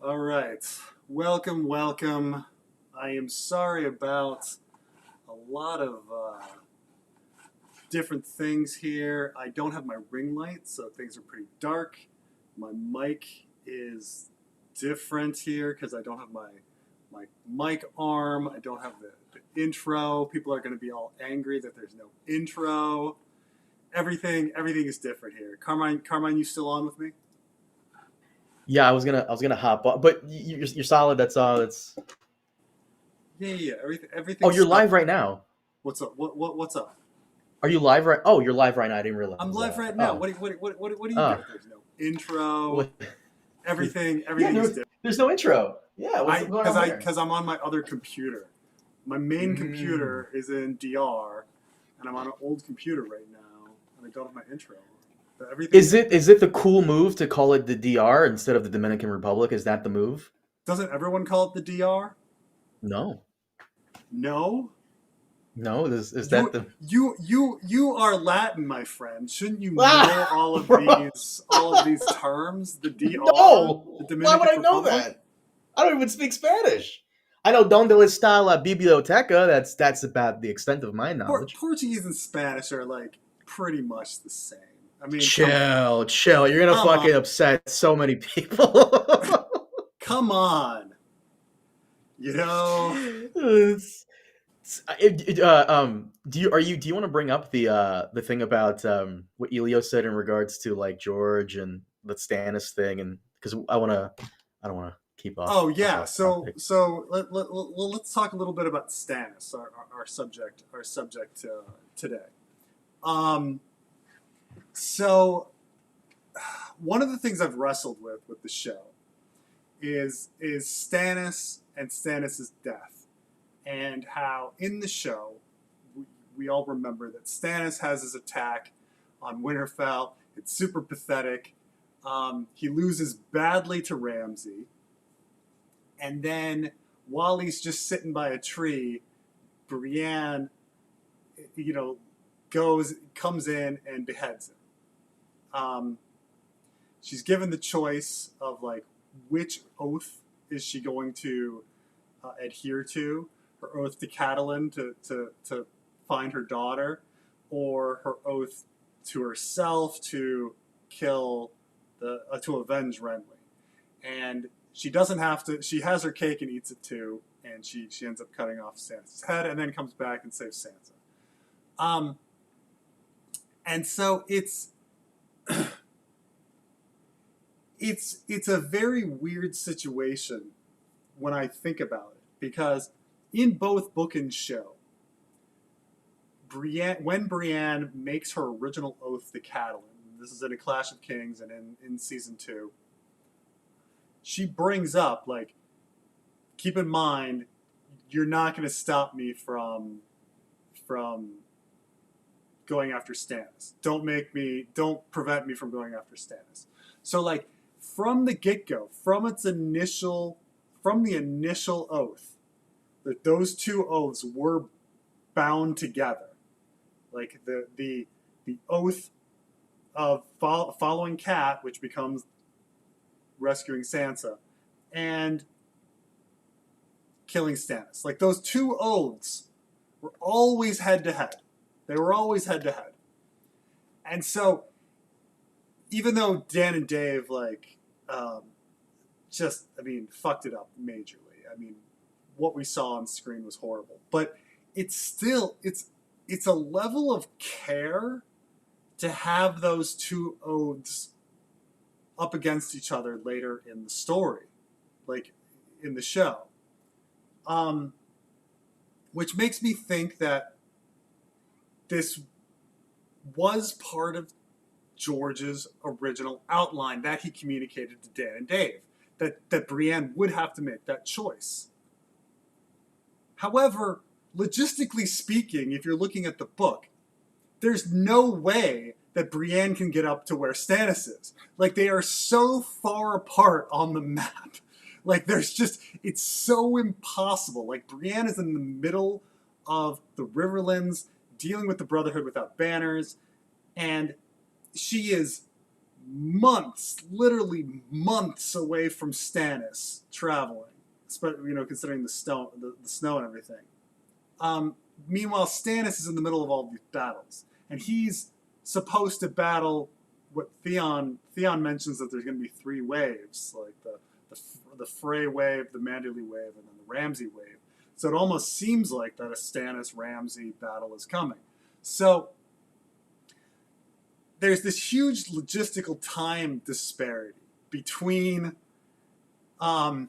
All right. Welcome, welcome. I am sorry about a lot of different things here. I don't have my ring light, so things are pretty dark. My mic is different here because I don't have my mic arm. I don't have the intro. People are going to be all angry that there's no intro. Everything is different here. Carmine, you still on with me? Yeah, I was gonna hop on, but you're solid. That's. Yeah. Oh, Everything's you're solid. live right now. What's up? What's up? Are you live right? Oh, you're live right now. I didn't I'm realize live that. right now. Oh, What do you do? uh, There's no intro. what? Yeah, Everything is different. there's no intro. Yeah, what's going on there? Because I'm on my other computer. My main Mm. computer is in DR, and I'm on an old computer right now, and I don't have my intro. But everything Is it the cool move to call it the DR instead of the Dominican Republic? Is that the move? doesn't everyone call it the DR? No, No. no. Is that You the? you are Latin, my friend. Shouldn't you know Ah, bro, all of these terms? The DR, the no. Why would Dominican I know Republic. that? I don't even speak Spanish. I know donde está la biblioteca. That's about the extent of my knowledge. Portuguese and Spanish are like pretty much the same. I mean, come on, Chill, chill. You're gonna come on, fucking upset so many people. come on. You know, It's- do you want to bring up the thing about what Elio said in regards to like George and the Stannis thing, and because I don't want to keep oh us yeah. off topic. Let's talk a little bit about Stannis, our subject today. Um, so one of the things I've wrestled with the show is Stannis and Stannis's death, and how in the show we all remember that Stannis has his attack on Winterfell. It's super pathetic. He loses badly to Ramsay, and then while he's just sitting by a tree, Brienne, you know, comes in and beheads him. Um, she's given the choice of like which oath is she going to adhere to, her oath to Catelyn to find her daughter, or her oath to herself to kill to avenge Renly. And she doesn't have to. She has her cake and eats it too, and she ends up cutting off Sansa's head, and then comes back and saves Sansa. Um, and so it's a very weird situation when I think about it, because in both book and show, when Brienne makes her original oath to Catelyn, this is in A Clash of Kings and in season 2, she brings up like, keep in mind, you're not going to stop me from going after Stannis. Don't prevent me from going after Stannis. So like from the get go, from the initial oath, that those two oaths were bound together. Like the oath of following Cat, which becomes rescuing Sansa, and killing Stannis. Like those two oaths were always head to head. They were always head to head. And so, even though Dan and Dave fucked it up majorly. I mean, what we saw on screen was horrible. But it's a level of care to have those two oaths up against each other later in the story, like in the show. Um, which makes me think that this was part of George's original outline that he communicated to Dan and Dave, that Brienne would have to make that choice. However, logistically speaking, if you're looking at the book, there's no way that Brienne can get up to where Stannis is. Like, they are so far apart on the map. Like, it's so impossible. Like, Brienne is in the middle of the Riverlands, dealing with the Brotherhood without banners, and she is months, literally months away from Stannis traveling, considering the snow and everything. Meanwhile, Stannis is in the middle of all these battles, and he's supposed to battle what Theon mentions that there's going to be 3 waves, like the Frey wave, the Manderley wave, and then the Ramsay wave. So it almost seems like that a Stannis-Ramsay battle is coming. So there's this huge logistical time disparity between like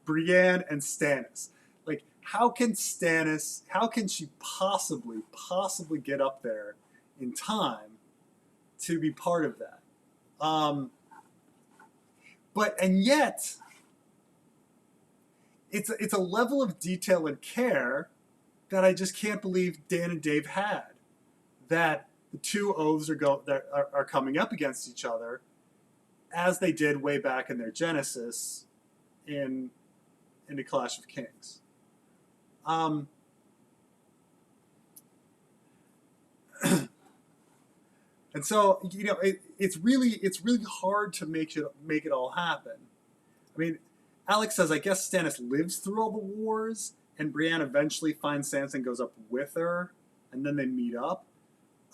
Brienne and Stannis. Like, how can she possibly get up there in time to be part of that? And yet, it's a level of detail and care that I just can't believe Dan and Dave had. That the 2 oaths are coming up against each other, as they did way back in their Genesis in the Clash of Kings. And so, it's really hard to make it all happen. I mean, Alex says, I guess Stannis lives through all the wars, and Brienne eventually finds Sansa and goes up with her, and then they meet up.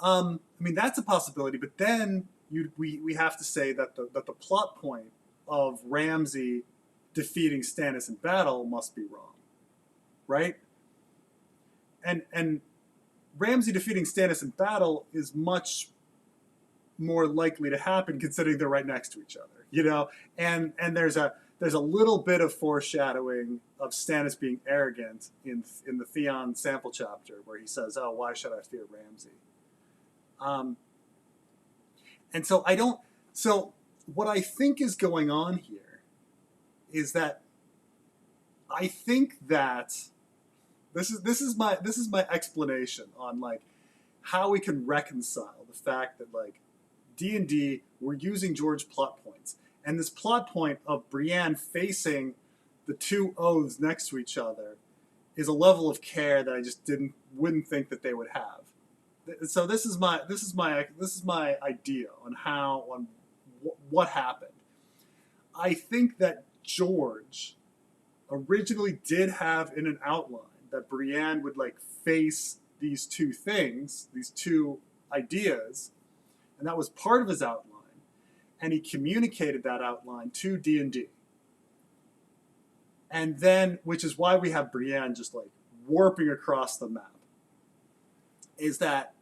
I mean, that's a possibility, but then we have to say that the plot point of Ramsay defeating Stannis in battle must be wrong, right? And Ramsay defeating Stannis in battle is much more likely to happen considering they're right next to each other, and there's a little bit of foreshadowing of Stannis being arrogant in the Theon sample chapter where he says, "Oh, why should I fear Ramsay?" And so so what I think is going on here is that I think that this is my explanation on like how we can reconcile the fact that like D&D, we're using George plot points, and this plot point of Brienne facing the 2 oaths next to each other is a level of care that I just wouldn't think that they would have. So this is my idea on what happened. I think that George originally did have in an outline that Brienne would like face these 2 things, these 2 ideas, and that was part of his outline. And he communicated that outline to D&D. And then, which is why we have Brienne just like warping across the map, is that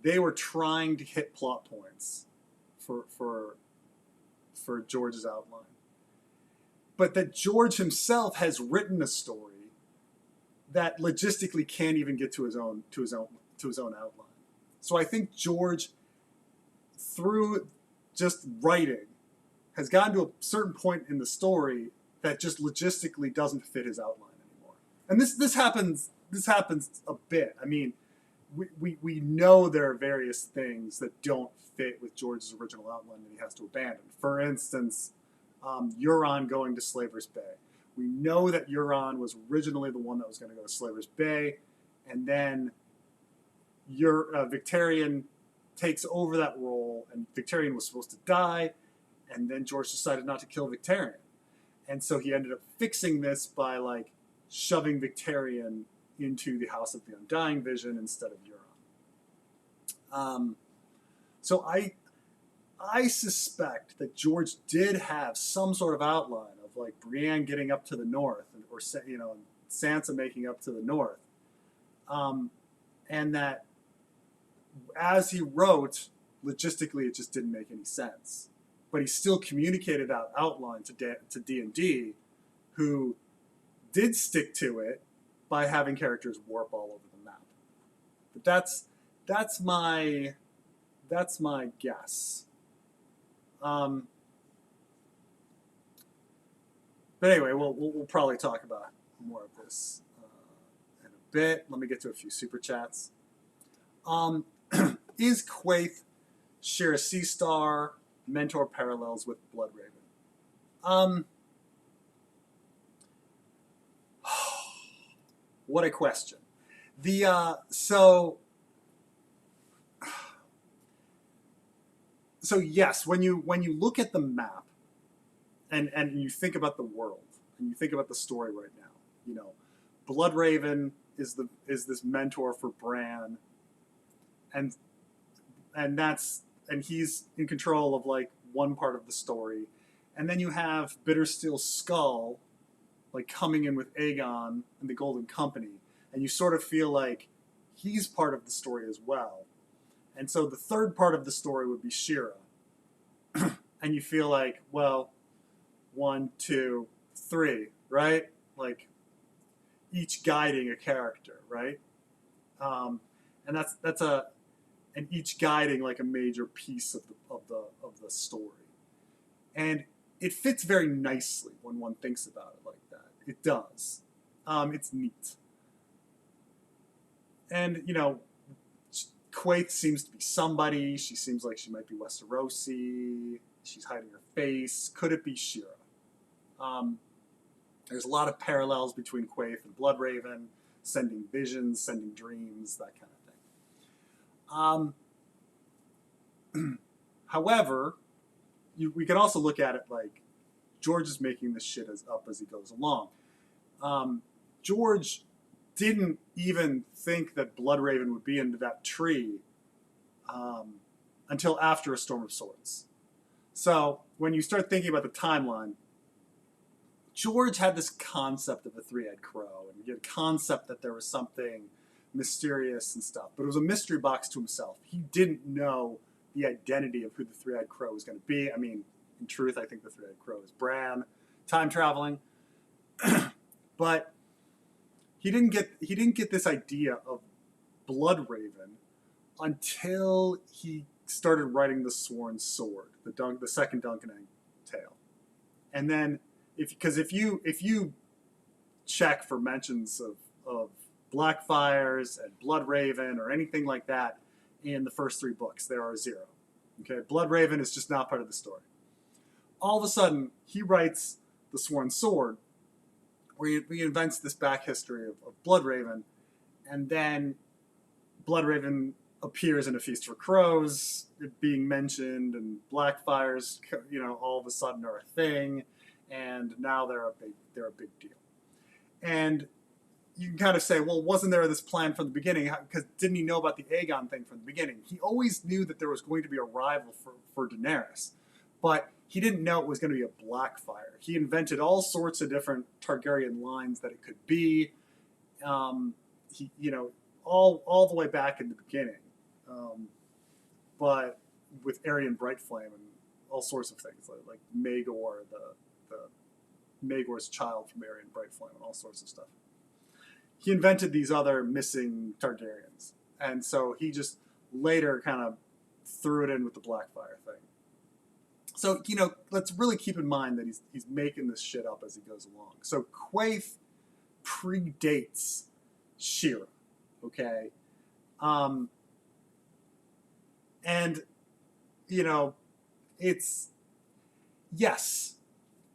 they were trying to hit plot points for George's outline. But that George himself has written a story that logistically can't even get to his own outline. So I think George, through just writing, has gotten to a certain point in the story that just logistically doesn't fit his outline anymore. And this happens a bit. I mean, we know there are various things that don't fit with George's original outline that he has to abandon. For instance, Euron going to Slaver's Bay. We know that Euron was originally the one that was going to go to Slaver's Bay, and then Victarion takes over that role, and Victarion was supposed to die, and then George decided not to kill Victarion. And so he ended up fixing this by like shoving Victarion into the House of the Undying vision instead of Euron. So I suspect that George did have some sort of outline of like Brienne getting up to the north, or Sansa making up to the north, and that as he wrote, logistically it just didn't make any sense. But he still communicated that outline to D&D, who did stick to it by having characters warp all over the map. But that's my guess. But anyway, we'll probably talk about more of this in a bit. Let me get to a few super chats. Is Quaithe Shira Seastar mentor parallels with Bloodraven? What a question. So so yes, when you look at the map and you think about the world and you think about the story right now, you know, Bloodraven is this mentor for Bran, and and he's in control of like one part of the story, and then you have Bittersteel Skull like coming in with Aegon and the Golden Company, and you sort of feel like he's part of the story as well. And so the third part of the story would be Shira, and you feel like, well, one, two, three, right? Like each guiding a character, right? And that's a and each guiding like a major piece of the story, and it fits very nicely when one thinks about it like that. It does. It's neat, and you know, Quaithe seems to be somebody. She seems like she might be Westerosi. She's hiding her face. Could it be Shira? Um, there's a lot of parallels between Quaithe and Bloodraven, sending visions, sending dreams, that kind of thing. However, we can also look at it like George is making this shit up as he goes along. George didn't even think that Bloodraven would be into that tree until after A Storm of Swords. So when you start thinking about the timeline, George had this concept of a three-eyed crow, and he had a concept that there was something mysterious and stuff, but it was a mystery box to himself. He didn't know the identity of who the three-eyed crow was going to be. I mean, in truth, I think the three-eyed crow is Bran, time traveling, but he didn't get this idea of Bloodraven until he started writing the Sworn Sword, the second Duncan Egg tale, and then if you check for mentions of Blackfires and Bloodraven or anything like that in the first three books, there are zero. Okay, Bloodraven is just not part of the story. All of a sudden, he writes the Sworn Sword, where he invents this back history of Bloodraven, and then Bloodraven appears in A Feast for Crows, it being mentioned, and Blackfires, you know, all of a sudden are a thing, and now they're a big deal. And you can kind of say, well, wasn't there this plan from the beginning? Because didn't he know about the Aegon thing from the beginning? He always knew that there was going to be a rival for Daenerys, but he didn't know it was going to be a Blackfire. He invented all sorts of different Targaryen lines that it could be. He, you know, all the way back in the beginning, but with Aerion Brightflame and all sorts of things like Maegor, the Maegor's child from Aerion Brightflame, and all sorts of stuff. He invented these other missing Targaryens, and so he just later kind of threw it in with the Blackfire thing. So, you know, let's really keep in mind that he's making this shit up as he goes along. So Quaithe predates Shira, okay? And, you know, it's, yes,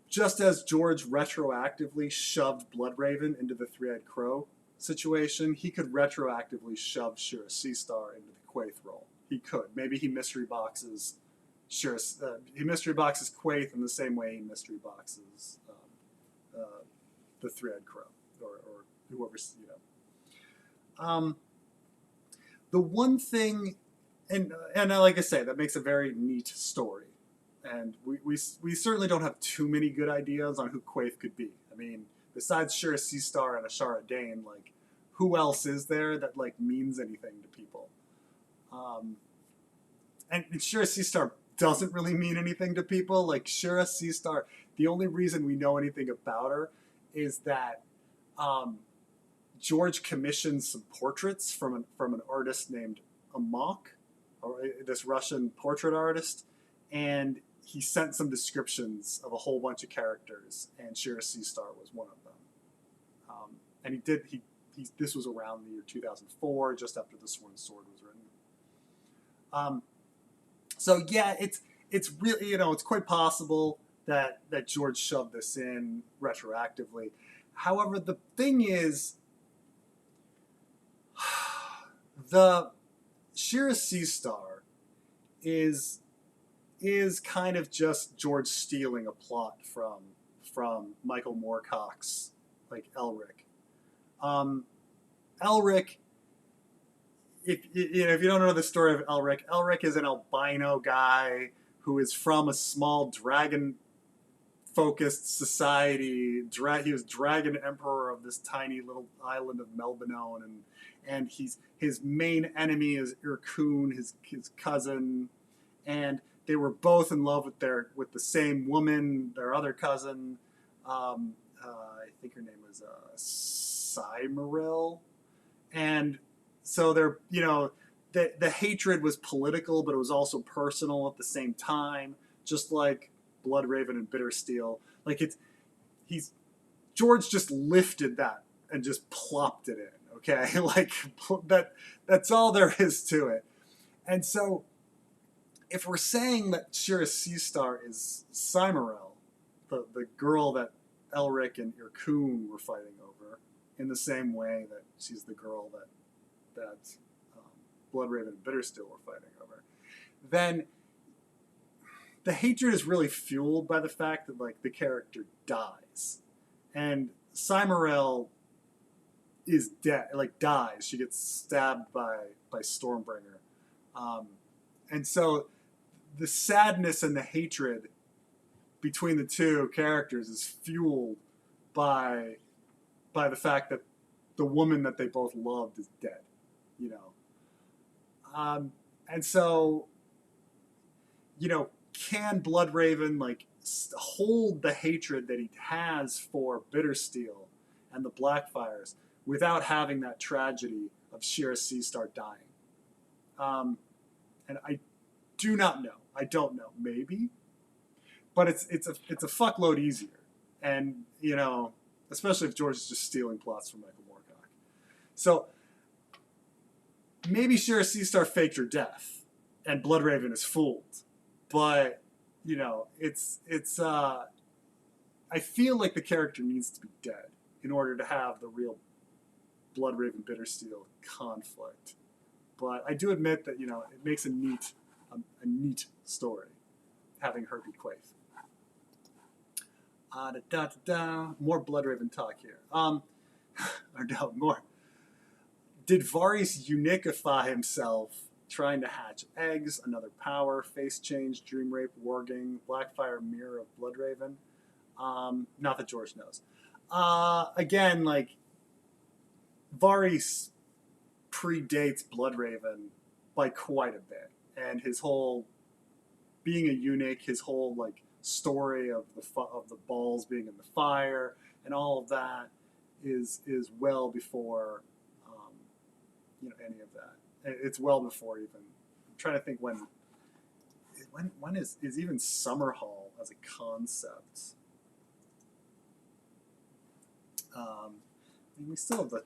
just as George retroactively shoved Bloodraven into the Three-Eyed Crow situation, he could retroactively shove Shira Seastar into the Quaithe role. He could. Maybe he mystery boxes he mystery boxes Quaithe in the same way he mystery boxes the Three-Eyed Crow or whoever's, you know. The one thing, and like I say, that makes a very neat story. And we certainly don't have too many good ideas on who Quaithe could be. I mean, besides Shira Seastar and Ashara Dane, like, who else is there that, like, means anything to people? And Shira Seastar doesn't really mean anything to people. Like, Shira Seastar, the only reason we know anything about her is that George commissioned some portraits from an artist named Amok, or this Russian portrait artist, and he sent some descriptions of a whole bunch of characters, and Shira Seastar was one of them. And this was around the year 2004, just after the Sworn Sword was written. So yeah, it's really, you know, it's quite possible that George shoved this in retroactively. However, the thing is, the Shira Seastar is is kind of just George stealing a plot from Michael Moorcock's like Elric. Elric, if you don't know the story of Elric, Elric is an albino guy who is from a small dragon-focused society. He was dragon emperor of this tiny little island of Melbourne, and his main enemy is Irkun, his cousin, and they were both in love with the same woman, their other cousin. I think her name was Cymoril, and so they're the hatred was political, but it was also personal at the same time, just like Bloodraven and Bittersteel. Like George just lifted that and just plopped it in. Okay, like that's all there is to it. And so, if we're saying that Shira Seastar is Cymoril, the girl that Elric and Irkun were fighting over, in the same way that she's the girl that Bloodraven and Bittersteel were fighting over, then the hatred is really fueled by the fact that like the character dies, and Cymoril is dead, like dies. She gets stabbed by Stormbringer, and so the sadness and the hatred between the two characters is fueled by the fact that the woman that they both loved is dead, and so, can Bloodraven like hold the hatred that he has for Bittersteel and the Blackfires without having that tragedy of Shira Seastar dying? And I do not know. I don't know. Maybe, but it's a fuckload easier, and especially if George is just stealing plots from Michael Moorcock. So maybe Shira Seastar faked her death, and Bloodraven is fooled. But it's I feel like the character needs to be dead in order to have the real Bloodraven Bittersteel conflict. But I do admit that it makes a neat story having her be Quaithe. More Bloodraven talk here. Or no, more. Did Varys unicify himself trying to hatch eggs, another power, face change, dream rape, warging, Blackfire, mirror of Bloodraven? Not that George knows. Again, like, Varys predates Bloodraven by quite a bit. And his whole being a eunuch, his whole, like, story of the balls being in the fire, and all of that is well before any of that. It's well before even. I'm trying to think when is even Summerhall as a concept. We still have the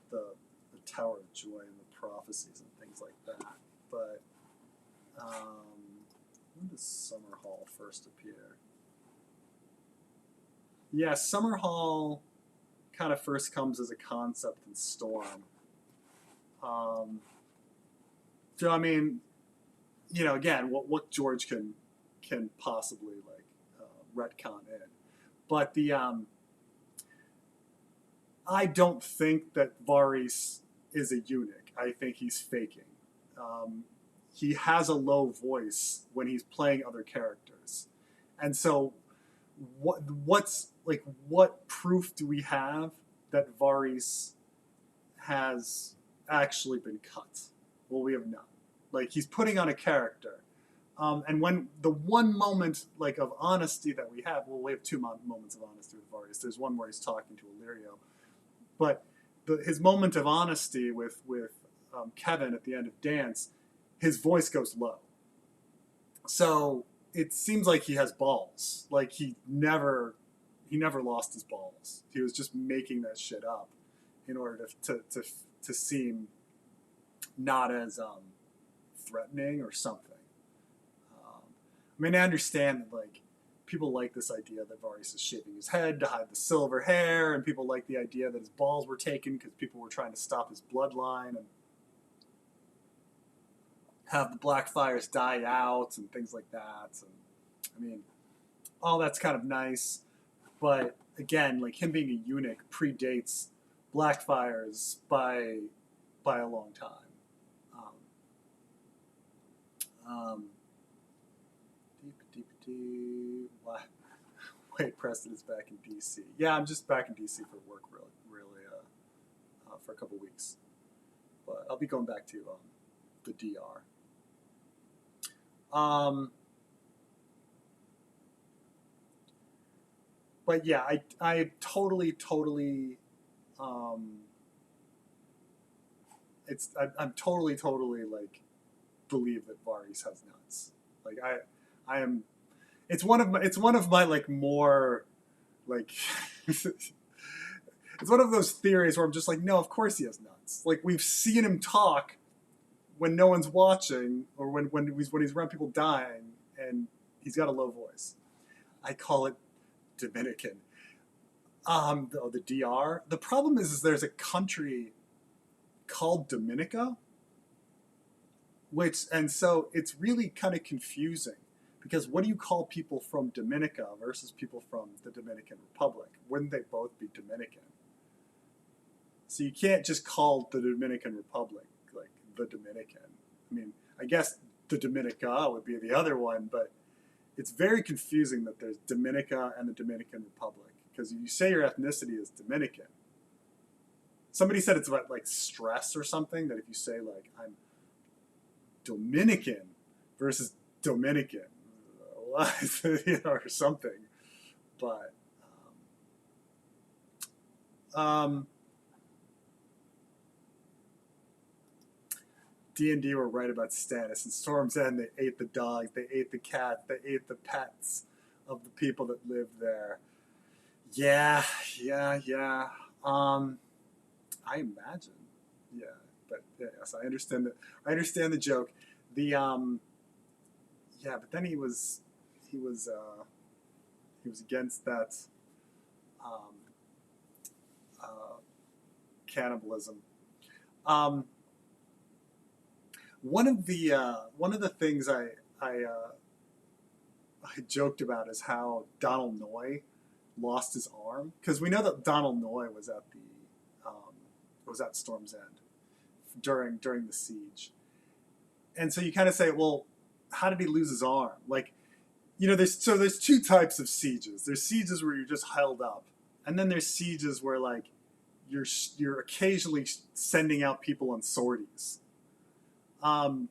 Tower of Joy and the prophecies and things like that, but when does Summerhall first appear? Yeah, Summerhall kind of first comes as a concept in Storm. So I mean, again, what George can possibly like retcon in, but the I don't think that Varys is a eunuch. I think he's faking. He has a low voice when he's playing other characters, and so what proof do we have that Varys has actually been cut? Well, we have none. Like, he's putting on a character, and when the one moment like of honesty that we have, well, we have two moments of honesty with Varys. There's one where he's talking to Illyrio, but his moment of honesty with Kevin at the end of Dance, his voice goes low. So it seems like he has balls. Like he never lost his balls. He was just making that shit up in order to seem not as threatening or something. I mean, I understand that like people like this idea that Varys is shaving his head to hide the silver hair, and people like the idea that his balls were taken because people were trying to stop his bloodline and have the Blackfires die out and things like that. And I mean, all that's kind of nice, but again, like him being a eunuch predates Blackfires by a long time. Um, Why? Wait, Preston is back in DC. Yeah, I'm just back in DC for work, really, for a couple weeks. But I'll be going back to the DR. But yeah, I totally, I'm totally like believe that Varys has nuts. Like I am. It's one of my like more like. It's one of those theories where I'm just like, no, of course he has nuts. Like we've seen him talk when no one's watching, or when he's around people dying, and he's got a low voice. I call it Dominican. The DR. The problem is there's a country called Dominica, and so it's really kind of confusing because what do you call people from Dominica versus people from the Dominican Republic? Wouldn't they both be Dominican? So you can't just call the Dominican Republic like the Dominican. I mean, I guess the Dominica would be the other one, but it's very confusing that there's Dominica and the Dominican Republic because you say your ethnicity is Dominican. Somebody said it's about like stress or something, that if you say like I'm Dominican versus Dominican, or something. But D&D were right about Stannis. In Storm's End, they ate the dogs, they ate the cats, they ate the pets of the people that lived there. Yeah. I imagine. Yeah, but yes, I understand that. I understand the joke. The yeah, but then he was against that cannibalism. One of the things I joked about is how Donald Noy lost his arm, because we know that Donald Noy was at Storm's End during the siege, and so you kind of say, well, how did he lose his arm? Like, there's two types of sieges. There's sieges where you're just held up, and then there's sieges where like you're occasionally sending out people on sorties. And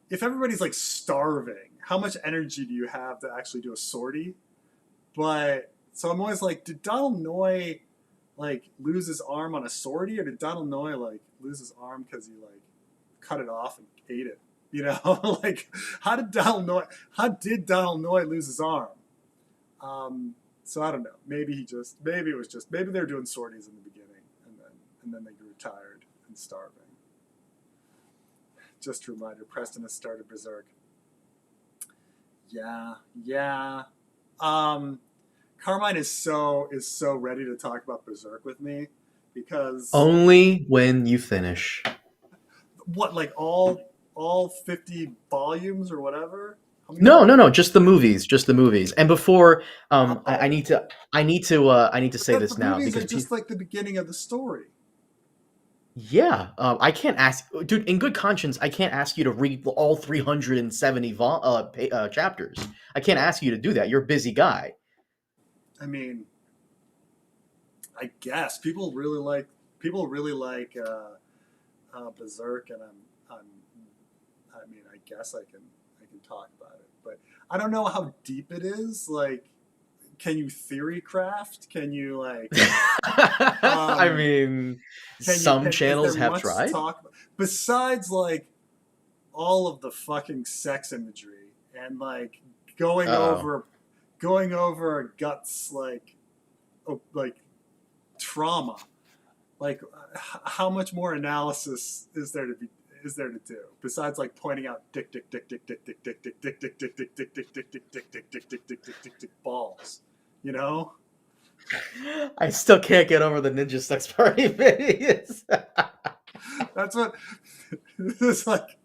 if everybody's like starving, how much energy do you have to actually do a sortie? But so I'm always like, did Donald Noy like lose his arm on a sortie, or did Donald Noy like lose his arm because he like cut it off and ate it? Like how did Donald Noy lose his arm? So I don't know. Maybe it was just maybe they were doing sorties in the beginning, and then they grew tired and starving. Just a reminder, Preston has started Berserk. Yeah. Carmine is so ready to talk about Berserk with me because only when you finish. What, like all 50 volumes or whatever? No, just the movies. And before, I need to say this now because because are just like the beginning of the story. Yeah, I can't ask, dude. In good conscience, I can't ask you to read all 370 chapters. I can't ask you to do that. You're a busy guy. I mean, I guess people really like Berserk, and I mean, I guess I can talk about it, but I don't know how deep it is. Like, can you theory craft? Can you like? I mean, some channels have tried. Besides, like, all of the fucking sex imagery and like going over guts, like trauma. Like, how much more analysis is there to do besides like pointing out dick balls, I still can't get over the ninja sex party videos. That's what it's like.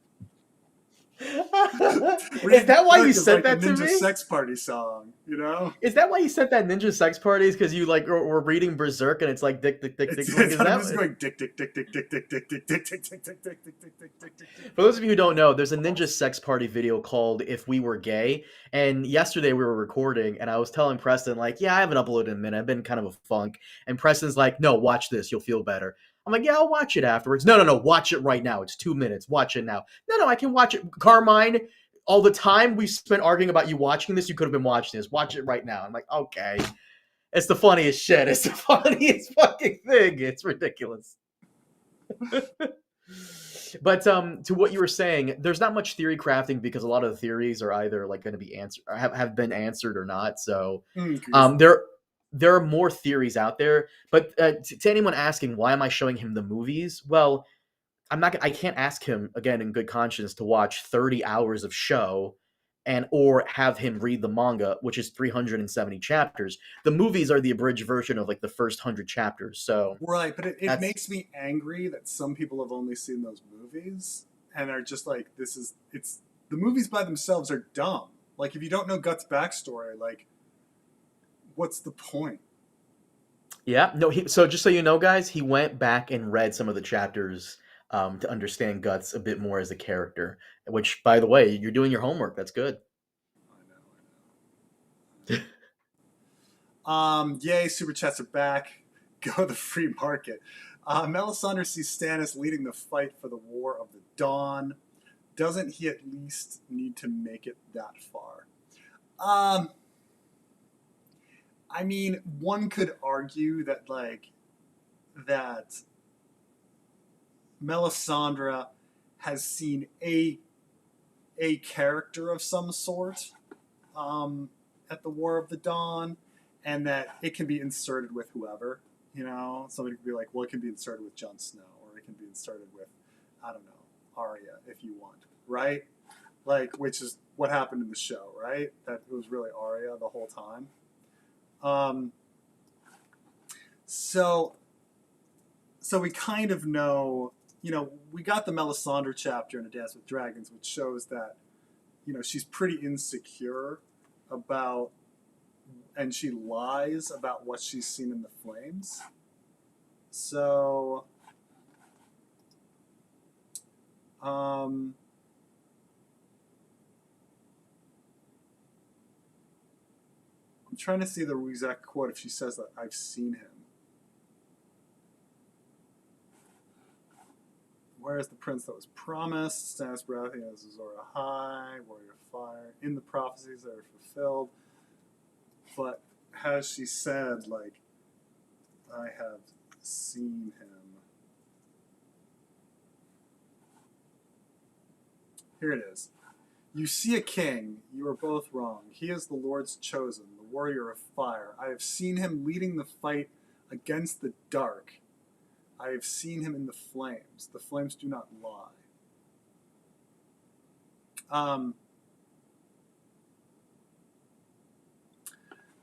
Is Read that why you Berserk is sent like the that to Ninja me? Sex Party song, you know? Is that why you sent that Ninja Sex Parties? Because you like were reading Berserk and it's like dick, dick, dick, dick. Like, It's is I'm just that? going dick, dick, dick, dick, dick, dick, dick, dick, dick, dick, dick, dick, dick, dick, dick, dick, dick, dick, dick. For those of you who don't know, there's a Ninja Awesome. Sex Party video called "If We Were Gay," and yesterday we were recording, and I was telling Preston like, "Yeah, I haven't uploaded in a minute. I've been kind of a funk." And Preston's like, "No, watch this. You'll feel better." I'm like, "Yeah, I'll watch it afterwards." No, no, no, watch it right now. It's 2 minutes. Watch it now. No, no, I can watch it. Carmine, all the time we spent arguing about you watching this, you could have been watching this. Watch it right now. I'm like, okay. It's the funniest shit. It's the funniest fucking thing. It's ridiculous. But to what you were saying, there's not much theory crafting because a lot of the theories are either like going to be answered, or have been answered or not. So Goose. there are more theories out there. But to anyone asking why am I showing him the movies? Well, I can't ask him again in good conscience to watch 30 hours of show and or have him read the manga, which is 370 chapters. The movies are the abridged version of like the first 100 chapters. So Right, but it that's makes me angry that some people have only seen those movies and are just like, it's the movies by themselves are dumb. Like, if you don't know Guts' backstory, like, what's the point? yeah. No, so just so you know, guys, he went back and read some of the chapters to understand Guts a bit more as a character. Which, by the way, you're doing your homework. That's good. I know, yay, super chats are back. Go the free market. Melisandre sees Stannis leading the fight for the War of the Dawn. Doesn't he at least need to make it that far? Um, I mean, one could argue that that Melisandre has seen a character of some sort at the War of the Dawn, and that it can be inserted with whoever. You know, somebody could be like, well, it can be inserted with Jon Snow, or it can be inserted with, I don't know, Arya if you want, right? Like, which is what happened in the show, right? That it was really Arya the whole time. Um, so, so we kind of know, you know, we got the Melisandre chapter in A Dance with Dragons, which shows that, you know, she's pretty insecure about, and she lies about what she's seen in the flames. So, I'm trying to see the exact quote if she says that I've seen him. Where is the prince that was promised? Stannis Baratheon is Azor Ahai, warrior of fire. In the prophecies that are fulfilled. But has she said, like, I have seen him? Here it is. You see a king, you are both wrong. He is the Lord's chosen, the warrior of fire. I have seen him leading the fight against the dark. I have seen him in the flames. The flames do not lie.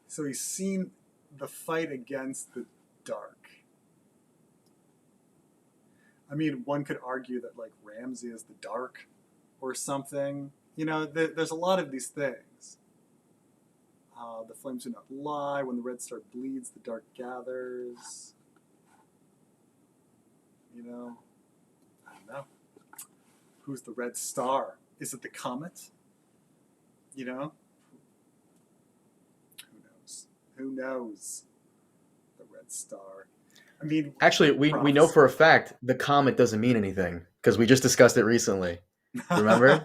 So he's seen the fight against the dark. I mean, one could argue that like Ramsay is the dark or something. You know, there's a lot of these things. The flames do not lie. When the red star bleeds, the dark gathers. You know, I don't know. Who's the red star? Is it the comet? You know? Who knows? Who knows? The red star. I mean, Actually, we know for a fact the comet doesn't mean anything because we just discussed it recently. Remember?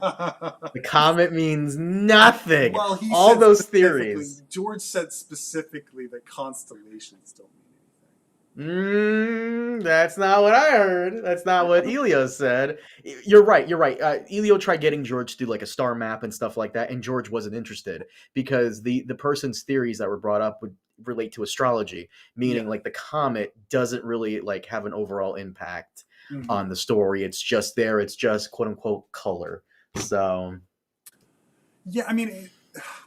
The comet means nothing. Well, he All said those specifically, theories. George said specifically that constellations don't mean That's not what I heard. That's not what Elio said. You're right. You're right. Elio tried getting George to do like a star map and stuff like that, and George wasn't interested because the person's theories that were brought up would relate to astrology, anything. meaning like the comet doesn't really like have an overall impact Yeah. on the story. It's just there. It's just quote unquote color. So Yeah, I mean,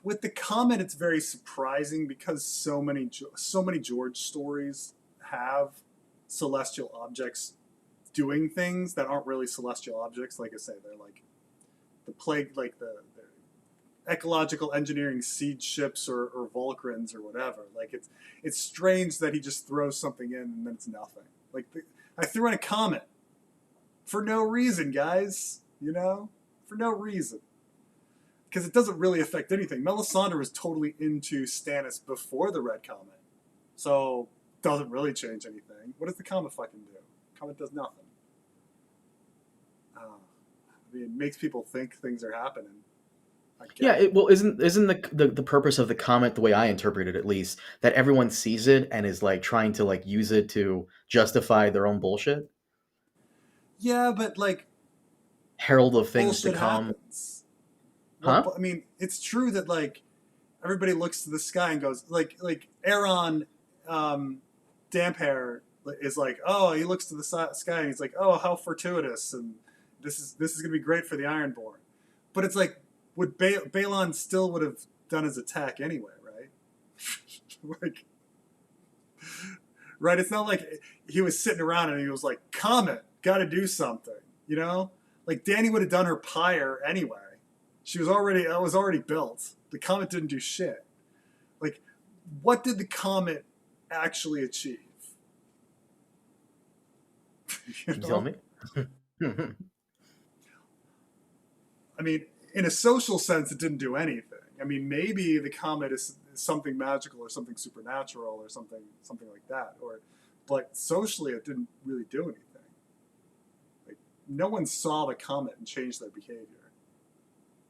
with the comet, it's very surprising because so many George stories have celestial objects doing things that aren't really celestial objects. Like I say, they're like the plague, like the ecological engineering seed ships or Vulcans or whatever. Like it's strange that he just throws something in and then it's nothing. Like I threw in a comet for no reason, guys. You know, for no reason. Because it doesn't really affect anything. Melisandre was totally into Stannis before the Red Comet. So, doesn't really change anything. What does the comet fucking do? Comet does nothing. I mean, it makes people think things are happening. Yeah, isn't the purpose of the comet, the way I interpret it at least, that everyone sees it and is like trying to like use it to justify their own bullshit? Yeah, but like Herald of things to bullshit come. happens. Huh? Well, I mean, it's true that like everybody looks to the sky and goes like Aaron Damphair is like, oh, he looks to the sky and he's like, oh, how fortuitous, and this is gonna be great for the Ironborn. But it's like, would Balon still would have done his attack anyway, right? Like, right? It's not like he was sitting around and he was like, Comet, got to do something, you know? Like Dany would have done her pyre anyway. It was already built. The comet didn't do shit. Like, what did the comet actually achieve? Can you tell me? I mean, in a social sense, it didn't do anything. I mean, maybe the comet is something magical or something supernatural or something like that. But socially, it didn't really do anything. Like, no one saw the comet and changed their behavior.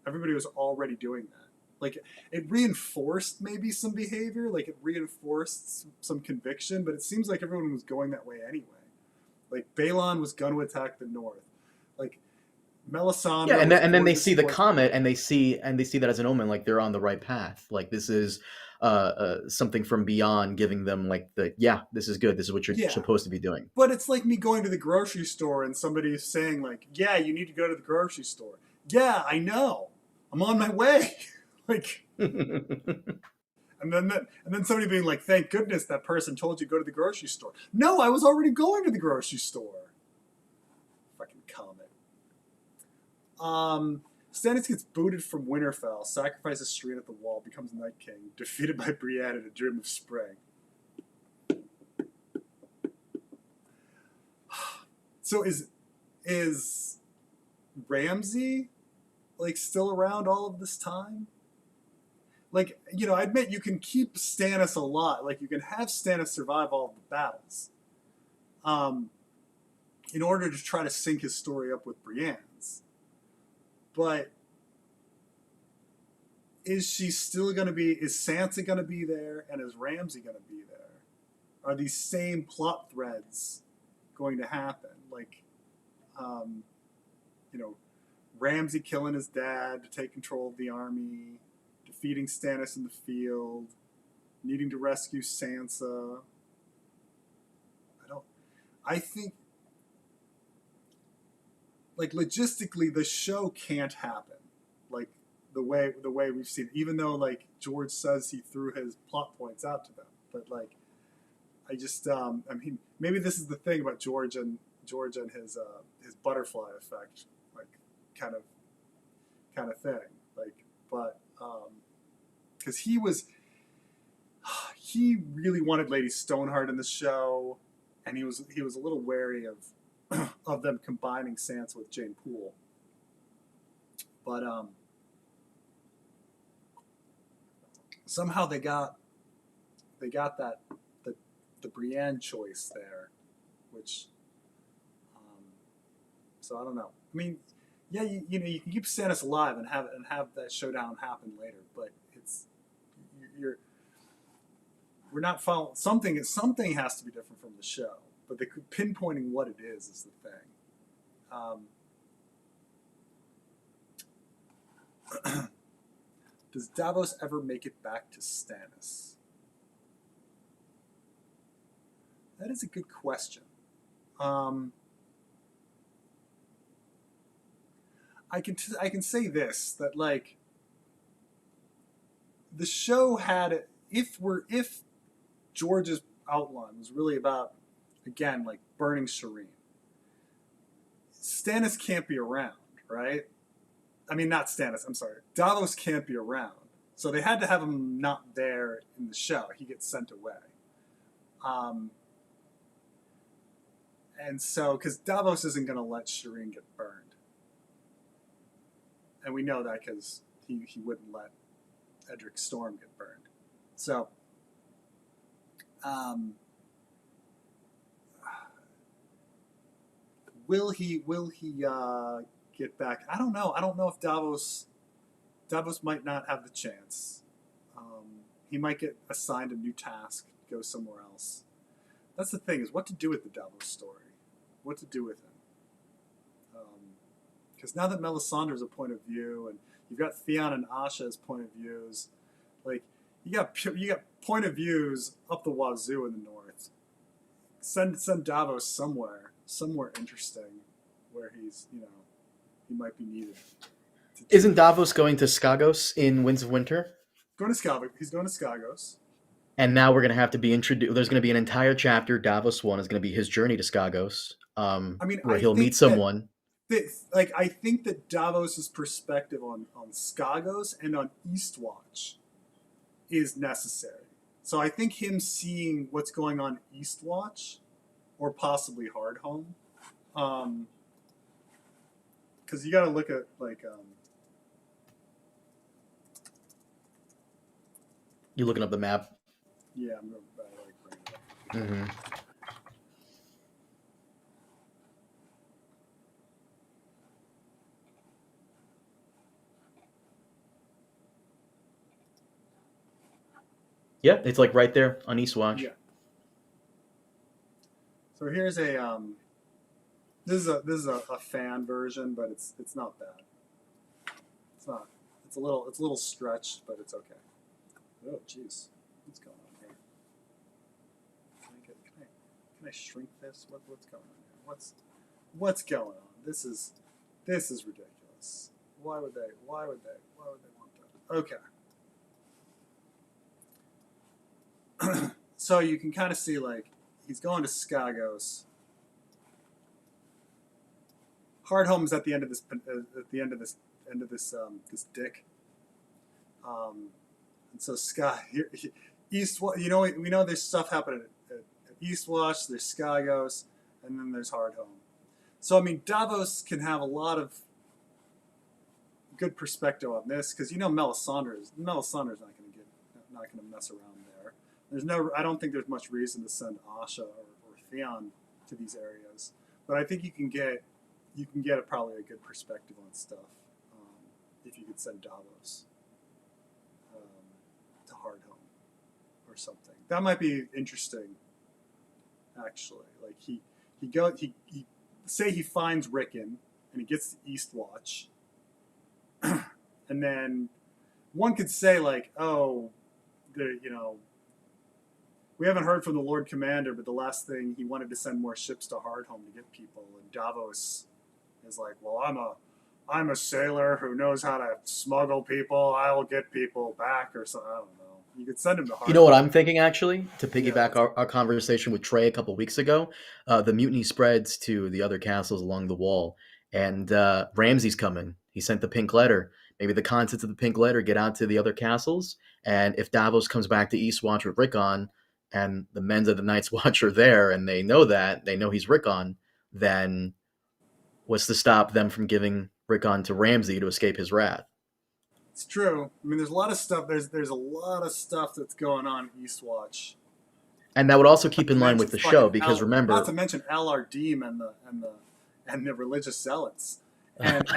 Everybody was already doing that. Like, it reinforced maybe some behavior, like it reinforced some conviction, but it seems like everyone was going that way anyway. Like, Balon was going to attack the north. Like, Melisandre. Yeah, and then they see the comet and they see that as an omen, like they're on the right path. Like this is something from beyond giving them like this is good. This is what you're supposed to be doing. But it's like me going to the grocery store and somebody saying like, yeah, you need to go to the grocery store. Yeah, I know. I'm on my way. Like, and then somebody being like, thank goodness that person told you to go to the grocery store. No, I was already going to the grocery store. Fucking comet. Stannis gets booted from Winterfell, sacrifices Shireen at the wall, becomes Night King, defeated by Brienne in a Dream of Spring. So is Ramsay like still around all of this time? Like, you know, I admit you can keep Stannis alive. Like, you can have Stannis survive all of the battles, in order to try to sync his story up with Brienne's. But is she still going to be? Is Sansa going to be there? And is Ramsay going to be there? Are these same plot threads going to happen? Like, you know, Ramsay killing his dad to take control of the army, defeating Stannis in the field, needing to rescue Sansa. I think, like, logistically, the show can't happen. Like, the way we've seen it. Even though, like, George says he threw his plot points out to them. But, like, I just, I mean, maybe this is the thing about George and his butterfly effect, like, kind of thing. Like, but, because he really wanted Lady Stoneheart in the show, and he was a little wary of them combining Sansa with Jane Poole. But somehow they got that the Brienne choice there, which so I don't know. I mean, yeah, you know, you can keep Stannis alive and have that showdown happen later, but we're not following something. Something has to be different from the show, but pinpointing what it is the thing. Does Davos ever make it back to Stannis? That is a good question. I can say this, that like the show had, if George's outline was really about, again, like burning Shireen, Stannis can't be around, right? I mean, not Stannis. I'm sorry. Davos can't be around, so they had to have him not there in the show. He gets sent away, and so because Davos isn't going to let Shireen get burned, and we know that because he wouldn't let Edric Storm get burned. So, will he get back? I don't know. I don't know if Davos might not have the chance. He might get assigned a new task, go somewhere else. That's the thing, is what to do with the Davos story. What to do with him. Because now that Melisandre's a point of view, and you've got Theon and Asha as point of views, like, you got point of views up the wazoo in the north. Send Davos somewhere interesting, where he's, he might be needed. Isn't Davos going to Skagos in Winds of Winter? He's going to Skagos. And now we're going to have to be introduced. There's going to be an entire chapter. Davos 1 is going to be his journey to Skagos, where he'll meet someone. I think that Davos's perspective on Skagos and on Eastwatch is necessary. So I think him seeing what's going on Eastwatch, or possibly Hardhome, because you got to look at You looking up the map? Yeah, I'm going to bring it up. Mm-hmm. Yeah, it's like right there on Eastwatch. Yeah. So here's a this is a fan version, but it's not bad. It's not. It's a little stretched, but it's okay. Oh, jeez, what's going on here? Can I shrink this? What's going on here? What's going on? This is ridiculous. Why would they want that? Okay. So you can kind of see, like, he's going to Skagos. Hardhome's at the end of this this dick. And so Eastwatch. We know there's stuff happening at Eastwatch. There's Skagos, and then there's Hardhome. So I mean, Davos can have a lot of good perspective on this, because Melisandre's not going to mess around there. I don't think there's much reason to send Asha or Theon to these areas, but I think you can get probably a good perspective on stuff if you could send Davos to Hardhome or something. That might be interesting, actually. Like he say he finds Rickon and he gets to Eastwatch, and then one could say, like, oh, we haven't heard from the Lord Commander, but the last thing, he wanted to send more ships to Hardhome to get people, and Davos is like, well, I'm a sailor who knows how to smuggle people. I'll get people back, or something. I don't know. You could send him to Hardhome. You know what I'm thinking, actually, to piggyback our conversation with Trey a couple weeks ago? The mutiny spreads to the other castles along the wall, and Ramsay's coming. He sent the pink letter. Maybe the contents of the pink letter get out to the other castles, and if Davos comes back to Eastwatch with Rickon, and the men of the Night's Watch are there, and they know he's Rickon, then what's to stop them from giving Rickon to Ramsay to escape his wrath? It's true. I mean, there's a lot of stuff. There's a lot of stuff that's going on in Eastwatch, and that would also keep in line with the show, because remember, not to mention Al-Ardim and the religious zealots, and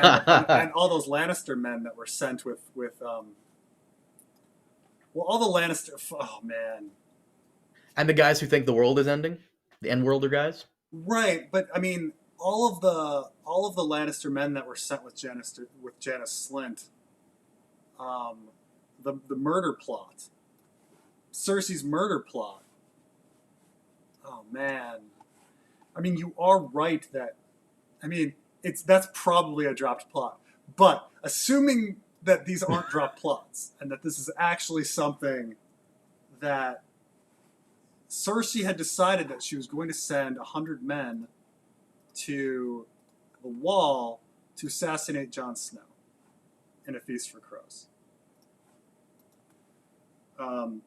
all those Lannister men that were sent with all the Lannister. Oh man. And the guys who think the world is ending, the End-Worlder guys, right? But I mean, all of the Lannister men that were sent with Janis Slynt, the murder plot, Cersei's murder plot. Oh man, I mean, you are right that, I mean, that's probably a dropped plot, but assuming that these aren't dropped plots and that this is actually something that Cersei had decided that she was going to send 100 men to the Wall to assassinate Jon Snow. in A Feast for Crows. Um,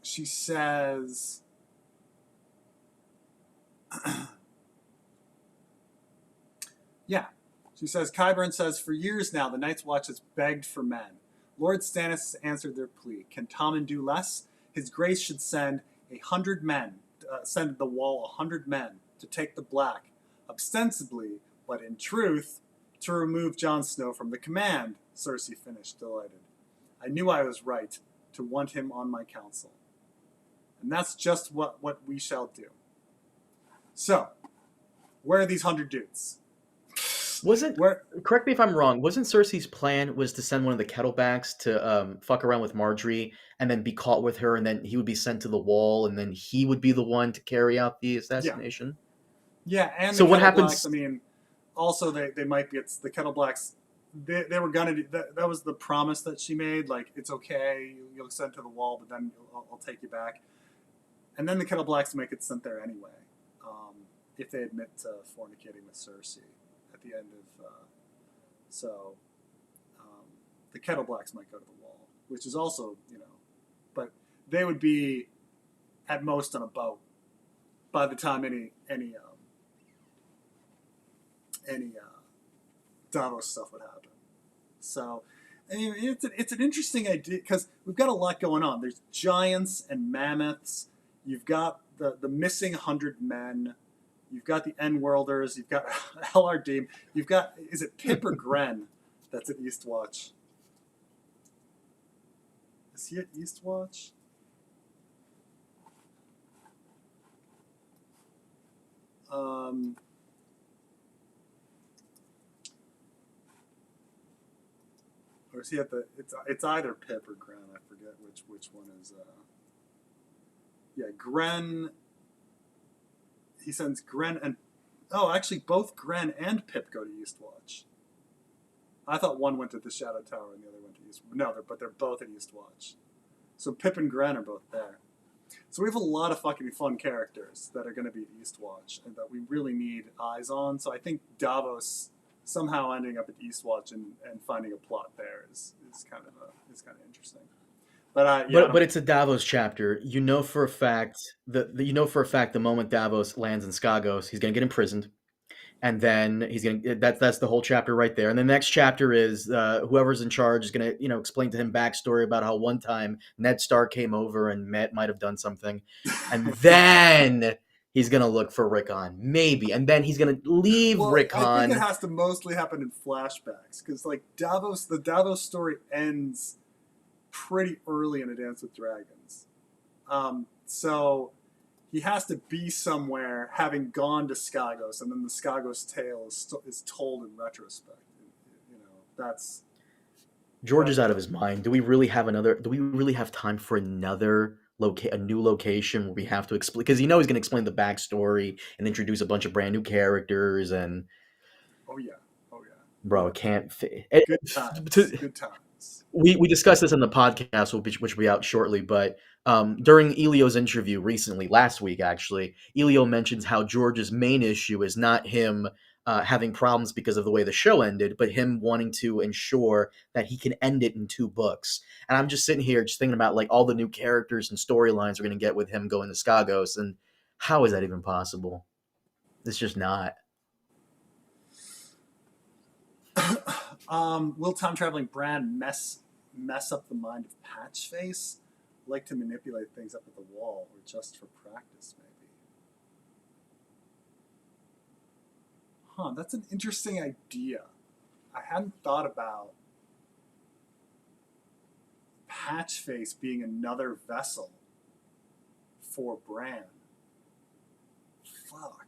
she says, yeah, she says, Qyburn says, for years now, the Night's Watch has begged for men. Lord Stannis has answered their plea. Can Tommen do less? His Grace should send 100 men, send the wall 100 men to take the Black, ostensibly, but in truth, to remove Jon Snow from the command, Cersei finished, delighted. I knew I was right to want him on my council. And that's just what we shall do. So, where are these 100 dudes? Correct me if I'm wrong, wasn't Cersei's plan was to send one of the Kettlebacks to fuck around with Marjorie and then be caught with her, and then he would be sent to the wall, and then he would be the one to carry out the assassination? Yeah, and so the what Kettleblacks, happens? I mean, also they might be, it's the Kettleblacks, they were gonna do, that was the promise that she made, like, it's okay, you'll send to the wall, but then I'll take you back. And then the Kettleblacks might get sent there anyway, if they admit to fornicating with Cersei at the end of, the Kettleblacks might go to the wall, which is also, but they would be at most on a boat by the time any Davos stuff would happen. So, I mean, it's an interesting idea because we've got a lot going on. There's giants and mammoths. You've got the missing 100 men. You've got the N-Worlders. You've got Hellardeem. You've got, is it Pip or Gren that's at Eastwatch? Is he at Eastwatch? Or is he at the? It's either Pip or Gren. I forget which one is. Yeah, Gren. He sends Gren and actually both Gren and Pip go to Eastwatch. I thought one went to the Shadow Tower and the other went to Eastwatch. No, but they're both at Eastwatch. So Pip and Gren are both there. So we have a lot of fucking fun characters that are going to be at Eastwatch and that we really need eyes on. So I think Davos somehow ending up at Eastwatch and finding a plot there is kind of interesting. But it's a Davos chapter. You know for a fact the moment Davos lands in Skagos, he's gonna get imprisoned, and then he's gonna that's the whole chapter right there. And the next chapter is whoever's in charge is gonna explain to him backstory about how one time Ned Stark came over and might have done something, and then he's gonna look for Rickon, maybe, and then he's gonna leave Rickon. I think it has to mostly happen in flashbacks because like the Davos story ends pretty early in A Dance with Dragons. So he has to be somewhere having gone to Skagos, and then the Skagos tale is told in retrospect. That's... George is out of his mind. Do we really have time for a new location where we have to explain? Because he's going to explain the backstory and introduce a bunch of brand new characters and... Oh, yeah. Bro, it can't fit. Good times. We discussed this in the podcast, which will be out shortly, but during Elio's interview recently, last week actually, Elio mentions how George's main issue is not him having problems because of the way the show ended, but him wanting to ensure that he can end it in 2 books. And I'm just sitting here just thinking about like all the new characters and storylines we're going to get with him going to Skagos, and how is that even possible? It's just not. Will time-traveling Bran mess up the mind of Patchface? Like to manipulate things up at the wall, or just for practice, maybe? That's an interesting idea. I hadn't thought about Patchface being another vessel for Bran. Fuck.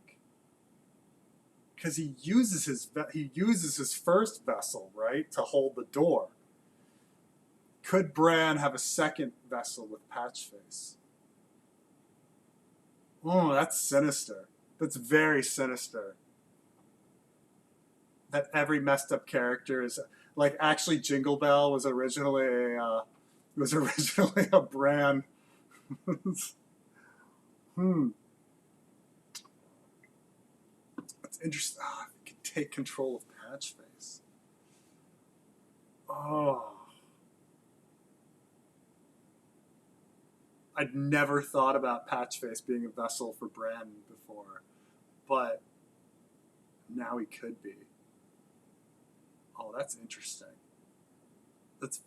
Because he uses his first vessel, right, to hold the door. Could Bran have a second vessel with Patchface? Oh, that's sinister. That's very sinister. That every messed up character is like actually Jingle Bell was originally a Bran. it's interesting. Oh, you can take control of Patchface. Oh. I'd never thought about Patchface being a vessel for Bran before, but now he could be. Oh, that's interesting. That's.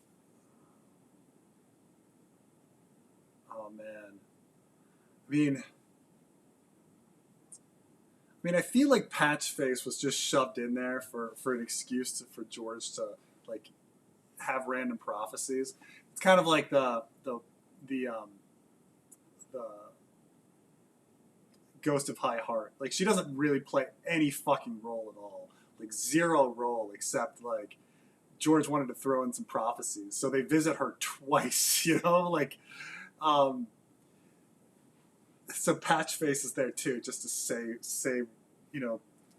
Oh man. I feel like Patchface was just shoved in there for an excuse for George to like have random prophecies. It's kind of like the Ghost of High Heart. Like, she doesn't really play any fucking role at all. Like, zero role, except like George wanted to throw in some prophecies, so they visit her twice. You know, like. So Patchface is there too, just to say,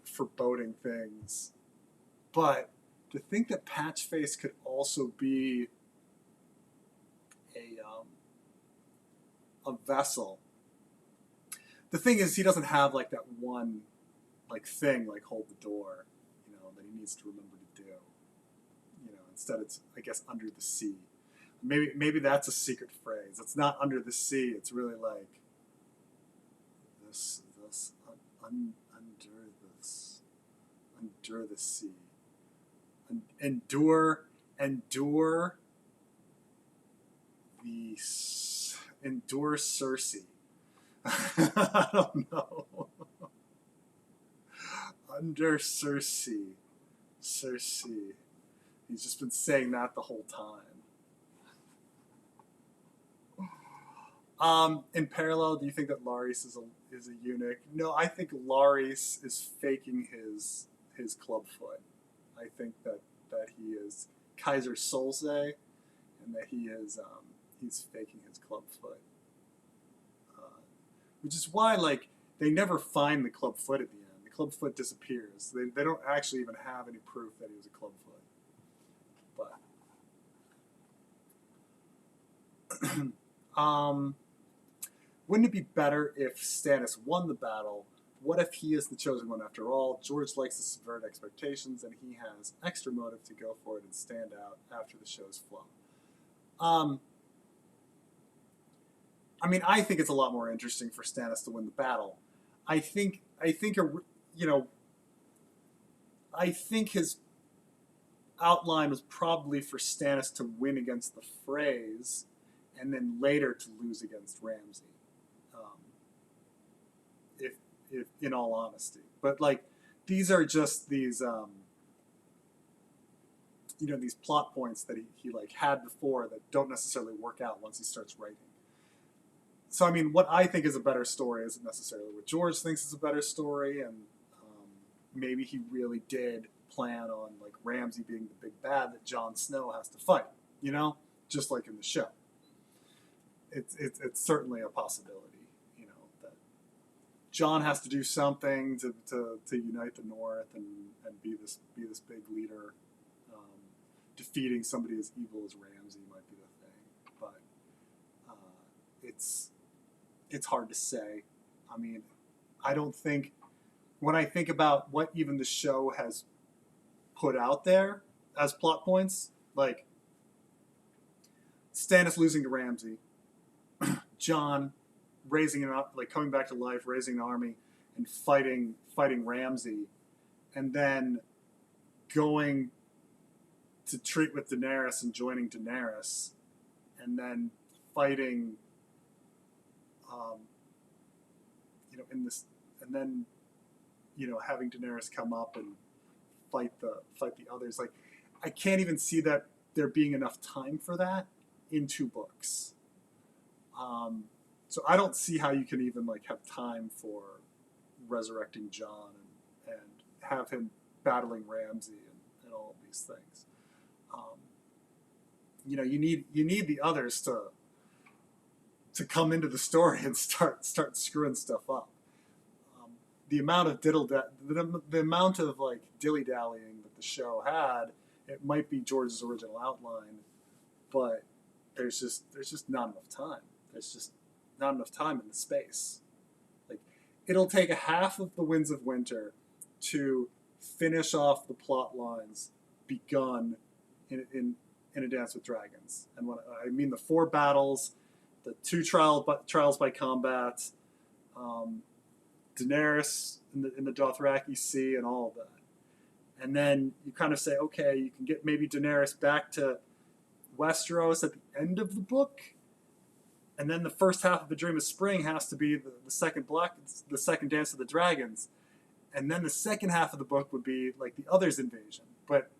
foreboding things. But to think that Patchface could also be a vessel. The thing is, he doesn't have like that one like thing like hold the door, that he needs to remember to do. Instead it's, I guess, under the sea. Maybe that's a secret phrase. It's not under the sea. It's really like under the sea. Endure Cersei. I don't know. Under Cersei. He's just been saying that the whole time. In parallel, do you think that Larys is a eunuch? No, I think Larys is faking his clubfoot. I think that he is Kaiser Solze, and that he is he's faking his clubfoot. Which is why, like, they never find the clubfoot at the end. The clubfoot disappears. They don't actually even have any proof that he was a clubfoot. But wouldn't it be better if Stannis won the battle? What if he is the chosen one after all? George likes to subvert expectations, and he has extra motive to go for it and stand out after the show's flow. I think it's a lot more interesting for Stannis to win the battle. I think his outline was probably for Stannis to win against the Freys, and then later to lose against Ramsay. If in all honesty, but like, these are just these these plot points that he like had before that don't necessarily work out once he starts writing. So what I think is a better story isn't necessarily what George thinks is a better story, and maybe he really did plan on like Ramsay being the big bad that Jon Snow has to fight, just like in the show. It's certainly a possibility, that Jon has to do something to unite the North and be this big leader. Defeating somebody as evil as Ramsay might be the thing, but it's hard to say. I don't think, when I think about what even the show has put out there as plot points, like Stannis losing to Ramsay, Jon raising him up, like coming back to life, raising an army, and fighting Ramsay, and then going to treat with Daenerys and joining Daenerys, and then fighting, in this, and then, having Daenerys come up and fight the others. Like, I can't even see that there being enough time for that in 2 books. So I don't see how you can even like have time for resurrecting Jon and have him battling Ramsay and all of these things. You need the others to come into the story and start screwing stuff up. The amount of the amount of like dilly-dallying that the show had, it might be George's original outline, but there's just not enough time. There's just not enough time in the space. Like, it'll take a half of the Winds of Winter to finish off the plot lines begun in A Dance with Dragons. And when I mean the 4 battles, the 2 trials by combat, Daenerys in the Dothraki Sea, and all of that. And then you kind of say, okay, you can get maybe Daenerys back to Westeros at the end of the book, and then the first half of A Dream of Spring has to be the second Dance of the Dragons, and then the second half of the book would be like the Others' invasion. But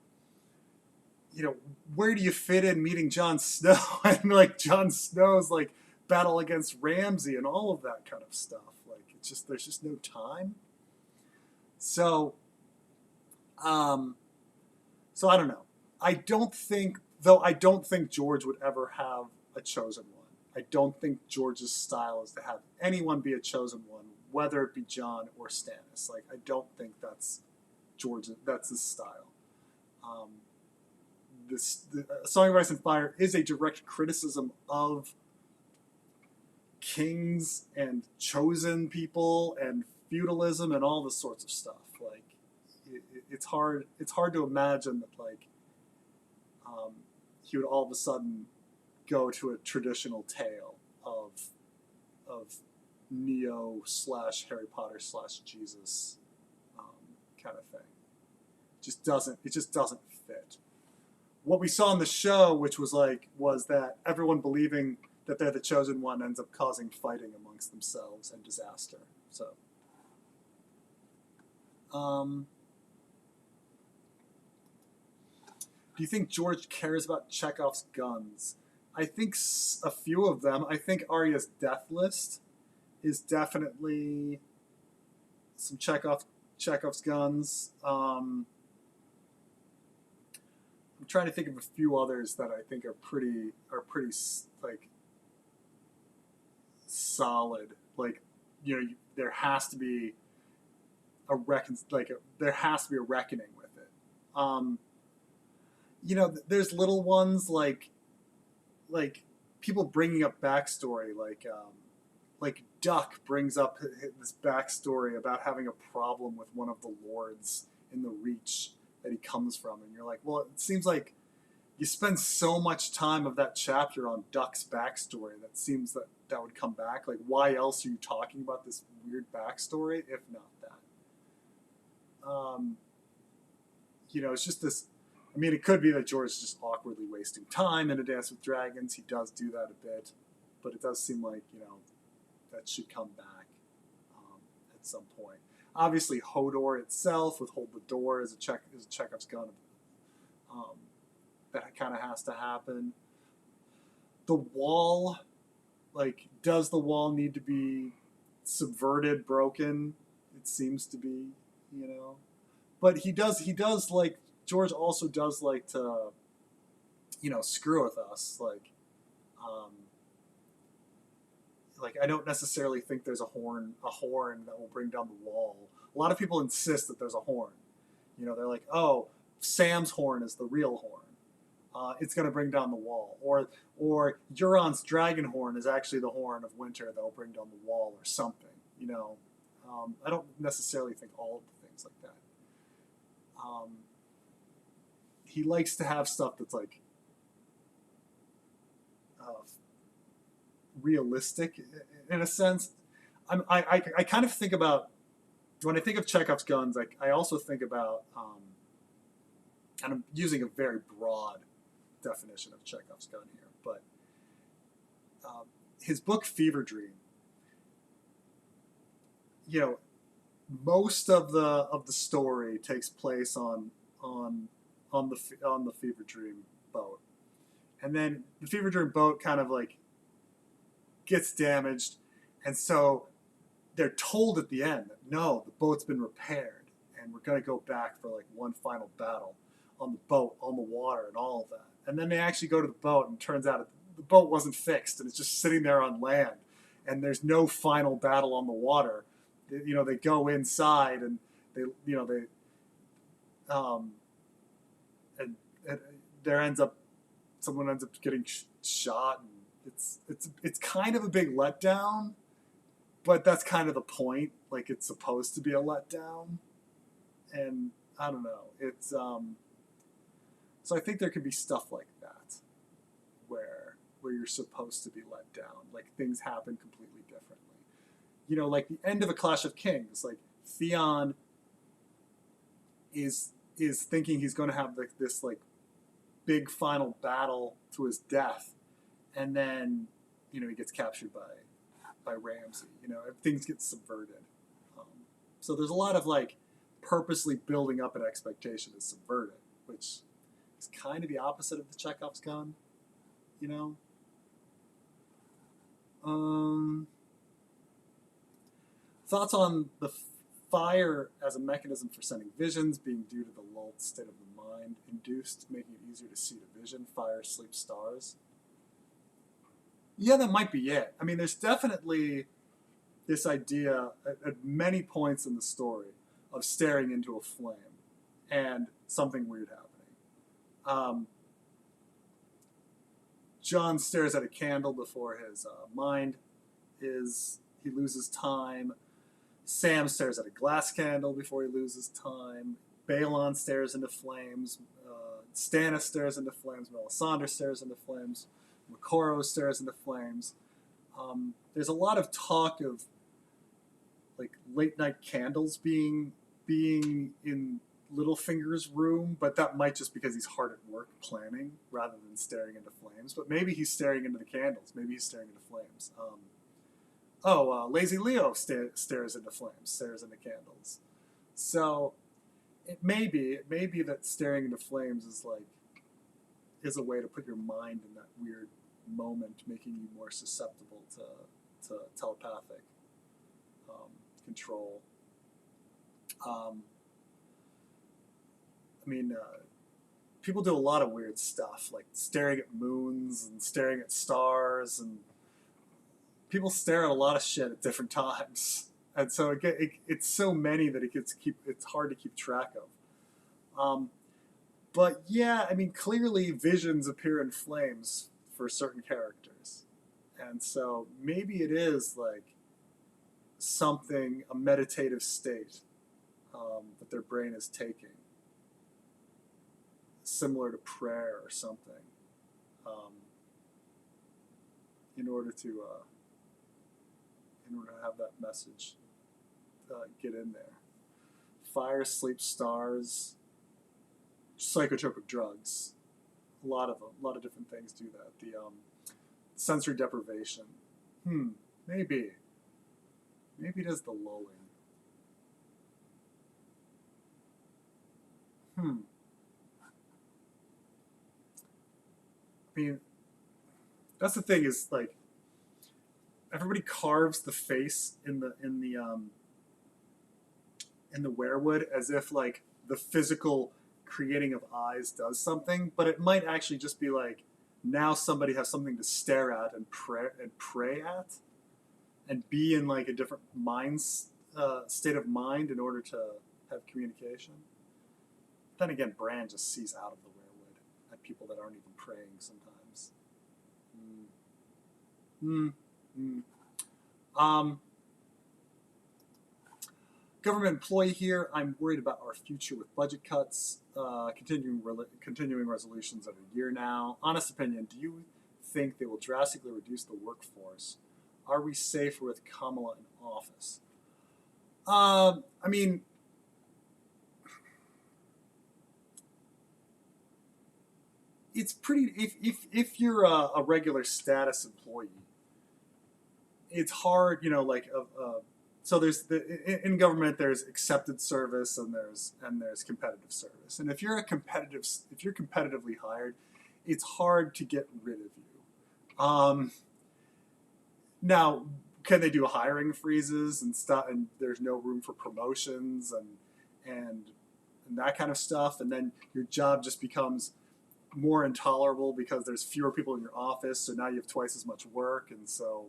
where do you fit in meeting Jon Snow and like Jon Snow's like battle against Ramsay and all of that kind of stuff? Like there's just no time. So I don't know. I don't think George would ever have a chosen one. I don't think George's style is to have anyone be a chosen one, whether it be Jon or Stannis. Like, I don't think that's his style. The Song of Ice and Fire is a direct criticism of kings and chosen people and feudalism and all this sorts of stuff. Like, it's hard to imagine that like he would all of a sudden go to a traditional tale of Neo / Harry Potter / Jesus kind of thing. It just doesn't fit. What we saw in the show, which was that everyone believing that they're the chosen one ends up causing fighting amongst themselves and disaster. So, do you think George cares about Chekhov's guns? I think a few of them. I think Arya's death list is definitely some Chekhov's guns. I'm trying to think of a few others that I think are pretty like solid. Like, there has to be a reckoning with it. There's little ones like people bringing up backstory, like Duck brings up this backstory about having a problem with one of the lords in the Reach that he comes from, and you're like, well, it seems like you spend so much time of that chapter on Duck's backstory that seems that would come back. Like, why else are you talking about this weird backstory if not that? It's just this. I mean, it could be that George is just awkwardly wasting time in A Dance with Dragons. He does do that a bit, but it does seem like that should come back at some point. Obviously, Hodor itself with Hold the Door is a Chekhov's gun. That kind of has to happen. The Wall, does the Wall need to be subverted, broken? It seems to be, but he does George also does like to, screw with us. I don't necessarily think there's a horn that will bring down the wall. A lot of people insist that there's a horn. They're like, oh, Sam's horn is the real horn. It's going to bring down the wall. Or Euron's dragon horn is actually the horn of winter that will bring down the wall or something. I don't necessarily think all of the things like that. He likes to have stuff that's realistic in a sense. I kind of think about, when I think of Chekhov's guns, I also think about, and I'm using a very broad definition of Chekhov's gun here, but his book Fever Dream, most of the story takes place on the Fever Dream boat, and then the Fever Dream boat kind of gets damaged, and so they're told at the end that no, the boat's been repaired, and we're going to go back for one final battle on the boat, on the water, and all of that. And then they actually go to the boat, and it turns out the boat wasn't fixed, and it's just sitting there on land, and there's no final battle on the water. They go inside, and someone ends up getting shot, and it's kind of a big letdown, but that's kind of the point. It's supposed to be a letdown. and I don't know. It's so I think there could be stuff like that where you're supposed to be let down, like things happen completely differently. You know, like the end of A Clash of Kings, like Theon is thinking he's going to have like this like big final battle to his death, and then you know he gets captured by Ramsay. You know, things get subverted. Um, so there's a lot of like purposely building up an expectation to subvert it, which is kind of the opposite of the Chekhov's gun. You know. Thoughts on the fire as a mechanism for sending visions being due to the lulled state of the mind induced, making it easier to see the vision, fire, sleep, stars. Yeah, that might be it. I mean, there's definitely this idea at many points in the story of staring into a flame and something weird happening. John stares at a candle before his mind he loses time. Sam stares at a glass candle before he loses time. Balon stares into flames. Stannis stares into flames. Melisandre stares into flames. Makoro stares into flames. There's a lot of talk of like late night candles being in Littlefinger's room, but that might just because he's hard at work planning rather than staring into flames. But maybe he's staring into the candles. Maybe he's staring into flames. Lazy Leo stares into flames, stares into candles. So it may be that staring into flames is a way to put your mind in that weird moment, making you more susceptible to telepathic control. People do a lot of weird stuff, like staring at moons and staring at stars, and people stare at a lot of shit at different times, and so it's so many that it's hard to keep track of. But yeah, I mean, clearly visions appear in flames for certain characters, and so maybe it is like a meditative state that their brain is taking, similar to prayer or something, in order to have that message get in there. Fire, sleep, stars, psychotropic drugs. A lot of them, a lot of different things do that. The sensory deprivation. Maybe it is the lulling. I mean, that's the thing is like everybody carves the face in the werewood as if like the physical creating of eyes does something, but it might actually just be like now somebody has something to stare at and pray at, and be in like a different state of mind in order to have communication. Then again, Bran just sees out of the werewood at people that aren't even praying sometimes. Government employee here. I'm worried about our future with budget cuts. Continuing resolutions of a year now. Honest opinion, do you think they will drastically reduce the workforce? Are we safer with Kamala in office? I mean, it's pretty. If you're a regular status employee, it's hard. You know, like so there's in government there's accepted service and there's competitive service. And if you're competitively hired, it's hard to get rid of you. Now, can they do hiring freezes and stuff? And there's no room for promotions and that kind of stuff. And then your job just becomes more intolerable because there's fewer people in your office. So now you have twice as much work. And so,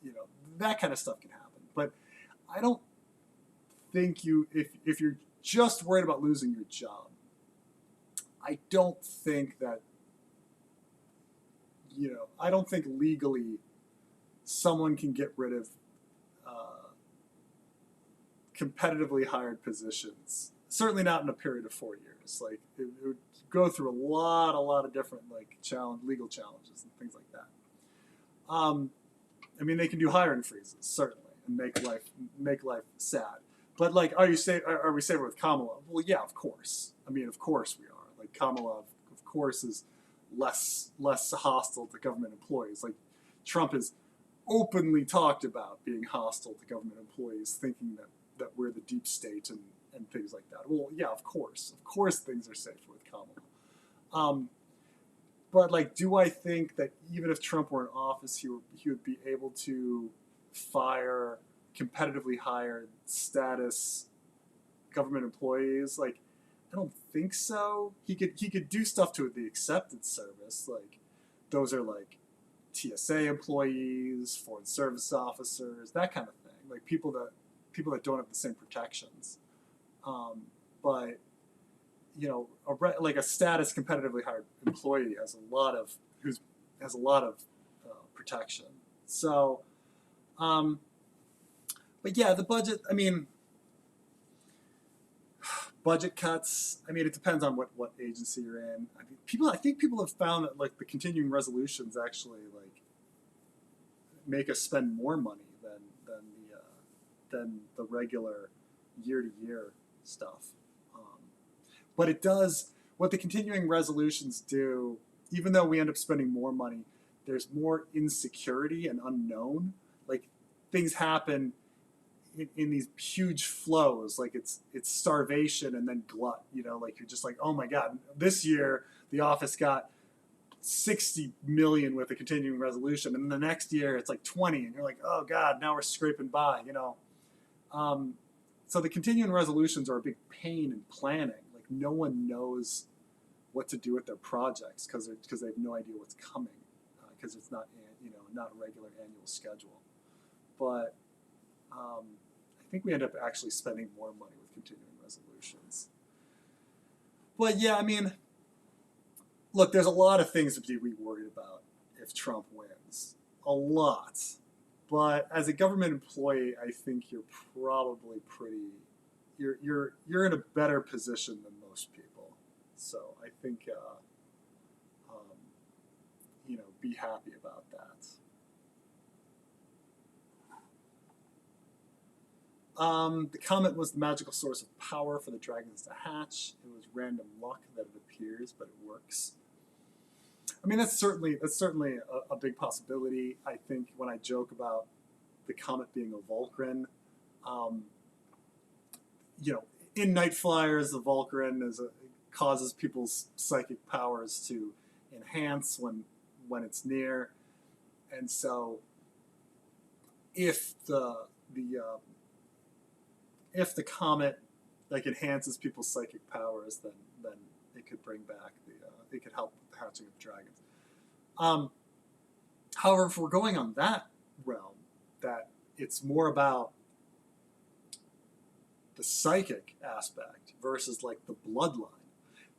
you know, that kind of stuff can happen. But I don't think if you're just worried about losing your job, I don't think that, you know, I don't think legally someone can get rid of competitively hired positions certainly not in a period of 4 years. Like it would go through a lot of different like legal challenges and things like that. I mean, they can do hiring freezes certainly and make life sad. But like, are we safe with Kamala? Well, yeah, of course. I mean, of course we are. Like Kamala, of course, is less hostile to government employees. Like Trump has openly talked about being hostile to government employees, thinking that we're the deep state and things like that. Well, yeah, of course things are safer with Kamala. But like, do I think that even if Trump were in office, he would be able to fire competitively hired status government employees? Like, I don't think so. He could do stuff to the acceptance service, like those are like TSA employees, foreign service officers, that kind of thing. Like people that don't have the same protections. But you know, like a status competitively hired employee has a lot of protection. So, but yeah, the budget. I mean, budget cuts. I mean, it depends on what agency you're in. I think people have found that like the continuing resolutions actually like make us spend more money than the regular year to year stuff. But it does what the continuing resolutions do. Even though we end up spending more money, there's more insecurity and unknown. Like things happen in these huge flows. Like it's starvation and then glut. You know, like you're just like, oh my god, this year the office got 60 million with a continuing resolution, and the next year it's like 20, and you're like, oh god, now we're scraping by. You know, so the continuing resolutions are a big pain in planning. Like no one knows what to do with their projects because they have no idea what's coming because it's not not a regular annual schedule. But I think we end up actually spending more money with continuing resolutions. But yeah, I mean, look, there's a lot of things to be worried about if Trump wins. A lot. But as a government employee, I think you're probably you're in a better position than most people. So I think be happy about that. The comet was the magical source of power for the dragons to hatch. It was random luck that it appears, but it works. I mean, that's certainly a big possibility. I think when I joke about the comet being a Vulcan, in Night Flyers, the Vulcan causes people's psychic powers to enhance when it's near, and so if the comet like enhances people's psychic powers, then it could bring back it could help with the hatching of dragons. However, if we're going on that realm, that it's more about the psychic aspect versus like the bloodline,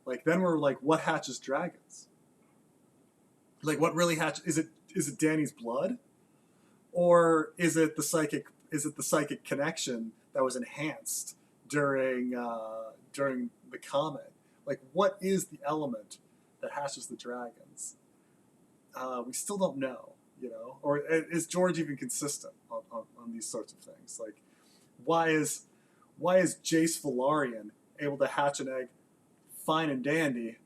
like then we're like, what hatches dragons? Like what really hatches? Is it Dany's blood, or is it the psychic connection that was enhanced during the comet? Like, what is the element that hatches the dragons? We still don't know, Or is George even consistent on these sorts of things? Like, why is Jace Velaryon able to hatch an egg fine and dandy,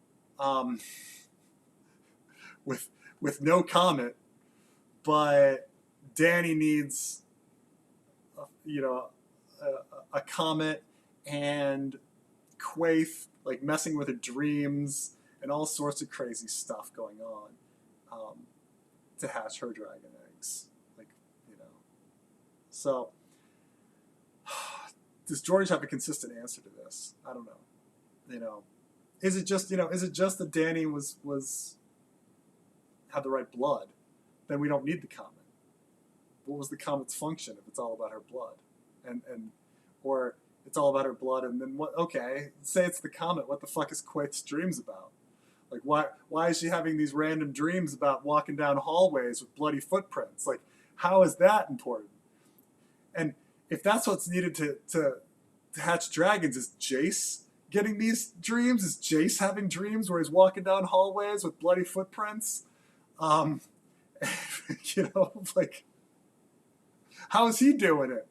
with no comet, but Dany needs, a comet and Quaithe like messing with her dreams and all sorts of crazy stuff going on to hatch her dragon eggs, So, does George have a consistent answer to this? I don't know. Is it just that Dany was had the right blood? Then we don't need the comet. What was the comet's function if it's all about her blood? Or it's all about her blood, and then what? Okay, say it's the comet. What the fuck is Quaithe's dreams about? Like, why is she having these random dreams about walking down hallways with bloody footprints? Like, how is that important? And if that's what's needed hatch dragons? Is Jace getting these dreams? Is Jace having dreams where he's walking down hallways with bloody footprints? Um, like, how is he doing it?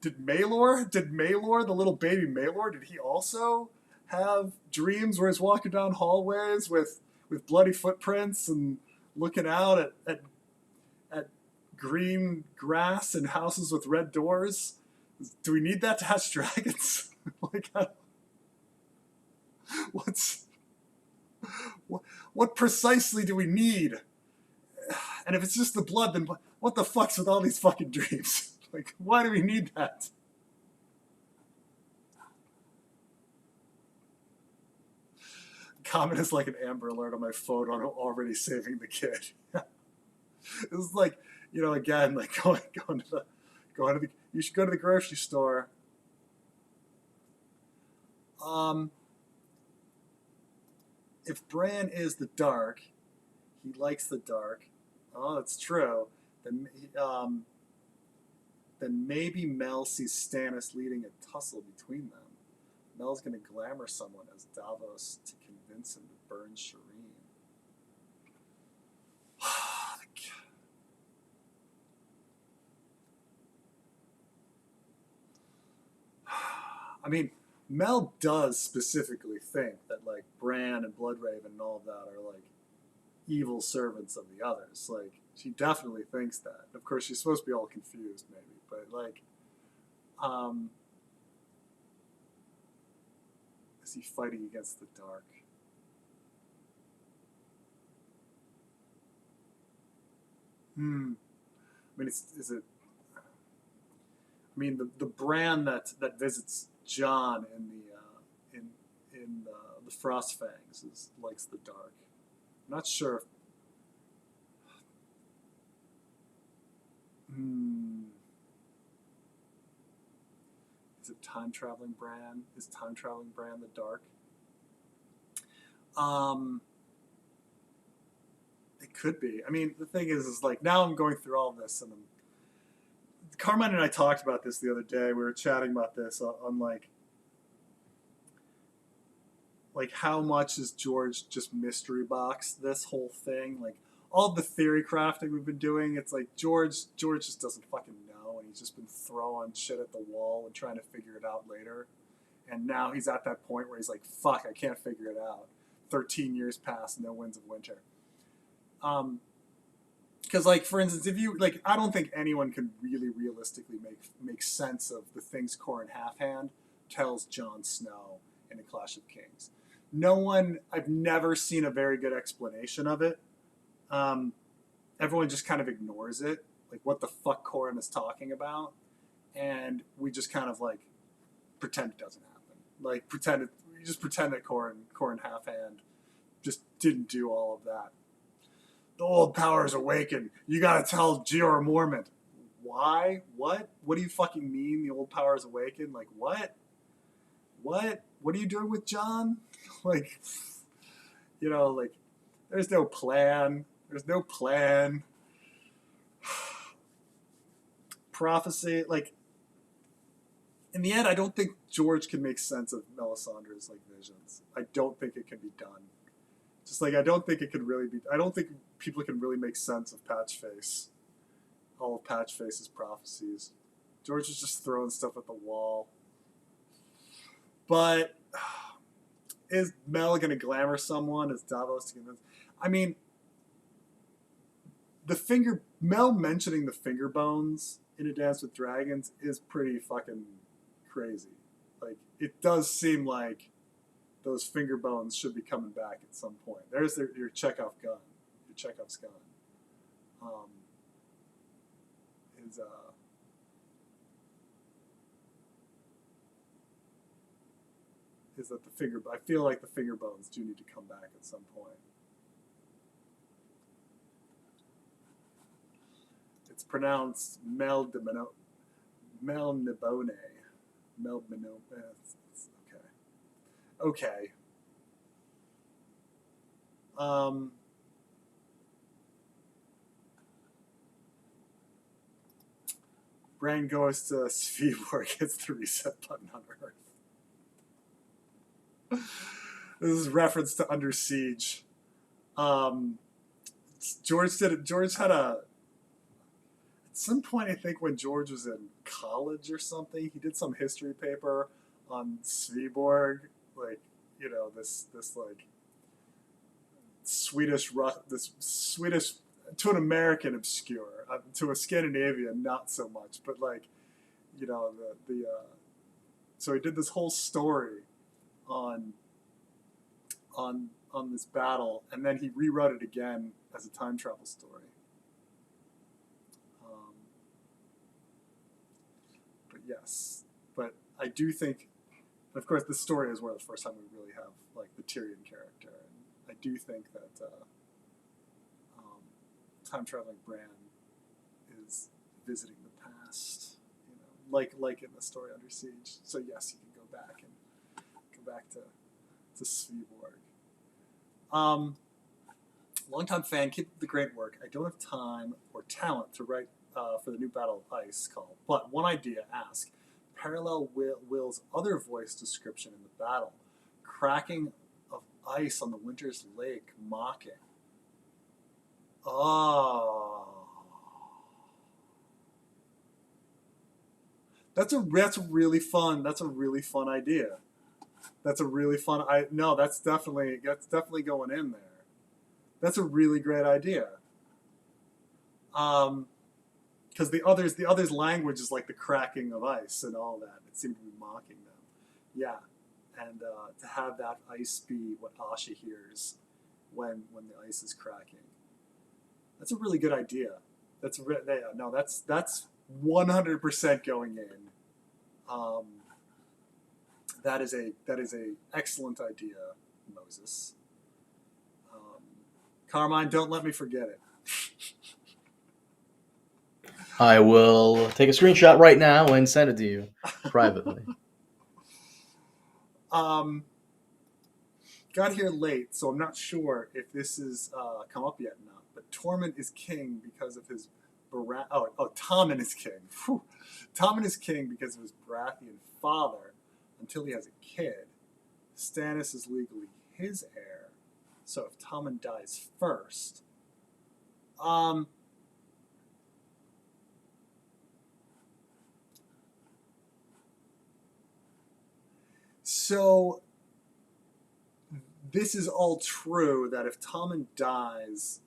Did Maelor, the little baby Maelor, did he also have dreams where he's walking down hallways with bloody footprints and looking out at green grass and houses with red doors? Do we need that to hatch dragons? Like, what precisely do we need? And if it's just the blood, then what the fuck's with all these fucking dreams? Like, why do we need that? Comment is like an Amber Alert on my phone on already saving the kid. It's like, again, like going to the, you should go to the grocery store. If Bran is the dark, he likes the dark. Oh, that's true. Then maybe Mel sees Stannis leading a tussle between them. Mel's going to glamour someone as Davos to convince him to burn Shireen. I mean, Mel does specifically think that, like, Bran and Bloodraven and all of that are, like, evil servants of the others. Like, she definitely thinks that. Of course, she's supposed to be all confused, maybe. But, like, is he fighting against the dark? I mean, is it? I mean, the Bran that visits Jon in the Frostfangs likes the dark. I'm not sure. Is it time traveling Bran? Is time traveling Bran the dark? It could be. I mean, the thing is like now I'm going through all this, and Carmine and I talked about this the other day. We were chatting about this on like how much is George just mystery box this whole thing? Like all the theory crafting we've been doing, it's like George just doesn't fucking know, and he's just been throwing shit at the wall and trying to figure it out later. And now he's at that point where he's like, fuck, I can't figure it out. 13 years pass, no Winds of Winter. Because, like, for instance, if you, like, I don't think anyone can really realistically make sense of the things Qhorin Halfhand tells Jon Snow in A Clash of Kings. No one, I've never seen a very good explanation of it. Everyone just kind of ignores it, like what the fuck Qhorin is talking about, and we just kind of, like, pretend it doesn't happen. Like, we just pretend that Qhorin Halfhand just didn't do all of that. The old powers awaken. You gotta tell Jeor Mormont. Why? What? What do you fucking mean the old powers awaken? Like, what? What? What are you doing with Jon? Like, like, there's no plan. There's no plan. Prophecy, like, in the end, I don't think George can make sense of Melisandre's, like, visions. I don't think it can be done. Just like, I don't think it could really be. I don't think people can really make sense of Patchface. All of Patchface's prophecies. George is just throwing stuff at the wall. But is Mel going to glamour someone? Is Davos to convince? I mean, Mel mentioning the finger bones in A Dance with Dragons is pretty fucking crazy. Like, it does seem like those finger bones should be coming back at some point. There's your Chekhov's gun. Is that the finger? I feel like the finger bones do need to come back at some point. It's pronounced Melnibone. Okay. Bran goes to Sveaborg, hits the reset button on Earth. This is reference to Under Siege. George did it. George had at some point, I think when George was in college or something, he did some history paper on Sveaborg, like, this like Swedish to an American obscure, to a Scandinavian not so much, but like, so he did this whole story on this battle, and then he rewrote it again as a time travel story. But yes, but I do think, of course, this story is where the first time we really have like the Tyrion character, and I do think that time traveling Bran is visiting the past, like in the story Under Siege. So yes, you can go back to Sveaborg. Longtime fan, keep up the great work. I don't have time or talent to write for the new Battle of Ice call, but one idea, ask. Parallel Will's other voice description in the battle. Cracking of ice on the winter's lake, mocking. Oh. That's really fun. That's a really fun idea. That's a really fun. That's definitely going in there. That's a really great idea. Because the others' language is like the cracking of ice and all that. It seemed to be mocking them. Yeah, and to have that ice be what Asha hears when the ice is cracking. That's a really good idea. That's 100% going in. That is a excellent idea, Moses. Carmine, don't let me forget it. I will take a screenshot right now and send it to you privately. Got here late, so I'm not sure if this has come up yet or not. But Tormund is king because of his Tommen is king. Whew. Tommen is king because of his Baratheon father until he has a kid. Stannis is legally his heir. So if Tommen dies first, so this is all true that if Tommen dies,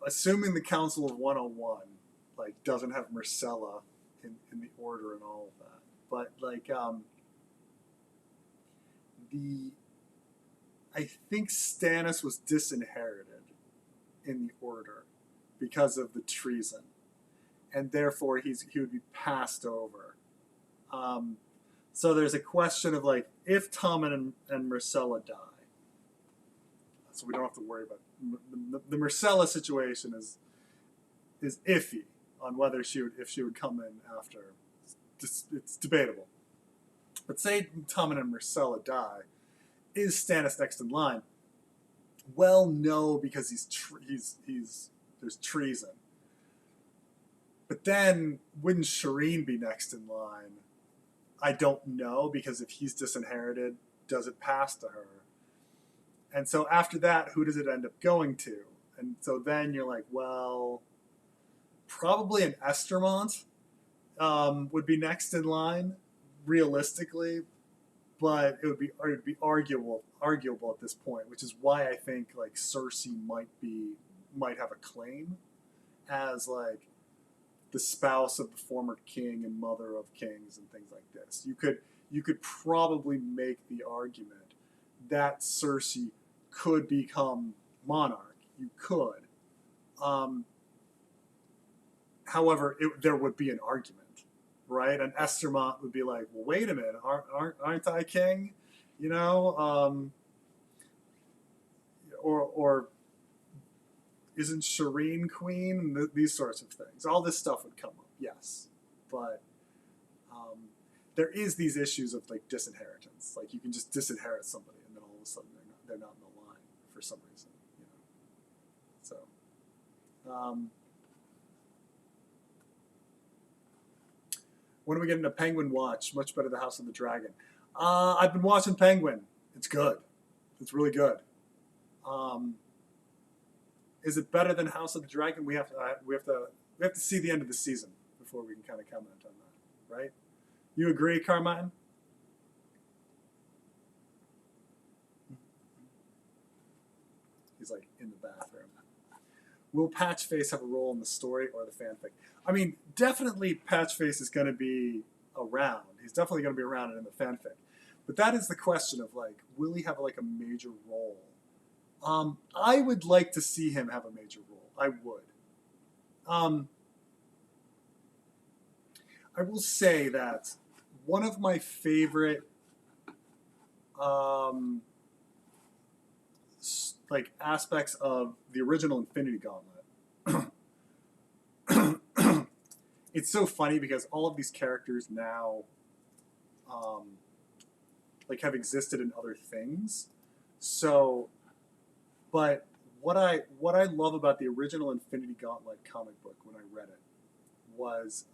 assuming the Council of 101 doesn't have Myrcella in the order and all of that, but I think Stannis was disinherited in the order because of the treason, and therefore he would be passed over. So there's a question of if Tommen and Myrcella die, so we don't have to worry about the Myrcella situation is iffy on whether if she would come in after. It's debatable. But say Tommen and Myrcella die, is Stannis next in line? Well, no, because there's treason. But then wouldn't Shireen be next in line? I don't know, because if he's disinherited, does it pass to her? And so after that, who does it end up going to? And so then you're like, well, probably an Estermont would be next in line, realistically, but it would be arguable at this point, which is why I think Cersei might have a claim as the spouse of the former king and mother of kings and things like this. You could probably make the argument that Cersei could become monarch. You could. However, there would be an argument, right? And Estermont would be like, well, wait a minute, aren't I king? Or isn't Shireen queen? And these sorts of things. All this stuff would come up, yes. But there is these issues of disinheritance. You can just disinherit somebody and then all of a sudden they're not in the line for some reason. Um, when are we getting a Penguin watch? Much better than House of the Dragon. I've been watching Penguin. It's good. It's really good. Is it better than House of the Dragon? We have to see the end of the season before we can kind of comment on that, right? You agree, Carmine? He's like in the bathroom. Will Patchface have a role in the story or the fanfic? I mean, definitely Patchface is going to be around. He's definitely going to be around in the fanfic. But that is the question of like, will he have like a major role? I would like to see him have a major role. I would. I will say that one of my favorite like aspects of the original Infinity Gauntlet. It's so funny because all of these characters now like have existed in other things. So, but what I love about the original Infinity Gauntlet comic book when I read it was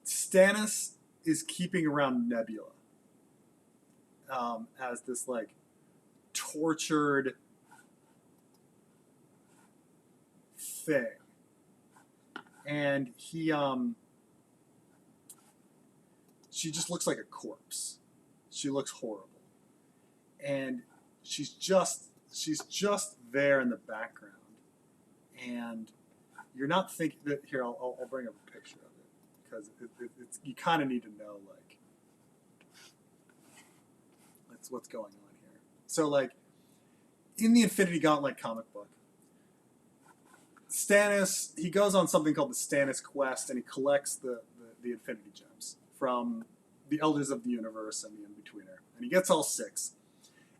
Stannis is keeping around Nebula as this like tortured thing, and she just looks like a corpse. She looks horrible, and she's just there in the background, and you're not thinking that. Here, I'll bring up a picture of it because it's you kind of need to know like that's what's going on here. So like in the Infinity Gauntlet comic book, Stannis, he goes on something called the Stannis Quest, and he collects the Infinity Gems from the Elders of the Universe and the In-Betweener. And he gets all 6.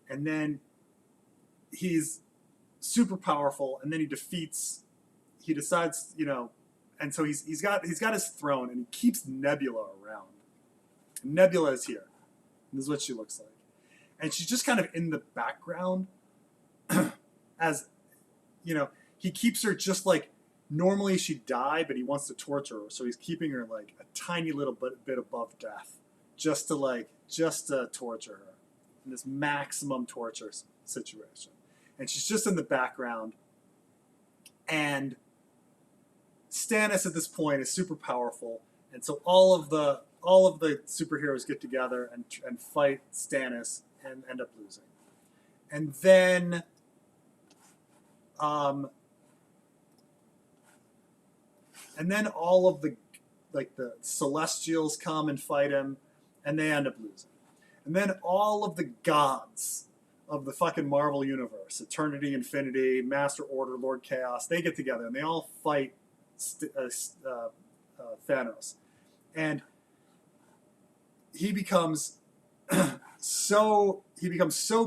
And then he's super powerful, and then he decides, and so he's got his throne, and he keeps Nebula around. And Nebula is here. And this is what she looks like. And she's just kind of in the background as, he keeps her just like normally she'd die, but he wants to torture her, so he's keeping her like a tiny little bit above death, just to torture her in this maximum torture situation. And she's just in the background. And Stannis at this point is super powerful, and so all of the superheroes get together and fight Stannis and end up losing. And then all of the Celestials come and fight him, and they end up losing. And then all of the gods of the fucking Marvel universe, Eternity, Infinity, Master Order, Lord Chaos, they get together and they all fight Thanos. And he becomes so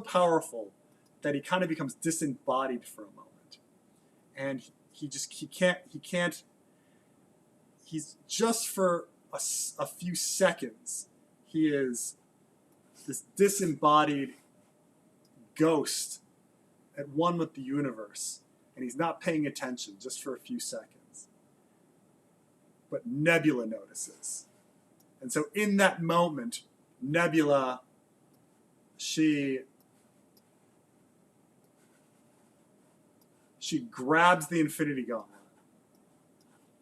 powerful that he kind of becomes disembodied for a moment. And he can't he's just for a few seconds, he is this disembodied ghost at one with the universe, and he's not paying attention just for a few seconds. But Nebula notices. And so in that moment, Nebula, she grabs the Infinity Gauntlet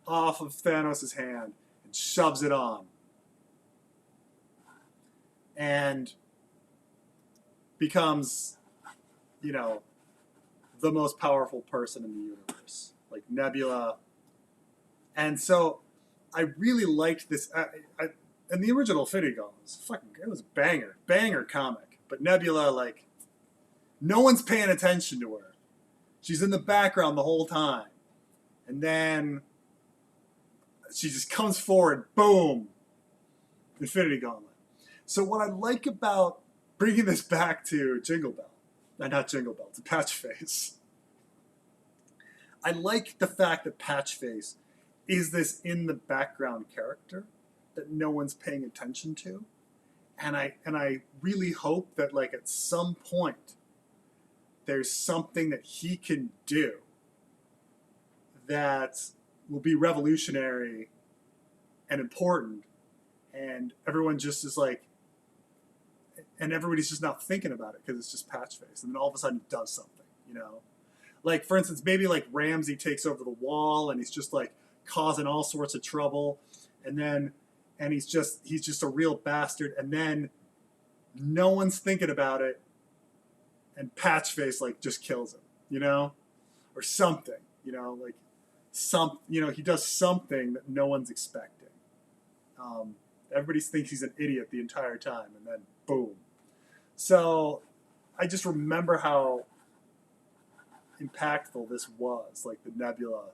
off of Thanos' hand and shoves it on. And becomes, the most powerful person in the universe. Like Nebula. And so I really liked this. And the original Infinity Gauntlet was a banger comic. But Nebula, like, no one's paying attention to her. She's in the background the whole time. And then she just comes forward, boom, Infinity Gauntlet. So what I like about bringing this back to Jingle Bell, not Jingle Bell, to Patchface, I like the fact that Patchface is this in the background character that no one's paying attention to, and I really hope that like at some point there's something that he can do that will be revolutionary and important, and everyone just is like, and everybody's just not thinking about it because it's just Patchface, and then all of a sudden he does something, you know? Like, for instance, maybe like Ramsay takes over the wall and he's just like causing all sorts of trouble, and he's just a real bastard, and then no one's thinking about it, and Patchface like just kills him, you know? Or something, you know, like he does something that no one's expecting. Everybody thinks he's an idiot the entire time, and then boom. So I just remember how impactful this was, like the Nebula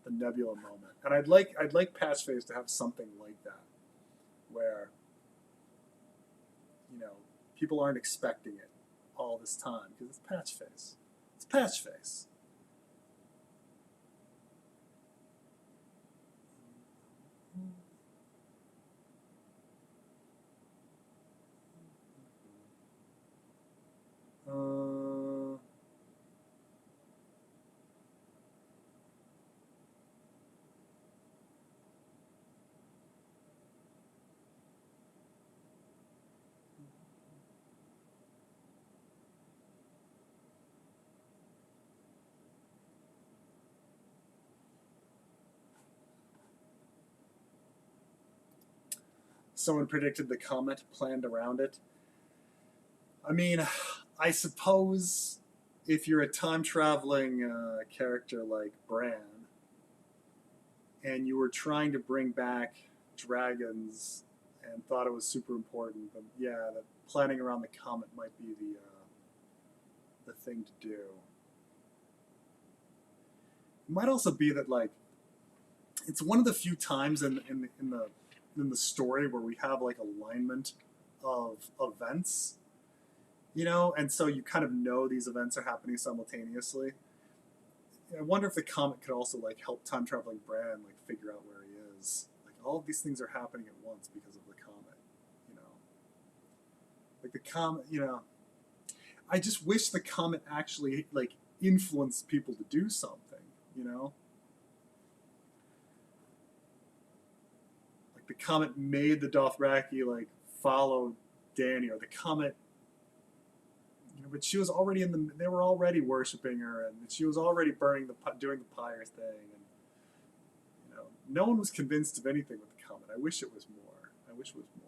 moment. And I'd like Patchface to have something like that, where, you know, people aren't expecting it all this time because it's Patchface. It's Patchface. Someone predicted the comet, planned around it. I mean, I suppose if you're a time-traveling character like Bran, and you were trying to bring back dragons and thought it was super important, then yeah, that planning around the comet might be the thing to do. It might also be that, like, it's one of the few times in the story where we have like alignment of events, you know, and so you kind of know these events are happening simultaneously. I wonder if the comet could also like help time traveling Bran like figure out where he is. Like all of these things are happening at once because of the comet, you know. Like the comet, you know. I just wish the comet actually like influenced people to do something, you know. Like the comet made the Dothraki like follow Dany, or the comet, you know, but she was already they were already worshiping her, and she was already doing the pyre thing, and you know, no one was convinced of anything with the comet. I wish it was more. I wish it was more.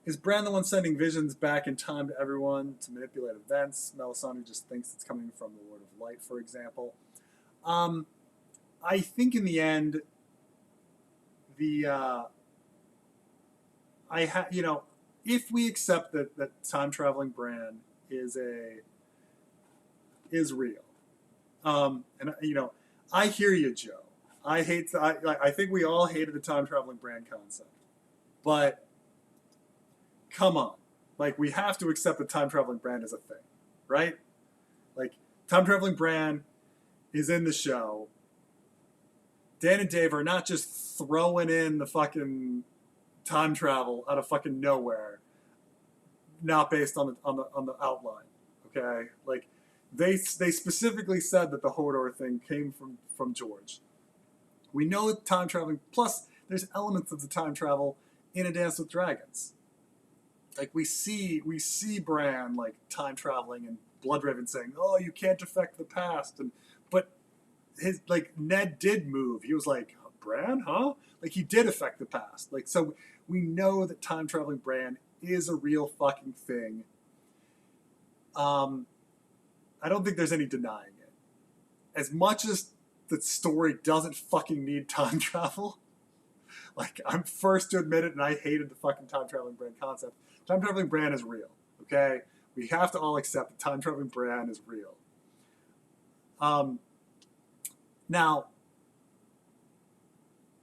Is Bran the one sending visions back in time to everyone to manipulate events? Melisandre just thinks it's coming from the Lord of Light, for example. I think in the end, you know, if we accept that time traveling Bran is real, and you know, I hear you, Joe. I think we all hated the time traveling Bran concept, but come on, like we have to accept that time traveling Bran is a thing, right? Like time traveling Bran is in the show. Dan and Dave are not just throwing in the fucking time travel out of fucking nowhere, not based on the outline. Okay, like they specifically said that the Hodor thing came from George. We know time traveling. Plus, there's elements of the time travel in A Dance with Dragons. Like we see Bran like time traveling, and Bloodraven saying, "Oh, you can't affect the past," but his like Ned did move. He was like, Bran, huh? Like he did affect the past. Like so, we know that time traveling Bran is a real fucking thing. I don't think there's any denying it. As much as the story doesn't fucking need time travel, like I'm first to admit it, and I hated the fucking time traveling Bran concept. Time traveling Bran is real. Okay, we have to all accept that time traveling Bran is real. Now,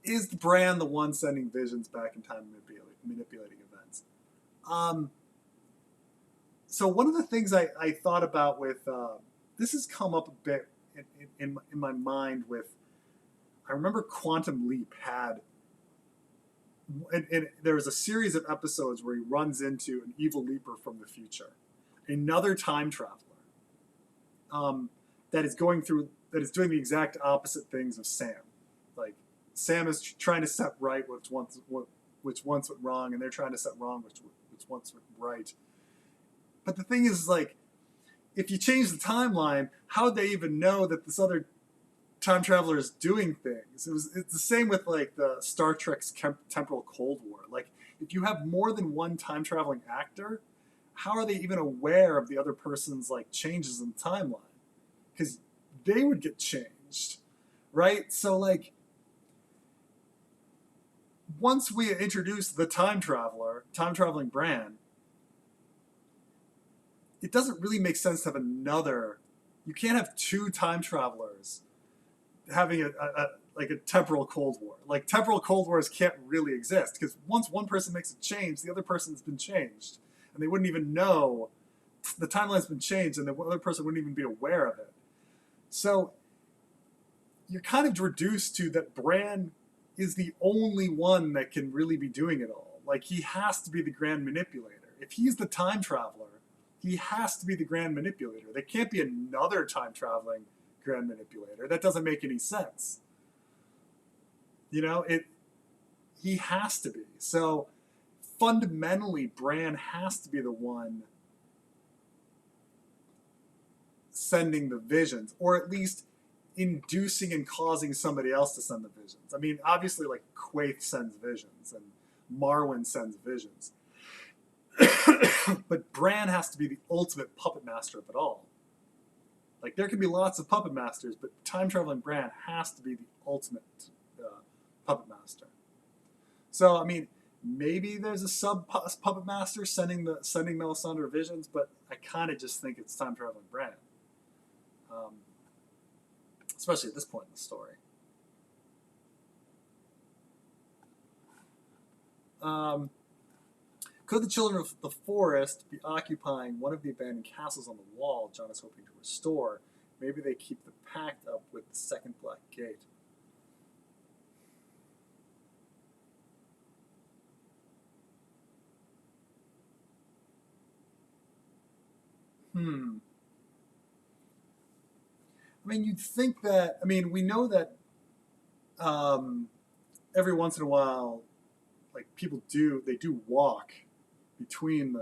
is Bran the one sending visions back in time, manipulating events? So one of the things I thought about with this has come up a bit in my mind with, I remember Quantum Leap had and there's a series of episodes where he runs into an evil leaper from the future, another time traveler, that is doing the exact opposite things of Sam. Like Sam is trying to set right which once went wrong, and they're trying to set wrong which once went right. But the thing is, like, if you change the timeline, how would they even know that this other time traveler is doing things? It's the same with like the Star Trek's temporal Cold War. Like, if you have more than one time traveling actor, how are they even aware of the other person's like changes in the timeline? Because they would get changed, right? So like, once we introduce the time traveling Bran, it doesn't really make sense to have another. You can't have two time travelers having a temporal Cold War. Like, temporal Cold Wars can't really exist, because once one person makes a change, the other person's been changed, and they wouldn't even know the timeline's been changed, and the other person wouldn't even be aware of it. So you're kind of reduced to that Bran is the only one that can really be doing it all. Like, he has to be the grand manipulator. If he's the time traveler, he has to be the grand manipulator. There can't be another time traveling grand manipulator. That doesn't make any sense. You know, he has to be. So fundamentally, Bran has to be the one sending the visions, or at least inducing and causing somebody else to send the visions. I mean, obviously, like, Quaithe sends visions and Marwyn sends visions. But Bran has to be the ultimate puppet master of it all. Like, there can be lots of puppet masters, but time-traveling Bran has to be the ultimate puppet master. So, I mean, maybe there's a sub-puppet master sending Melisandre visions, but I kind of just think it's time-traveling Bran. Especially at this point in the story. Could the children of the forest be occupying one of the abandoned castles on the wall Jon is hoping to restore? Maybe they keep the pact up with the second Black Gate. I mean, you'd think that. I mean, we know that every once in a while, like, people do walk between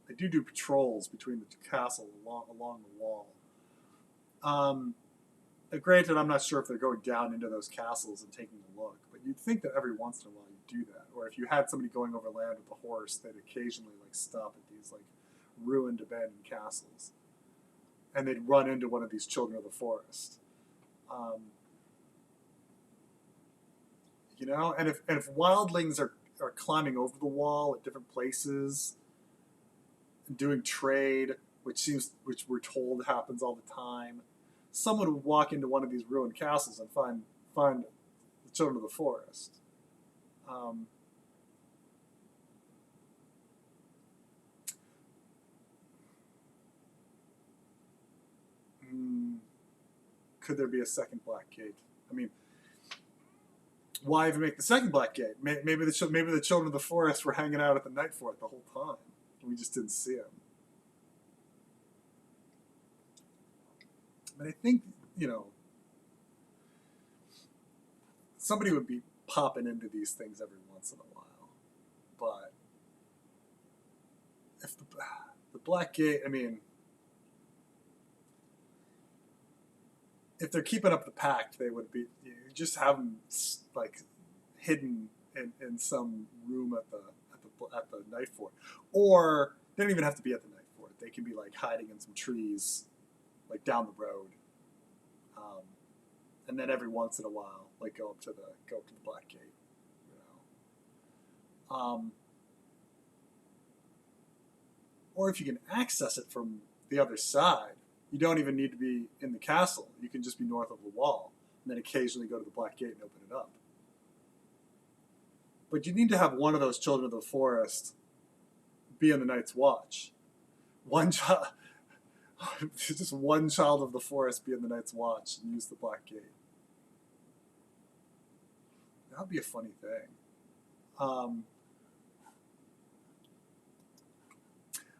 they do patrols between the two castles along the wall. Granted, I'm not sure if they're going down into those castles and taking a look, but you'd think that every once in a while you'd do that. Or if you had somebody going over land with a horse, they'd occasionally like stop at these like ruined, abandoned castles, and they'd run into one of these children of the forest. You know, and if wildlings are climbing over the wall at different places and doing trade, which we're told happens all the time, someone would walk into one of these ruined castles and find the children of the forest. Could there be a second Black Gate? I mean, why even make the second Black Gate? Maybe the children of the forest were hanging out at the Night Fort the whole time. We just didn't see them. But I think, you know, somebody would be popping into these things every once in a while. But if the Black Gate, I mean, if they're keeping up the pact, they would be, you just have them like hidden in some room at the Night Fort, or they don't even have to be at the Night Fort. They can be like hiding in some trees, like down the road, and then every once in a while, like go up to the Black Gate, you know. Or if you can access it from the other side, you don't even need to be in the castle. You can just be north of the wall, and then occasionally go to the Black Gate and open it up. But you need to have one of those children of the forest be in the Night's Watch. Just one child of the forest be in the Night's Watch and use the Black Gate. That would be a funny thing. Um,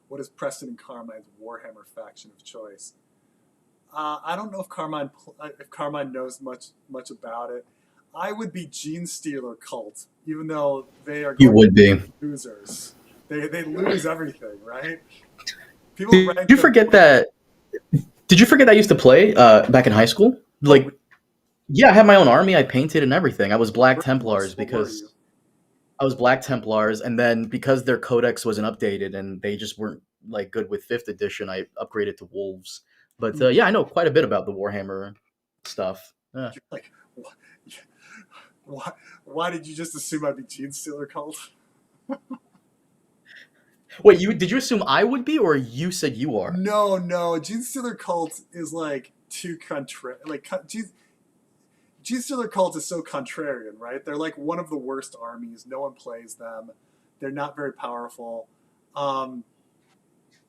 what is Preston and Carmine's Warhammer faction of choice? I don't know if Carmine knows much about it. I would be Gene Stealer cult, even though they are You going to would be. be losers. They lose everything, right? People Did rank you them. forget that? Did you forget I used to play back in high school? Oh, Like, yeah, I had my own army. I painted and everything. I was Black Templars what were you? because I was Black Templars, and then because their codex wasn't updated and they just weren't like good with fifth edition, I upgraded to Wolves. But Hmm. yeah, I know quite a bit about the Warhammer stuff. Yeah. You're like, what? Why? Why did you just assume I'd be Gene Stealer cult? Wait, you did you assume I would be, or you said you are? No, no. Gene Stealer cult is like too Gene Stealer cult is so contrarian, right? They're like one of the worst armies. No one plays them. They're not very powerful. Um,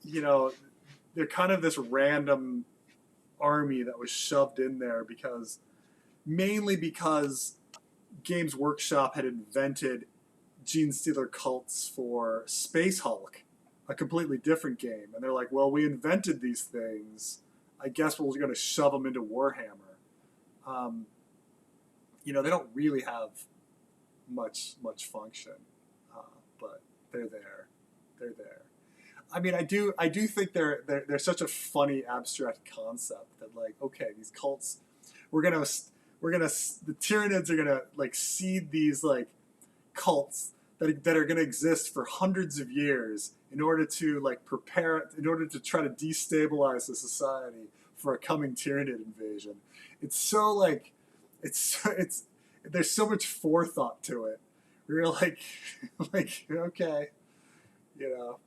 you know, they're kind of this random army that was shoved in there because mainly because Games Workshop had invented Gene Stealer cults for Space Hulk, a completely different game, and they're like, well, we invented these things. I guess we're going to shove them into Warhammer. Um, they don't really have much function, but they're there. They're there. I mean, I do think they're such a funny abstract concept that like, okay, these cults, we're gonna we're gonna the Tyranids are gonna like seed these like cults that are gonna exist for hundreds of years in order to like in order to try to destabilize the society for a coming Tyranid invasion. It's so like it's there's so much forethought to it. You're like like okay, you know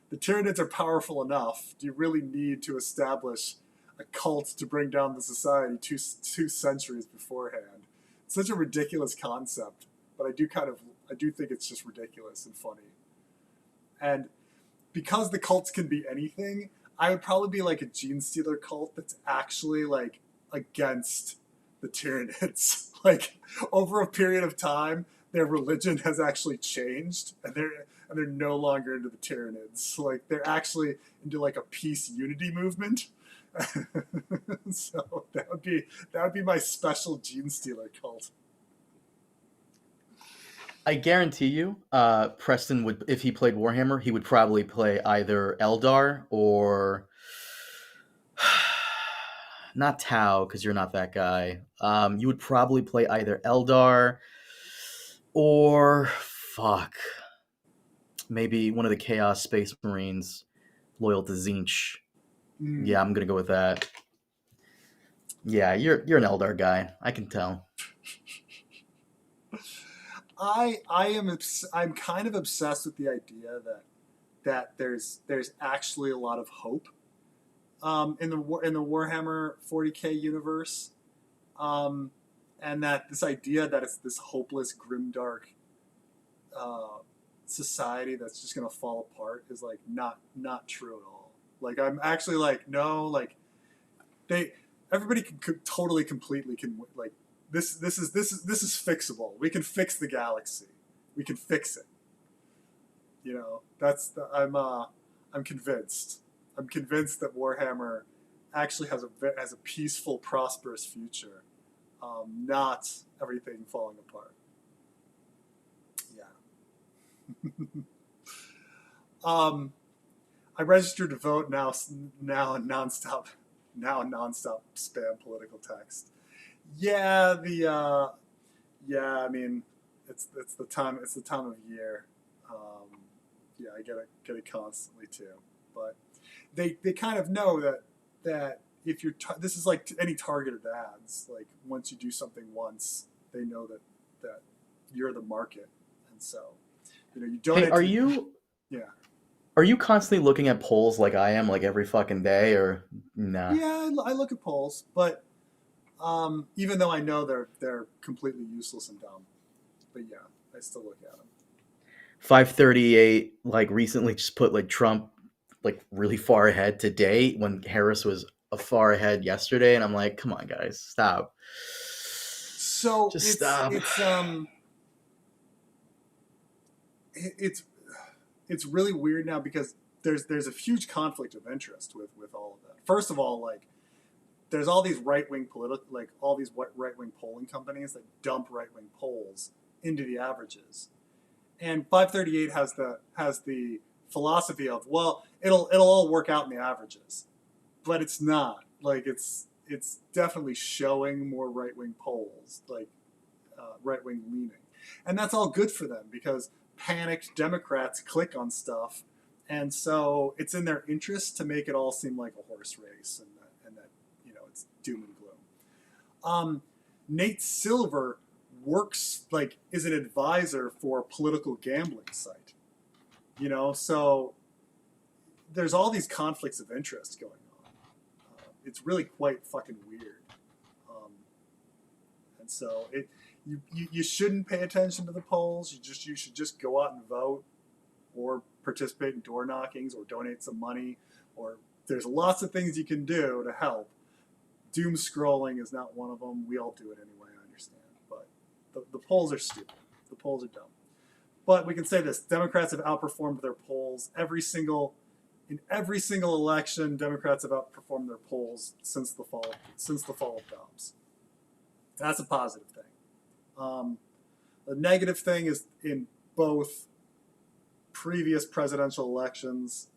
the Tyranids are powerful enough. Do you really need to establish a cult to bring down the society two centuries beforehand? It's such a ridiculous concept, but I do think it's just ridiculous and funny. And because the cults can be anything, I would probably be like a Gene Stealer cult that's actually like against the Tyranids. Like over a period of time, their religion has actually changed, and they're no longer into the Tyranids. Like they're actually into like a peace unity movement. So that would be my special Gene Stealer cult. I guarantee you, Preston would, if he played Warhammer, he would probably play either Eldar or not Tau, because you're not that guy. You would probably play either Eldar or fuck, maybe one of the Chaos Space Marines loyal to Zinch. Mm. Yeah, I'm gonna go with that. Yeah, you're an Eldar guy. I can tell. I'm kind of obsessed with the idea that there's actually a lot of hope in the Warhammer 40k universe, um, and that this idea that it's this hopeless, grimdark uh, society that's just gonna fall apart is like not true at all. Like I'm actually like no, like they everybody can totally completely can like this is fixable. We can fix the galaxy. We can fix it. I'm convinced. I'm convinced that Warhammer actually has a peaceful, prosperous future, not everything falling apart. Yeah. um, I registered to vote now nonstop spam political text. Yeah, yeah. I mean, it's the time of year. Yeah, I get it constantly too. But they kind of know that if this is like any targeted ads. Like once you do something once, they know that you're the market, and so you Hey, donate to yeah. are you constantly looking at polls like I am, like every fucking day, or nah? Yeah, I look at polls, but even though I know they're completely useless and dumb, but yeah, I still look at them. 538 like recently just put like Trump like really far ahead today when Harris was a far ahead yesterday, and I'm like, come on, guys, stop. So Just it's stop. it's it's really weird now because there's a huge conflict of interest with all of that. First of all, like there's all these right wing all these right wing polling companies that dump right wing polls into the averages, and 538 has the philosophy of, well, it'll all work out in the averages, but it's not. Like it's definitely showing more right wing polls, like right wing leaning, and that's all good for them because panicked Democrats click on stuff, and so it's in their interest to make it all seem like a horse race, and that it's doom and gloom. Nate Silver is an advisor for a political gambling site, so there's all these conflicts of interest going on. It's really quite fucking weird, and so you shouldn't pay attention to the polls. You should just go out and vote, or participate in door knockings, or donate some money, or there's lots of things you can do to help. Doom scrolling is not one of them. We all do it anyway, I understand, but the polls are stupid. The polls are dumb. But we can say this: Democrats have outperformed their polls in every single election. Democrats have outperformed their polls since the fall of Dobbs. That's a positive thing. The negative thing is in both previous presidential elections,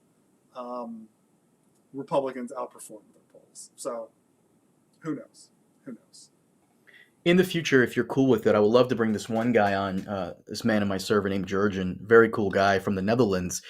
Republicans outperformed their polls. So who knows? Who knows? In the future, if you're cool with it, I would love to bring this one guy on, this man in my server named Jurgen, very cool guy from the Netherlands.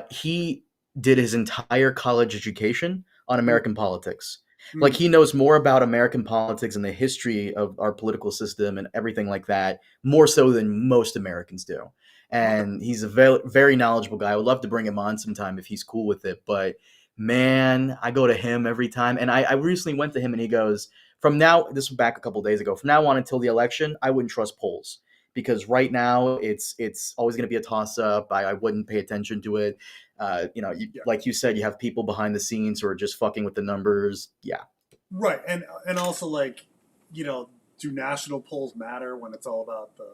He did his entire college education on American politics. Like, he knows more about American politics and the history of our political system and everything like that, more so than most Americans do. And he's a very, very knowledgeable guy. I would love to bring him on sometime if he's cool with it. But man, I go to him every time. And I recently went to him and he goes, from now, this was back a couple of days ago, from now on until the election, I wouldn't trust polls. Because right now it's always going to be a toss up. I wouldn't pay attention to it. Like you said, you have people behind the scenes who are just fucking with the numbers. Yeah. Right. And also, like, do national polls matter when it's all about the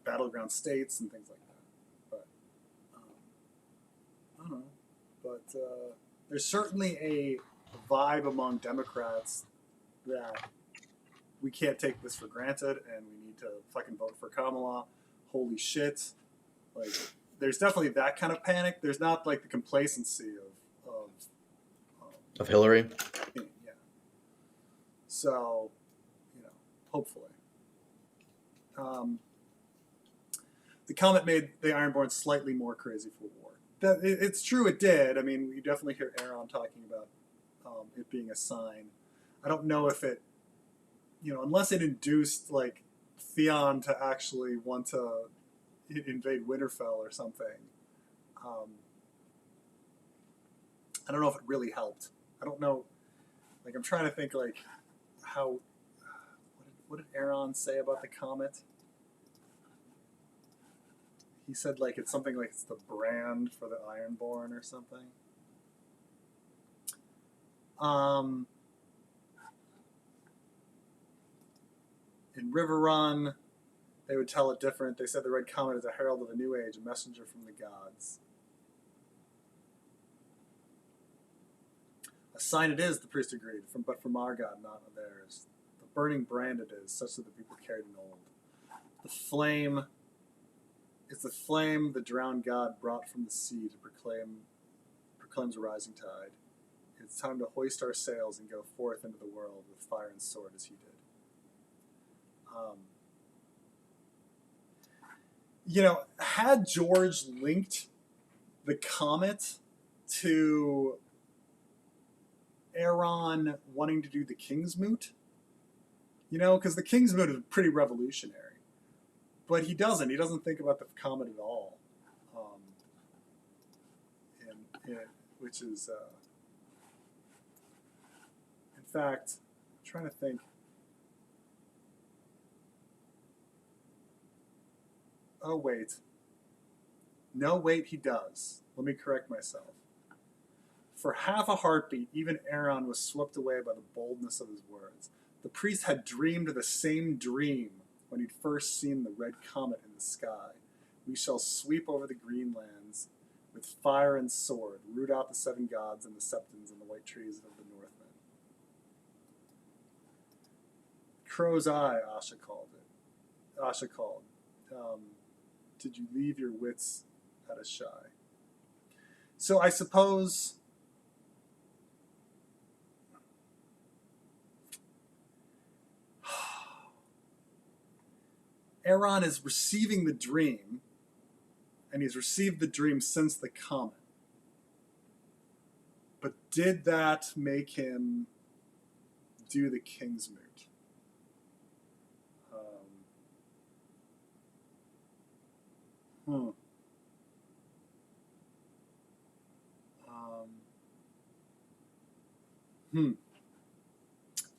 battleground states and things like that? But I don't know. But there's certainly a vibe among Democrats that we can't take this for granted, and we need to fucking vote for Kamala. Holy shit! Like, there's definitely that kind of panic. There's not like the complacency of Hillary. Yeah. So, hopefully. The comment made the Ironborn slightly more crazy for war. It's true, it did. I mean, you definitely hear Aaron talking about it being a sign. I don't know if it, unless it induced like Theon to actually want to invade Winterfell or something. I don't know if it really helped. I don't know. Like, I'm trying to think like how. What did Aaron say about the comet? He said like it's something like it's the brand for the Ironborn or something. In Riverrun, they would tell it different. They said the Red Comet is a herald of a new age, a messenger from the gods. A sign it is, the priest agreed, but from our God, not theirs. The burning brand it is, such that the people carried an old. The flame is the flame the drowned god brought from the sea to proclaims a rising tide. It's time to hoist our sails and go forth into the world with fire and sword as he did. Had George linked the comet to Aaron wanting to do the King's Moot, because the King's Moot is pretty revolutionary, but he doesn't think about the comet at all, which is, in fact, I'm trying to think. Oh, wait. No, wait, he does. Let me correct myself. For half a heartbeat, even Aaron was swept away by the boldness of his words. The priest had dreamed the same dream when he'd first seen the red comet in the sky. We shall sweep over the green lands with fire and sword, root out the seven gods and the septons and the white trees of the Northmen. Crow's Eye, Asha called it. Asha called. Did you leave your wits at a shy? So I suppose Aaron is receiving the dream, and he's received the dream since the comet. But did that make him do the King's Moot?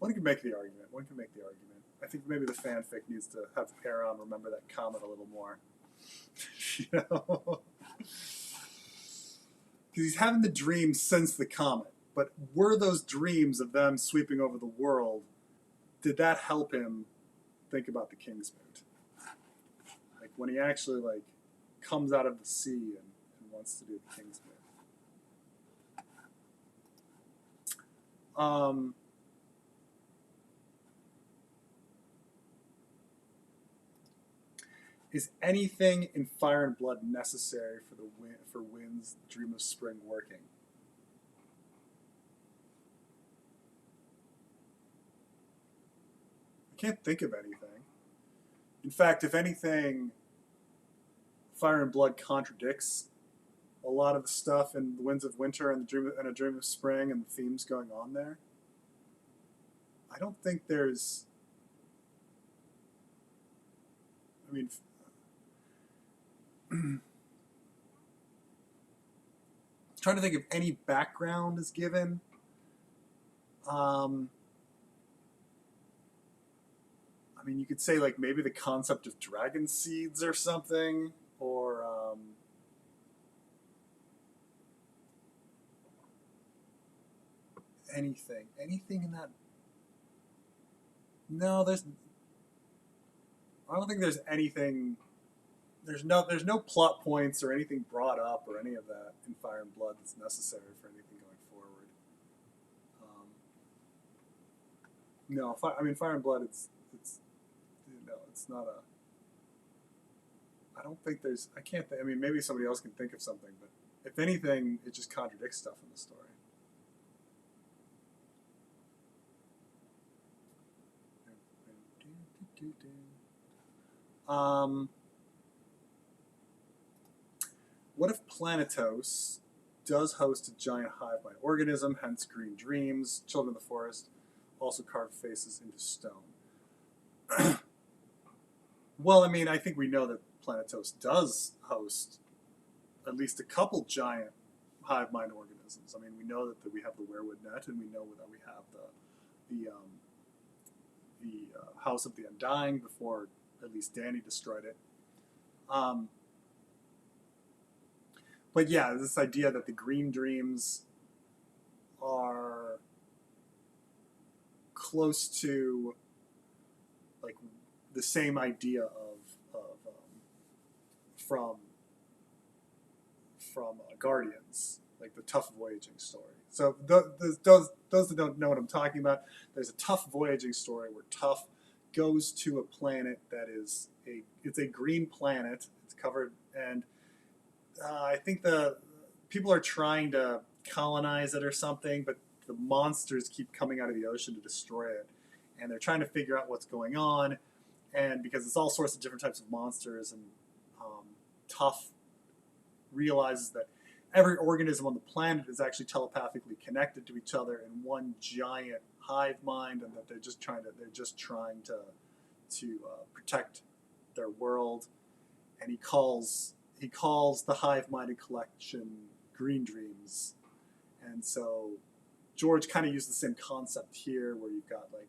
One can make the argument. I think maybe the fanfic needs to have Aaron remember that comet a little more. You know? Because he's having the dream since the comet. But were those dreams of them sweeping over the world, did that help him think about the King's Moot? Like when he actually comes out of the sea and wants to do the King's Moot. Is anything in Fire and Blood necessary for Wynn's Dream of Spring working? I can't think of anything. In fact, if anything, Fire and Blood contradicts a lot of the stuff in The Winds of Winter and A Dream of Spring and the themes going on there. I don't think there's... I mean... trying to think if any background is given. I mean, you could say maybe the concept of dragon seeds or something, or anything in that. No, I don't think there's anything. There's no plot points or anything brought up or any of that in Fire and Blood that's necessary for anything going forward. No, Fire and Blood. It's not a. I don't think there's. I can't. I mean, maybe somebody else can think of something, but if anything, it just contradicts stuff in the story. What if Planetos does host a giant hive mind organism, hence green dreams, children of the forest, also carved faces into stone? Well, I mean, I think we know that Planetos does host at least a couple giant hive mind organisms. I mean, we know that we have the werewood net, and we know that we have the House of the Undying before at least Dany destroyed it. But yeah, this idea that the green dreams are close to the same idea from Guardians, like the tough voyaging story. So those that don't know what I'm talking about, there's a tough voyaging story where Tough goes to a planet that is it's a green planet. It's covered, and I think the people are trying to colonize it or something, but the monsters keep coming out of the ocean to destroy it, and they're trying to figure out what's going on. And because it's all sorts of different types of monsters, and Tough realizes that every organism on the planet is actually telepathically connected to each other in one giant hive mind, and that they're just trying to protect their world. And he calls the hive-minded collection Green Dreams. And so George kind of used the same concept here, where you've got the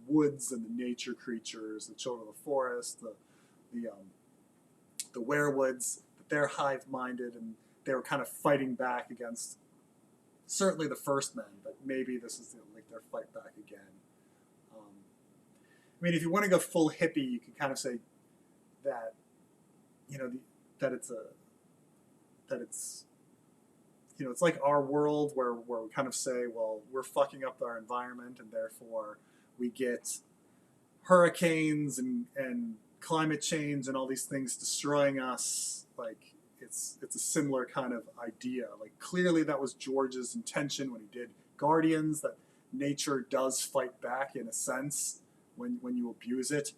woods and the nature creatures, the children of the forest, the werewoods. They're hive-minded, and they were kind of fighting back against certainly the first men, but maybe this is their fight back again. I mean, if you want to go full hippie, you can kind of say that, you know, that it's a that it's it's like our world where we kind of say, well, we're fucking up our environment, and therefore we get hurricanes and climate change and all these things destroying us. Like it's a similar kind of idea. Like clearly that was George's intention when he did Guardians, that nature does fight back in a sense when you abuse it.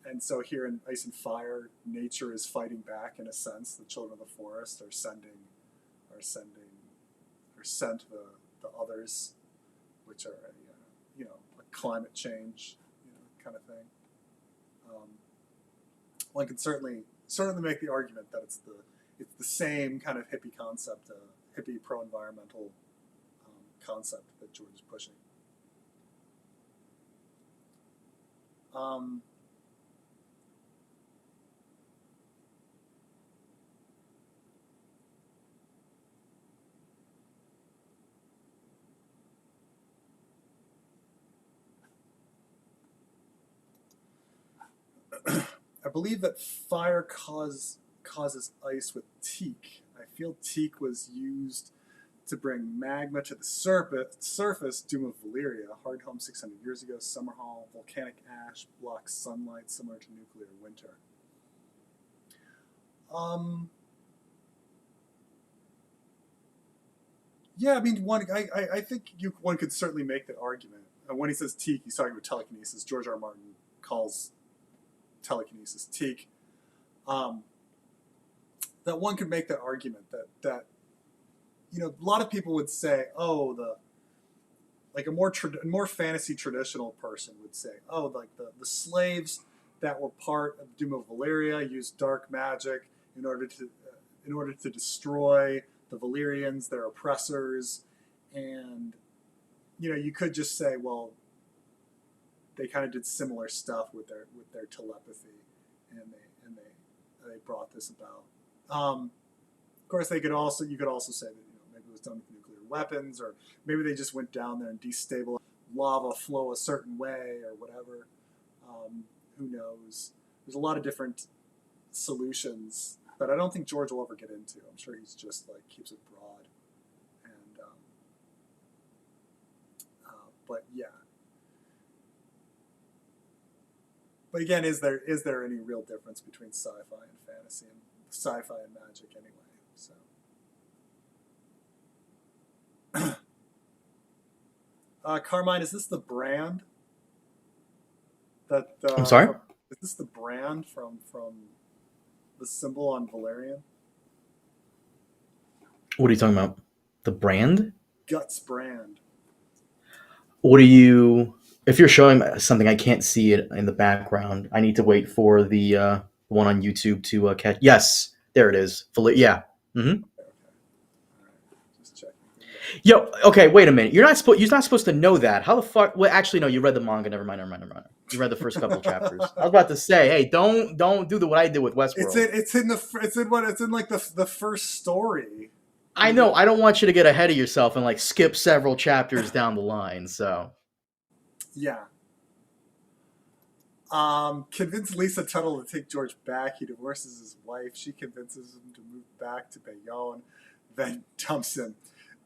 And so here in Ice and Fire, nature is fighting back in a sense. The children of the forest are sent the others, which are a climate change kind of thing. One can certainly make the argument that it's the same kind of hippie concept, hippie pro-environmental concept that George is pushing. I believe that fire causes ice with teak. I feel teak was used to bring magma to the surface. Doom of Valyria, Hardhome 600 years ago, Summerhall, volcanic ash blocks sunlight similar to nuclear winter. Yeah, I mean, I think one could certainly make that argument. And when he says teak, he's talking about telekinesis. George R. R. Martin calls telekinesis teak. That one could make that argument that a lot of people would say, oh, a more fantasy traditional person would say, oh, like the slaves that were part of Doom of Valyria used dark magic in order to destroy the Valyrians, their oppressors, and you could just say, well, they kind of did similar stuff with their telepathy, and they brought this about. Of course, you could also say that maybe it was done with nuclear weapons, or maybe they just went down there and destabilized lava flow a certain way or whatever. Who knows? There's a lot of different solutions, but I don't think George will ever get into. I'm sure he's just like keeps it broad, and but yeah. But again, is there any real difference between sci-fi and fantasy, and sci-fi and magic anyway? So, Carmine, is this the brand that? I'm sorry? Is this the brand from the symbol on Valerian? What are you talking about? The brand? Guts brand. What are you? If you're showing something, I can't see it in the background. I need to wait for the one on YouTube to catch. Yes, there it is. Yeah. Mm-hmm. Okay. All right. Just checking. Yo, okay, wait a minute. You're not supposed to know that. How the fuck? Well, actually, no. You read the manga. Never mind. You read the first couple of chapters. I was about to say, hey, don't do what I did with Westworld. It's in like the first story. I know. I don't want you to get ahead of yourself and like skip several chapters down the line. So. Yeah. Convince Lisa Tuttle to take George back. He divorces his wife. She convinces him to move back to Bayonne, then dumps him.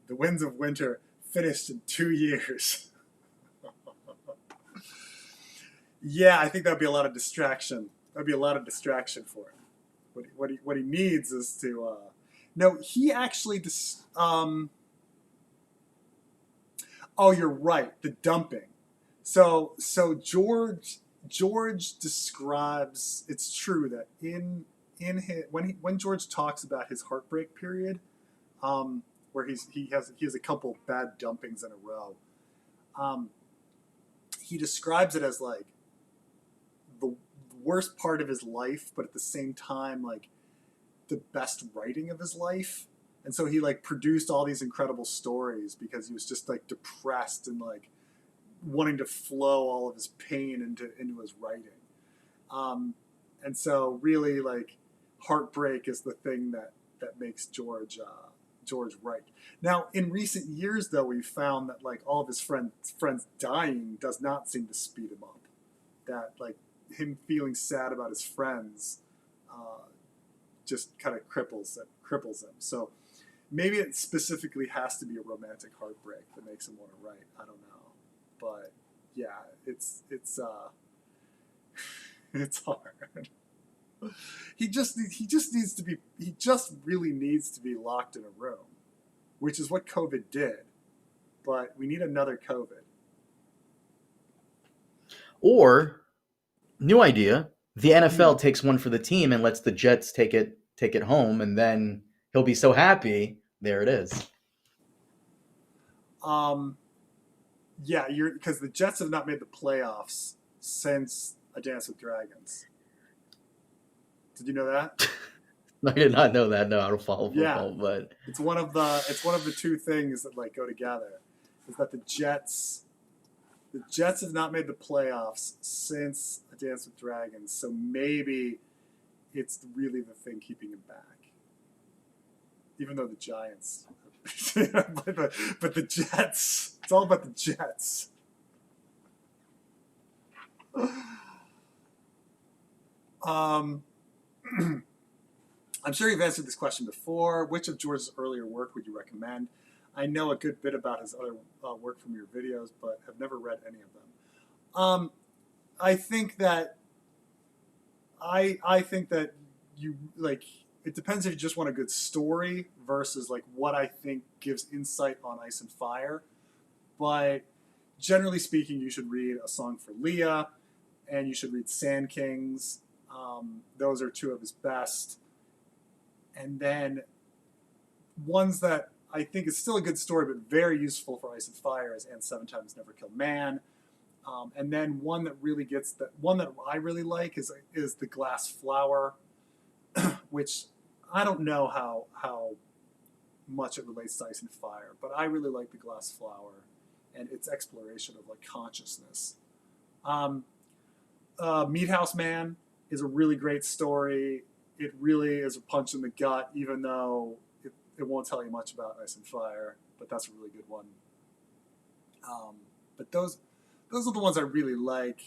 The Winds of Winter finished in 2 years. Yeah, I think that'd be a lot of distraction. That'd be a lot of distraction for him. What he needs is to. No, he actually. Oh, you're right. The dumping. So George describes. It's true that in his when George talks about his heartbreak period, where he has a couple bad dumpings in a row. He describes it as like the worst part of his life, but at the same time like the best writing of his life. And so he like produced all these incredible stories because he was just like depressed and like wanting to flow all of his pain into his writing. And so really like heartbreak is the thing that makes George George right. Now, in recent years, though, we've found that like all of his friends dying does not seem to speed him up. That like him feeling sad about his friends just kind of cripples him. So maybe it specifically has to be a romantic heartbreak that makes him want to write. I don't know, but yeah, it's it's hard. He just really needs to be locked in a room, which is what COVID did. But we need another COVID. Or new idea, the NFL takes one for the team and lets the Jets take it home, and then he'll be so happy. There it is. Yeah, because the Jets have not made the playoffs since A Dance with Dragons. Did you know that? I did not know that. No, I don't follow Yeah, football, but it's one of the two things that like go together. Is that the Jets have not made the playoffs since A Dance with Dragons, so maybe it's really the thing keeping him back. Even though the Giants, but the Jets, it's all about the Jets. I'm sure you've answered this question before. Which of George's earlier work would you recommend? I know a good bit about his other work from your videos, but have never read any of them. I think that you like. It depends if you just want a good story versus like what I think gives insight on Ice and Fire. But generally speaking, you should read A Song for Leah, and you should read Sand Kings. Those are two of his best. And then ones that I think is still a good story, but very useful for Ice and Fire is And Seven Times Never Kill Man. And then one that I really like is The Glass Flower, which I don't know how much it relates to Ice and Fire, but I really like The Glass Flower and its exploration of like consciousness. Meat House Man is a really great story. It really is a punch in the gut, even though it won't tell you much about Ice and Fire, but that's a really good one. But those are the ones I really like.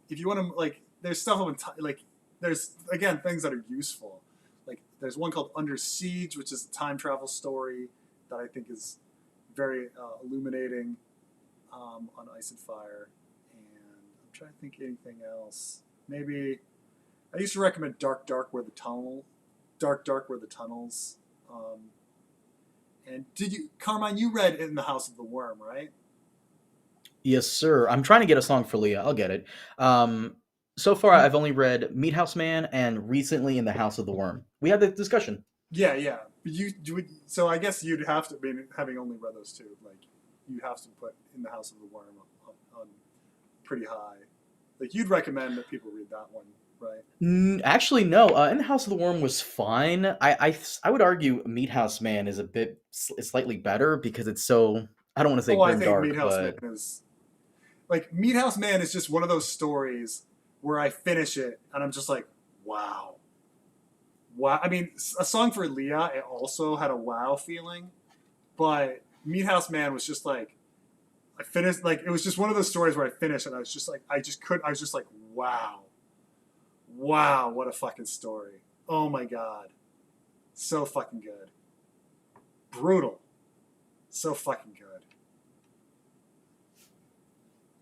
If you want to, like, there's stuff there's again things that are useful. Like there's one called Under Siege, which is a time travel story that I think is very illuminating on Ice and Fire. And I'm trying to think of anything else. Maybe I used to recommend Dark Where the Tunnels. And Carmine, you read In the House of the Worm, right? yes, sir. I'm trying to get A Song for Leah. I'll get it. So far, I've only read Meat House Man and recently In the House of the Worm. We had the discussion. Yeah. So I guess you'd have to, having only read those two, like you'd have to put In the House of the Worm on pretty high. Like you'd recommend that people read that one, right? Actually, no. In the House of the Worm was fine. I would argue Meat House Man is slightly better because it's so, I don't want to say I grim think dark, Meat House but Man is like Meat House Man is just one of those stories where I finish it and I'm just like, wow. I mean, A Song for Leah, it also had a wow feeling, but Meat House Man was just like, I finished, like, it was just one of those stories where I finished and I was just like, I was just like, wow, what a fucking story. Oh my God. So fucking good. Brutal. So fucking good.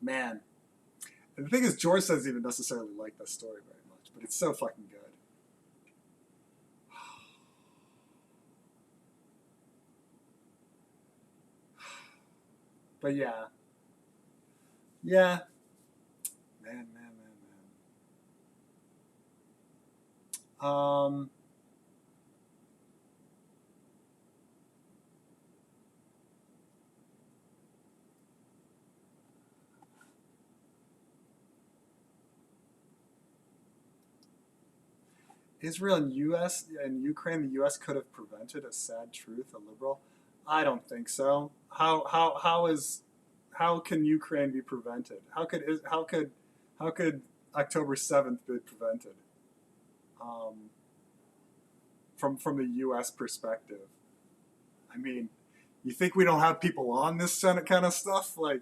Man. And the thing is, George doesn't even necessarily like that story very much, but it's so fucking good. But yeah. Man. Israel and U.S. and Ukraine, the U.S. could have prevented a sad truth, a liberal. I don't think so. How can Ukraine be prevented? How could October 7th be prevented? From the U.S. perspective, I mean, you think we don't have people on this Senate kind of stuff? Like,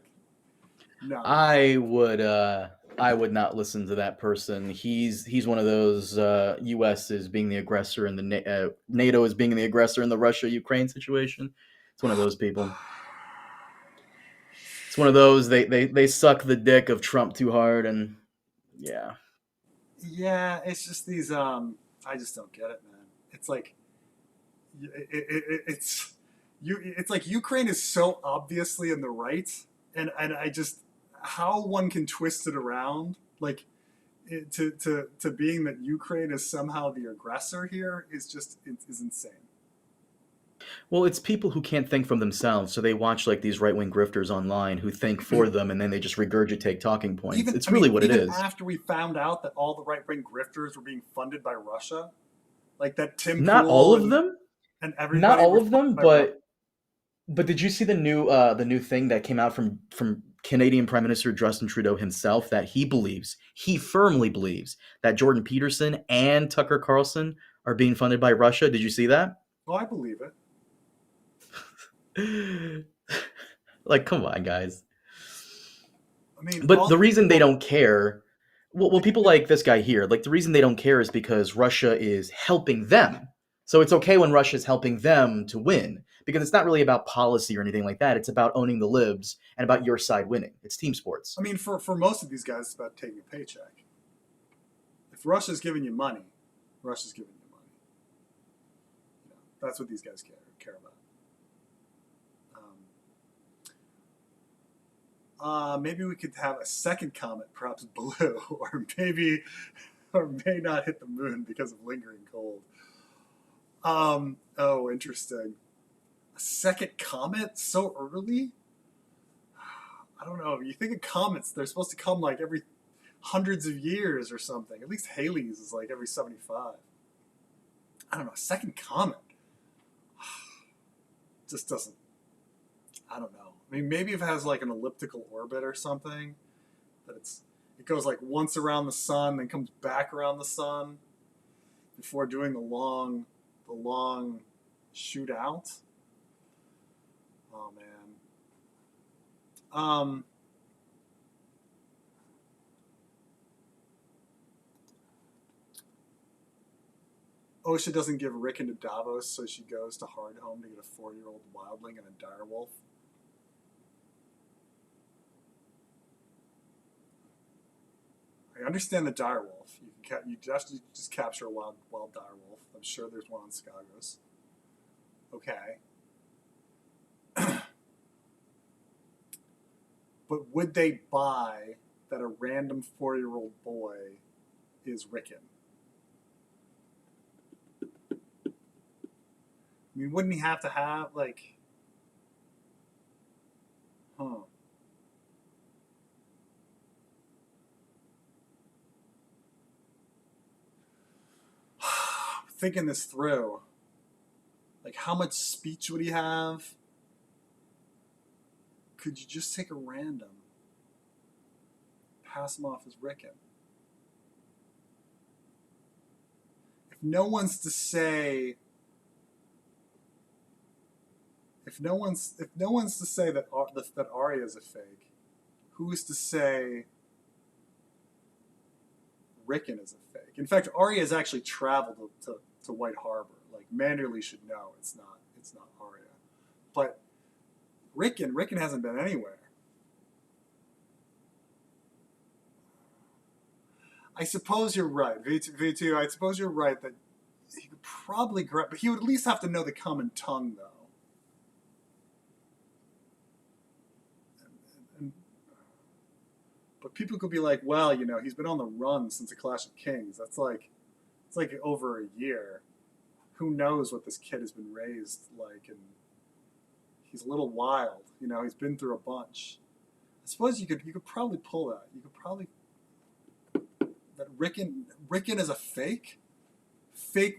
no. I would not listen to that person. He's one of those U.S. is being the aggressor and the NATO is being the aggressor in the Russia-Ukraine situation. It's one of those people. It's one of those they suck the dick of Trump too hard, and yeah. Yeah, it's just these. I just don't get it, man. It's like, it's you. It's like Ukraine is so obviously in the right, and I just how one can twist it around, like to being that Ukraine is somehow the aggressor here is just is insane. Well, it's people who can't think from themselves, so they watch like these right-wing grifters online who think for them, and then they just regurgitate talking points. Even It's I really mean, what it even is. after we found out that all the right wing grifters were being funded by Russia, like that Tim Not all Pool of them, and not everybody all were of funded them, by Russia. but did you see the new thing that came out from Canadian Prime Minister Justin Trudeau himself that he firmly believes that Jordan Peterson and Tucker Carlson are being funded by Russia? Did you see that? Well, I believe it. Like, come on, guys. I mean, But all the the reason they people. don't care, well, people like this guy here, like the reason they don't care is because Russia is helping them. So it's okay when Russia is helping them to win because it's not really about policy or anything like that. It's about owning the libs and about your side winning. It's team sports. I mean, for most of these guys, it's about taking a paycheck. If Russia's giving you money, Russia's giving you money. You know, that's what these guys care about. Maybe we could have a second comet, perhaps blue, or may not hit the moon because of lingering cold. Oh, interesting. A second comet so early? I don't know. You think of comets, they're supposed to come like every hundreds of years or something. At least Halley's is like every 75. I don't know. A second comet just doesn't. I don't know. I mean, maybe if it has like an elliptical orbit or something, that it goes like once around the sun, then comes back around the sun before doing the long shoot out. Oh man. OSHA doesn't give Rick into Davos, so she goes to Hardhome to get a 4-year-old wildling and a direwolf. I understand the direwolf. You just capture a wild direwolf. I'm sure there's one on Skagos. Okay. But would they buy that a random 4-year-old boy is Rickon? I mean, wouldn't he have to have, like, huh? Thinking this through. Like, how much speech would he have? Could you just take a random? Pass him off as Rickon? If no one's to say... If no one's to say that Arya is a fake, who is to say Rickon is a fake? In fact, Arya has actually traveled to White Harbor. Like Manderley should know it's not Arya, but Rickon hasn't been anywhere. I suppose you're right, V2. I suppose you're right that he could probably grab, but he would at least have to know the common tongue, though. But people could be like, well, he's been on the run since the Clash of Kings. It's like over a year. Who knows what this kid has been raised like, and he's a little wild. He's been through a bunch. I suppose you could probably pull that. You could probably that Rickon is a fake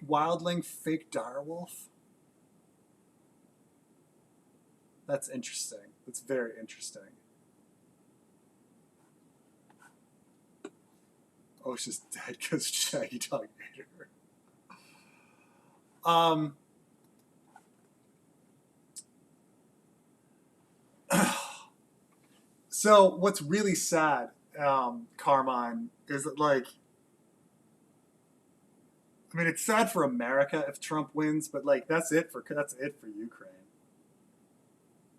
wildling, fake direwolf. That's interesting. That's very interesting. Oh, it's just dead because Shaggy Dog ate her. So what's really sad, Carmine, is that like I mean it's sad for America if Trump wins, but like that's it for Ukraine.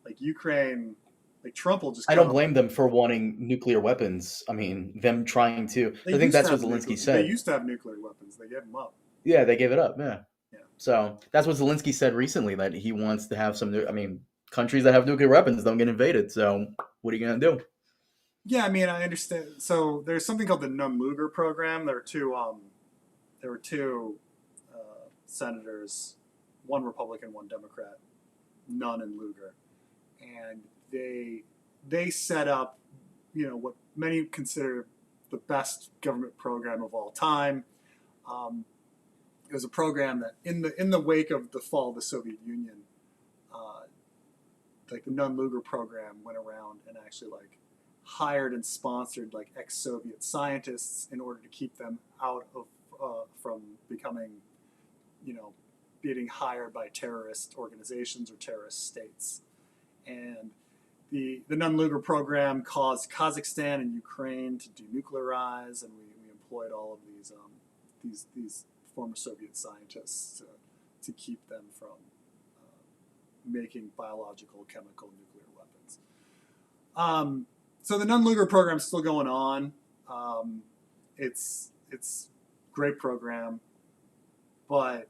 Like Ukraine, like Trump will just I don't go. blame them for wanting nuclear weapons. I mean, them trying to. They I think used to that's what have Zelensky nuclear. They said. used to have nuclear weapons. They gave them up. Yeah, they gave it up. Yeah. Yeah. So that's what Zelensky said recently, that he wants to have some. I mean, countries that have nuclear weapons don't get invaded. So what are you gonna do? Yeah, I mean, I understand. So there's something called the Nunn-Lugar program. There were two senators, one Republican, one Democrat, Nunn and Lugar, and they set up, what many consider the best government program of all time. Um, it was a program that, in the wake of the fall of the Soviet Union, uh, like the Nunn-Lugar program went around and actually like hired and sponsored like ex-Soviet scientists in order to keep them out of from becoming, you know, being hired by terrorist organizations or terrorist states. And the Nunn-Lugar program caused Kazakhstan and Ukraine to denuclearize, and we employed all of these former Soviet scientists to keep them from making biological, chemical, nuclear weapons. So the Nunn-Lugar program is still going on. It's great program, but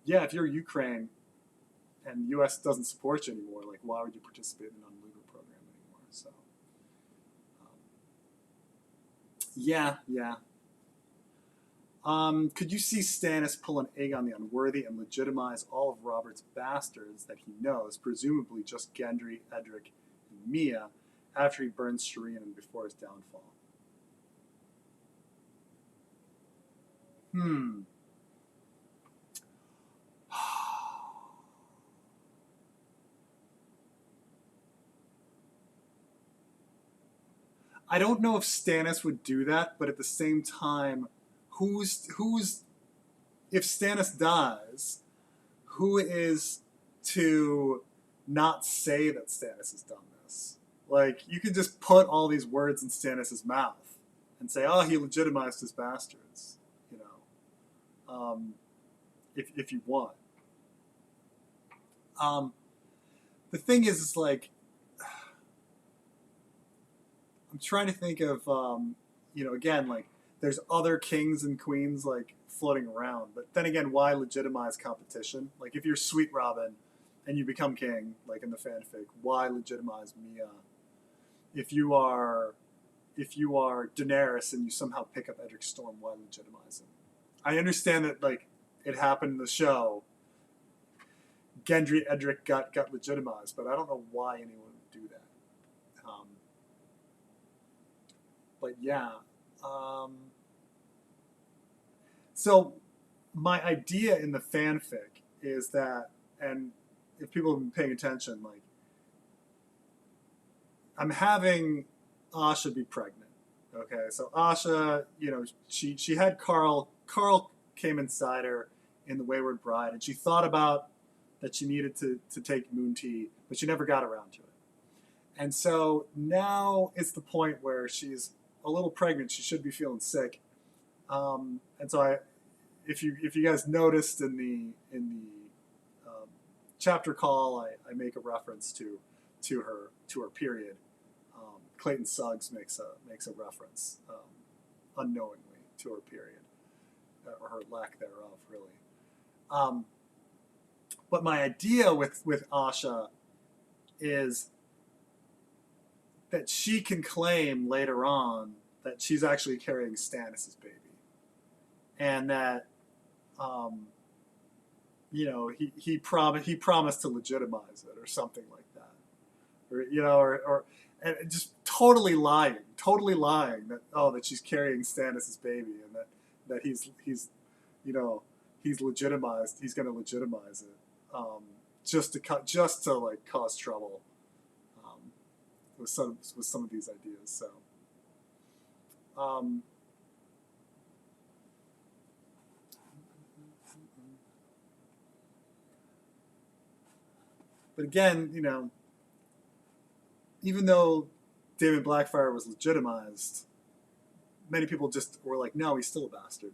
yeah, if you're Ukraine and the U.S. doesn't support you anymore, like why would you participate in the Nunn-Lugar program anymore? So yeah. Could you see Stannis pull an egg on the unworthy and legitimize all of Robert's bastards that he knows, presumably just Gendry, Edric, and Mia, after he burns Shireen and before his downfall? Hmm. I don't know if Stannis would do that, but at the same time, who's if Stannis dies, who is to not say that Stannis has done this? Like you could just put all these words in Stannis's mouth and say, "Oh, he legitimized his bastards," you if you want. Um, the thing is like I'm trying to think of, again, like there's other kings and queens like floating around, but then again, why legitimize competition? Like if you're Sweet Robin and you become king, like in the fanfic, why legitimize Mia? If you are, if you are Daenerys and you somehow pick up Edric Storm, why legitimize him? I understand that like it happened in the show. Gendry Edric got legitimized, but I don't know why anyone would do that. But yeah. Um, so my idea in the fanfic is that, and if people have been paying attention, like I'm having Asha be pregnant. Okay, so Asha, she had Carl. Carl came inside her in the Wayward Bride, and she thought about that she needed to take Moon Tea, but she never got around to it. And so now it's the point where she's a little pregnant. She should be feeling sick. And so if you guys noticed in the chapter call, I make a reference to her period. Clayton Suggs makes a reference unknowingly to her period, or her lack thereof, really. Um, but my idea with Asha is that she can claim later on that she's actually carrying Stannis' baby, and that he promised to legitimize it or something like that, or and just totally lying that she's carrying Stannis' baby, and that he's legitimized, he's going to legitimize it, just to like cause trouble with some of these ideas. So, um, but again, even though Daemon Blackfire was legitimized, many people just were like, no, he's still a bastard.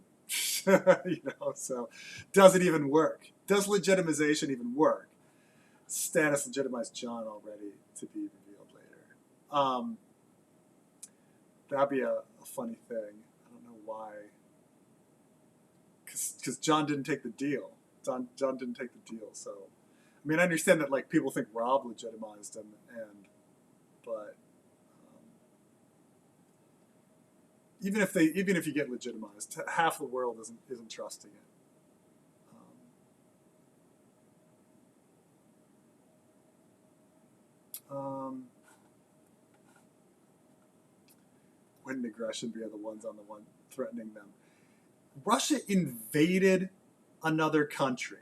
So does it even work? Does legitimization even work? Stannis legitimized Jon already, to be revealed later. That'd be a funny thing. I don't know why. Because Jon didn't take the deal. Jon didn't take the deal. So, I mean, I understand that like people think Robb legitimized him, but even if you get legitimized, half the world isn't trusting it. Wouldn't aggression be the ones on the one threatening them? Russia invaded another country.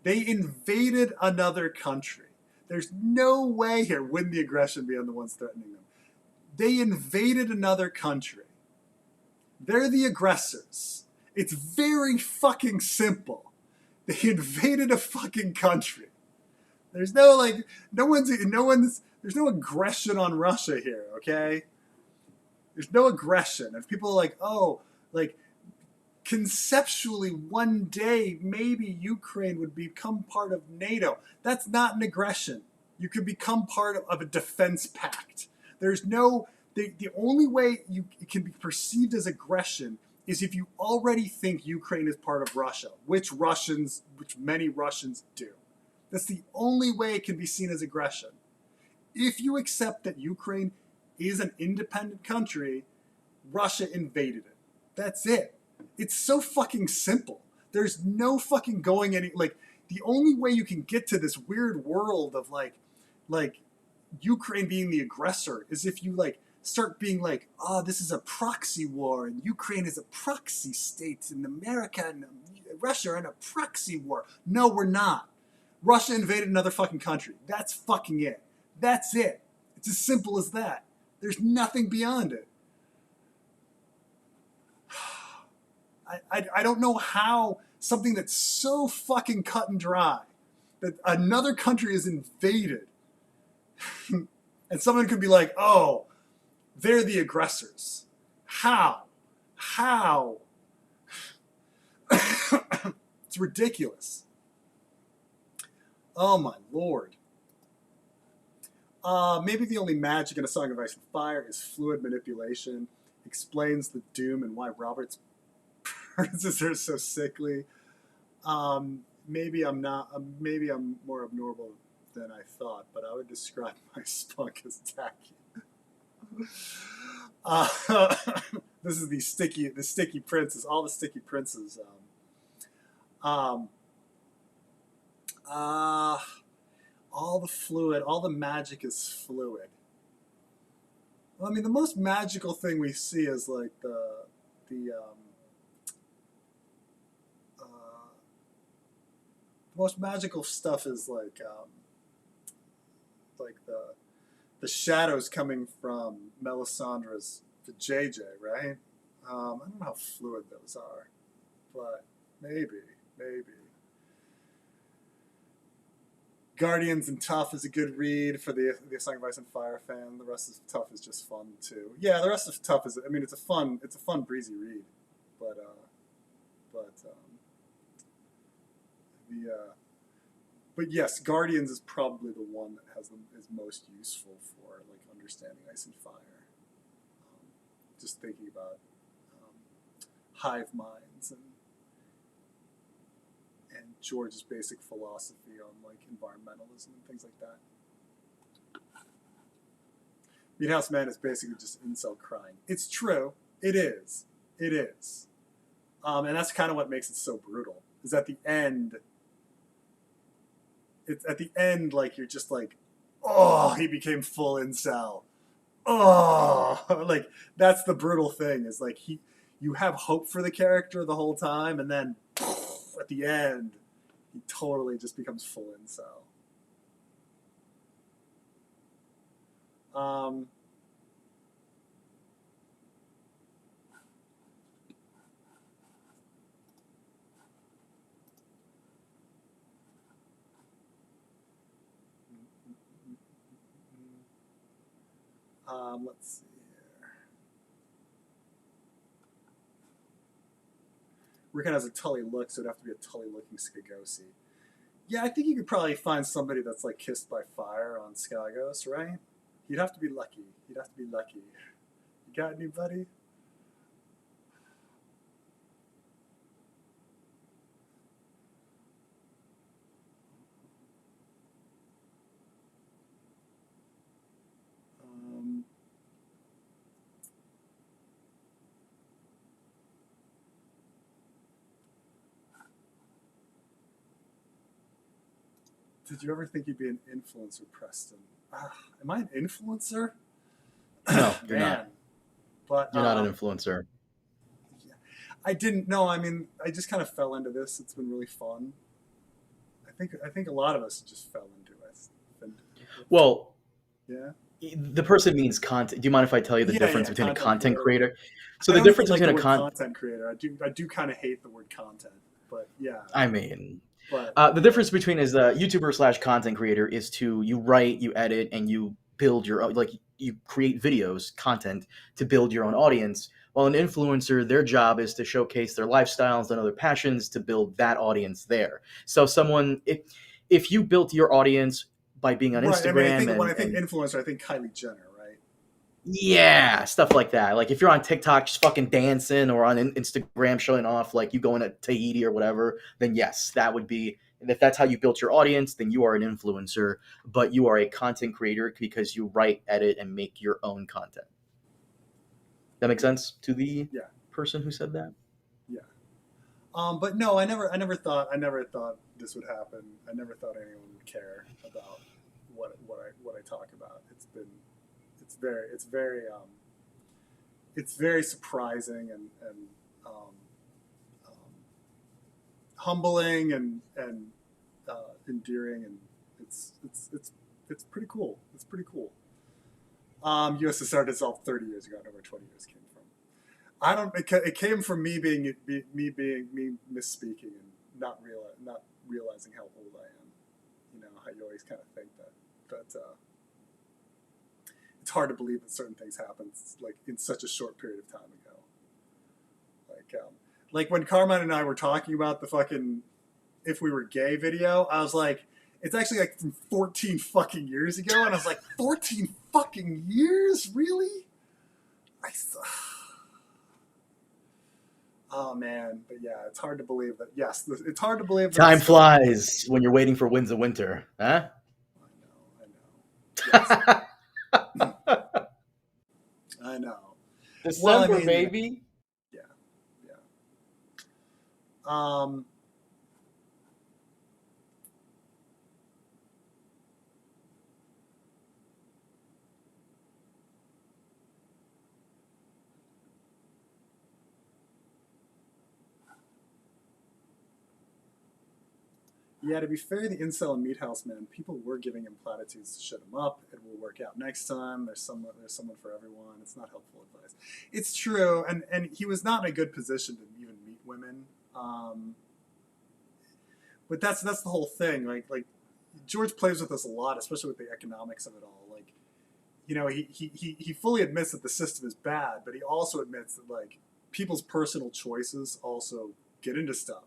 They invaded another country. There's no way here wouldn't the aggression be on the ones threatening them. They invaded another country. They're the aggressors. It's very fucking simple. They invaded a fucking country. There's there's no aggression on Russia here, okay? There's no aggression. If people are like, oh, like, conceptually one day maybe Ukraine would become part of NATO. That's not an aggression. You could become part of a defense pact. There's no, the only way it can be perceived as aggression is if you already think Ukraine is part of Russia, which many Russians do. That's the only way it can be seen as aggression. If you accept that Ukraine is an independent country, Russia invaded it. That's it. It's so fucking simple. There's no fucking going any, like, the only way you can get to this weird world of like Ukraine being the aggressor is if you like start being like, oh, this is a proxy war and Ukraine is a proxy state and America and Russia are in a proxy war. No, we're not. Russia invaded another fucking country. That's fucking it. That's it. It's as simple as that. There's nothing beyond it. I don't know how something that's so fucking cut and dry, that another country is invaded, and someone could be like, oh, they're the aggressors. How? It's ridiculous. Oh my lord. Maybe the only magic in A Song of Ice and Fire is fluid manipulation. Explains the doom and why Robert's princes are so sickly. Maybe I'm more abnormal than I thought, but I would describe my spunk as tacky. This is the sticky princes, all the sticky princes. All the fluid, all the magic is fluid. Well, I mean, the most magical thing we see is like the most magical stuff is like the shadows coming from Melisandre's to JJ, right? I don't know how fluid those are, but maybe. Guardians and Tough is a good read for the Song of Ice and Fire fan. The rest of Tough is just fun too. Yeah, the rest of Tough is. I mean, it's a fun breezy read, but yes, Guardians is probably the one that is most useful for like understanding Ice and Fire. Just thinking about hive minds and George's basic philosophy on like environmentalism and things like that. Meathouse Man is basically just incel crying. It's true. It is. And that's kind of what makes it so brutal. Is at the end. It's at the end like you're just like, oh, he became full incel. Oh, like that's the brutal thing. Is like you have hope for the character the whole time, and then at the end, he totally just becomes full incel. Let's see here. Rickon has a Tully look, so it'd have to be a Tully looking Skagosi. Yeah, I think you could probably find somebody that's like kissed by fire on Skagos, right? You'd have to be lucky. You'd have to be lucky. You got anybody? Um, did you ever think you'd be an influencer, Preston? Am I an influencer? No, you're Man, not. but You're not an influencer. yeah. I didn't know. I mean, I just kind of fell into this. It's been really fun. I think a lot of us just fell into it. And, Well, yeah. the person means content. Do you mind if I tell you the Yeah, difference yeah, between a content content creator. creator? So I the don't even difference like between the a word content. content creator. I do kind of hate the word content, but yeah. I mean, But the difference between is a YouTuber slash content creator is to you write, you edit, and you build your own, like you create videos, content to build your own audience. While an influencer, their job is to showcase their lifestyles and other passions to build that audience there. So someone, if you built your audience by being on right. I mean, I Instagram think when I think and influencer, I think Kylie Jenner, right? yeah, stuff like that. Like if you're on TikTok just fucking dancing or on Instagram showing off like you going to Tahiti or whatever, then yes, that would be. And if that's how you built your audience, then you are an influencer, but you are a content creator because you write, edit, and make your own content. That makes Yeah, sense to the yeah, person who said that? yeah. But no, I never thought this would happen. I never thought anyone would care about what I talk about. It's very surprising and um, um, humbling and endearing, and it's pretty cool. It's pretty cool. USSR dissolved 30 years ago. I don't know where 20 years came from. I don't. It came from me misspeaking and not realizing how old I am. You know how you always kind of think that, but it's hard to believe that certain things happened like in such a short period of time ago. Like when Carmine and I were talking about the fucking if we were gay video, I was like, it's actually like from 14 fucking years ago, and I was like, 14 fucking years, really? I. Oh man, but yeah, it's hard to believe that. Yes, it's hard to believe that. Time flies when you're waiting for Winds of Winter, huh? I know. Yes, I know. Well, I December, mean, baby. yeah, yeah. Um, yeah. To be fair, the incel and meat house man, people were giving him platitudes to shut him up. It will work out next time. There's someone for everyone. It's not helpful advice. It's true, and he was not in a good position to even meet women. Um, but that's the whole thing. Like George plays with us a lot, especially with the economics of it all. Like, you know, he fully admits that the system is bad, but he also admits that like people's personal choices also get into stuff.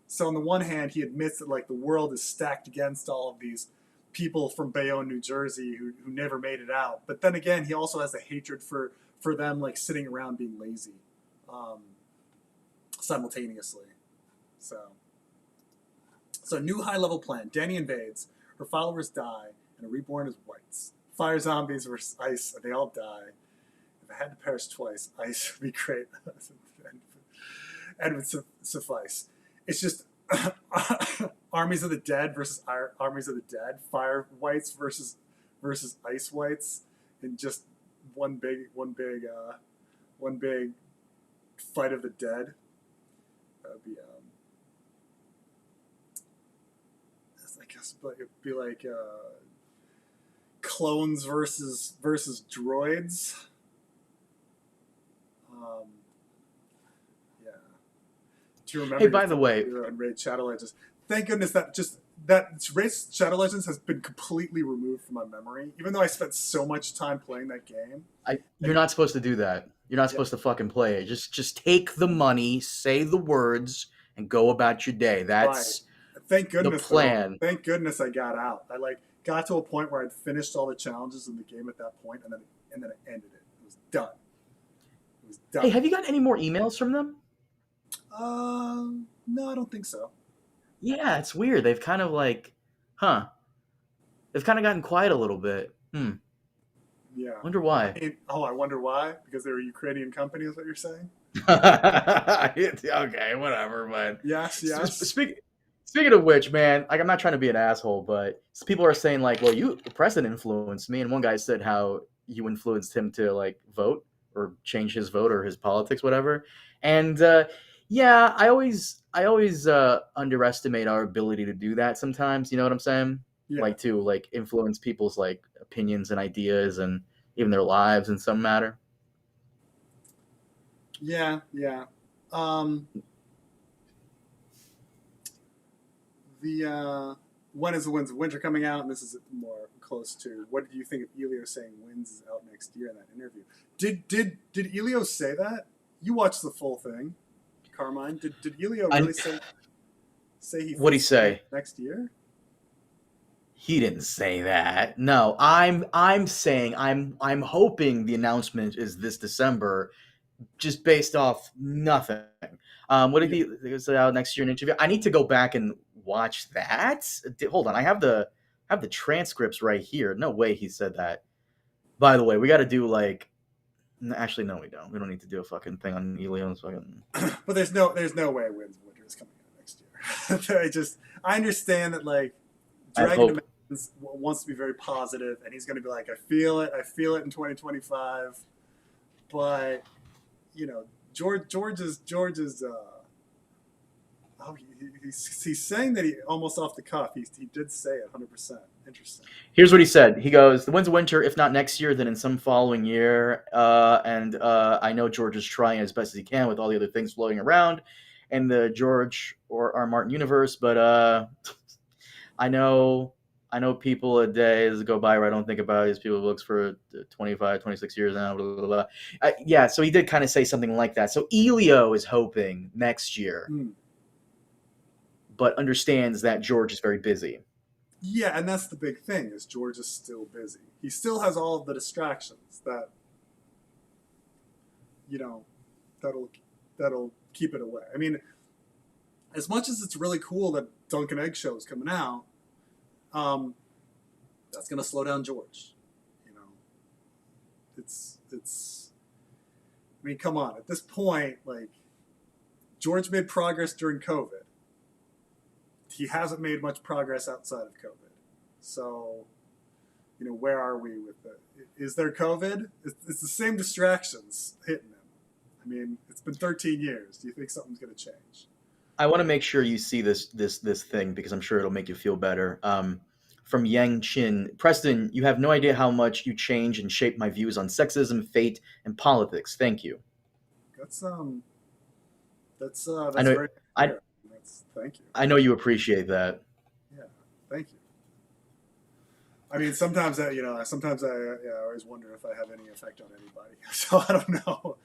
So on the one hand, he admits that like the world is stacked against all of these people from Bayonne, New Jersey, who never made it out. But then again, he also has a hatred for them like sitting around being lazy, um, simultaneously. So new high level plan. Danny invades. Her followers die and are reborn as whites. Fire zombies versus ice, and they all die. If I had to perish twice, ice would be great and would suffice. It's just armies of the dead versus armies of the dead. Fire whites versus ice whites, in just one big fight of the dead. That would be I guess, but it'd be like clones versus droids. Um, yeah. Do you remember? Hey, by the way, your own Raid Shadow Legends? Thank goodness that just that Race Shadow Legends has been completely removed from my memory, even though I spent so much time playing that game. You're Like, not supposed to do that. You're not yeah, supposed to fucking play it. Just take the money, say the words, and go about your day. right. That's Thank the goodness though. plan. Thank goodness I got out. I like got to a point where I'd finished all the challenges in the game at that point, and then it ended it. It was done. It was Hey, done. have you got any more emails from them? No, I don't think so. Yeah, it's weird. They've kind of like, huh? They've kind of gotten quiet a little bit. Yeah. Wonder why. I mean, oh, I wonder why. Because they're a Ukrainian company, is what you're saying? Okay, whatever. But Yes, yes. speaking of which, man, like I'm not trying to be an asshole, but people are saying like, well, the president influenced me, and one guy said how you influenced him to like vote or change his vote or his politics, whatever. And yeah, I always underestimate our ability to do that sometimes. You know what I'm saying? Yeah. Like to like influence people's like opinions and ideas and even their lives in some matter. Yeah, yeah. Um, the when is the Winds of Winter coming out? And this is more close to what do you think of Elio saying Winds is out next year in that interview? Did Elio say that? You watched the full thing, Carmine. Did Elio I really say he What'd he thinks say? next year? He didn't say that. No, I'm saying I'm hoping the announcement is this December, just based off nothing. What did Yeah. he say out next year in an interview? I need to go back and watch that. Hold on, I have the transcripts right here. No way he said that. By the way, we got to do like. Actually, no, we don't. We don't need to do a fucking thing on Elion's fucking. But there's no way Winds of Winter is coming out next year. I understand that like I Dragon hope. Dimensions wants to be very positive, and he's going to be like, I feel it in 2025. But George's. Oh, he's saying that he almost off the cuff. He did say it 100%. Interesting. Here's what he said. He goes, "The Winds of Winter, if not next year, then in some following year." And I know George is trying as best as he can with all the other things floating around in the George or R. Martin universe, but I know, I know people a days go by where I don't think about these people who looks for 25, 26 years now. Blah, blah, blah. Yeah, so he did kind of say something like that. So Elio is hoping next year, Mm. but understands that George is very busy. Yeah, and that's the big thing is George is still busy. He still has all of the distractions that you know that'll that'll keep it away. I mean, as much as it's really cool that Duncan Eggshow is coming out, um, that's going to slow down George. You know, it's. I mean, come on. At this point, like George made progress during COVID. He hasn't made much progress outside of COVID. So, where are we with it? Is there COVID? It's the same distractions hitting him. I mean, it's been 13 years. Do you think something's going to change? I want to make sure you see this thing because I'm sure it'll make you feel better. From Yang Chin, Preston, you have no idea how much you change and shape my views on sexism, fate, and politics. Thank you. That's I that's know, very I fair. Thank you. I know you appreciate that. Yeah, thank you. I mean, sometimes I always wonder if I have any effect on anybody. So I don't know.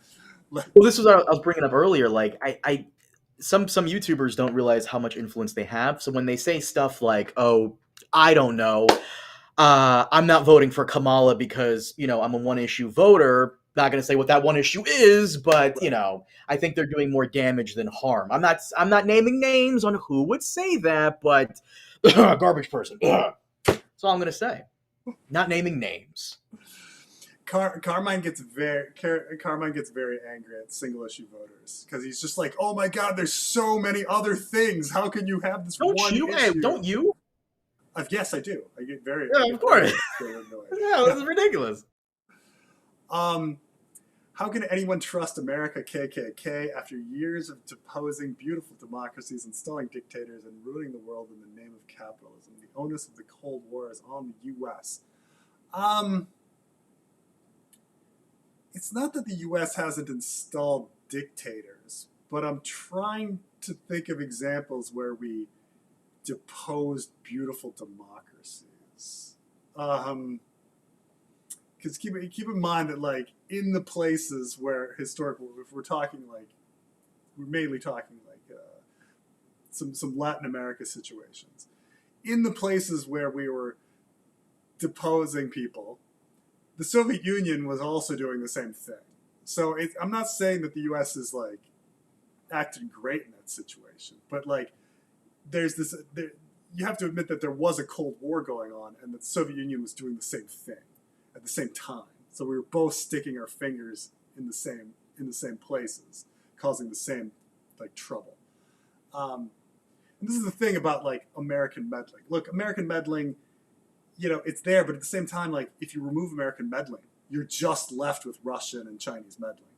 Well, this was what I was bringing up earlier. Like, some YouTubers don't realize how much influence they have. So when they say stuff like, "Oh, I don't know," I'm not voting for Kamala because I'm a one issue voter. Not going to say what that one issue is, but Right. I think they're doing more damage than harm. I'm not naming names on who would say that, but garbage person. That's all I'm going to say. Not naming names. Carmine gets very angry at single issue voters because he's just like, oh my god, there's so many other things. How can you have this Don't one you? Hey, issue? don't you? Yes, I do. I Yeah, get of course. very annoyed. Yeah, this Yeah. is ridiculous. Um, how can anyone trust America KKK after years of deposing beautiful democracies, installing dictators, and ruining the world in the name of capitalism? The onus of the Cold War is on the U.S. Um, it's not that the U.S. hasn't installed dictators, but I'm trying to think of examples where we deposed beautiful democracies. Because keep in mind that like in the places where historical, if we're talking like we're mainly talking like some Latin America situations, in the places where we were deposing people, the Soviet Union was also doing the same thing. So I'm not saying that the U.S. is like acted great in that situation, but like there's this. You have to admit that there was a Cold War going on, and that the Soviet Union was doing the same thing at the same time. So we were both sticking our fingers in the same places, causing the same like trouble. And this is the thing about like American meddling. Look, American meddling, it's there, but at the same time, like if you remove American meddling, you're just left with Russian and Chinese meddling,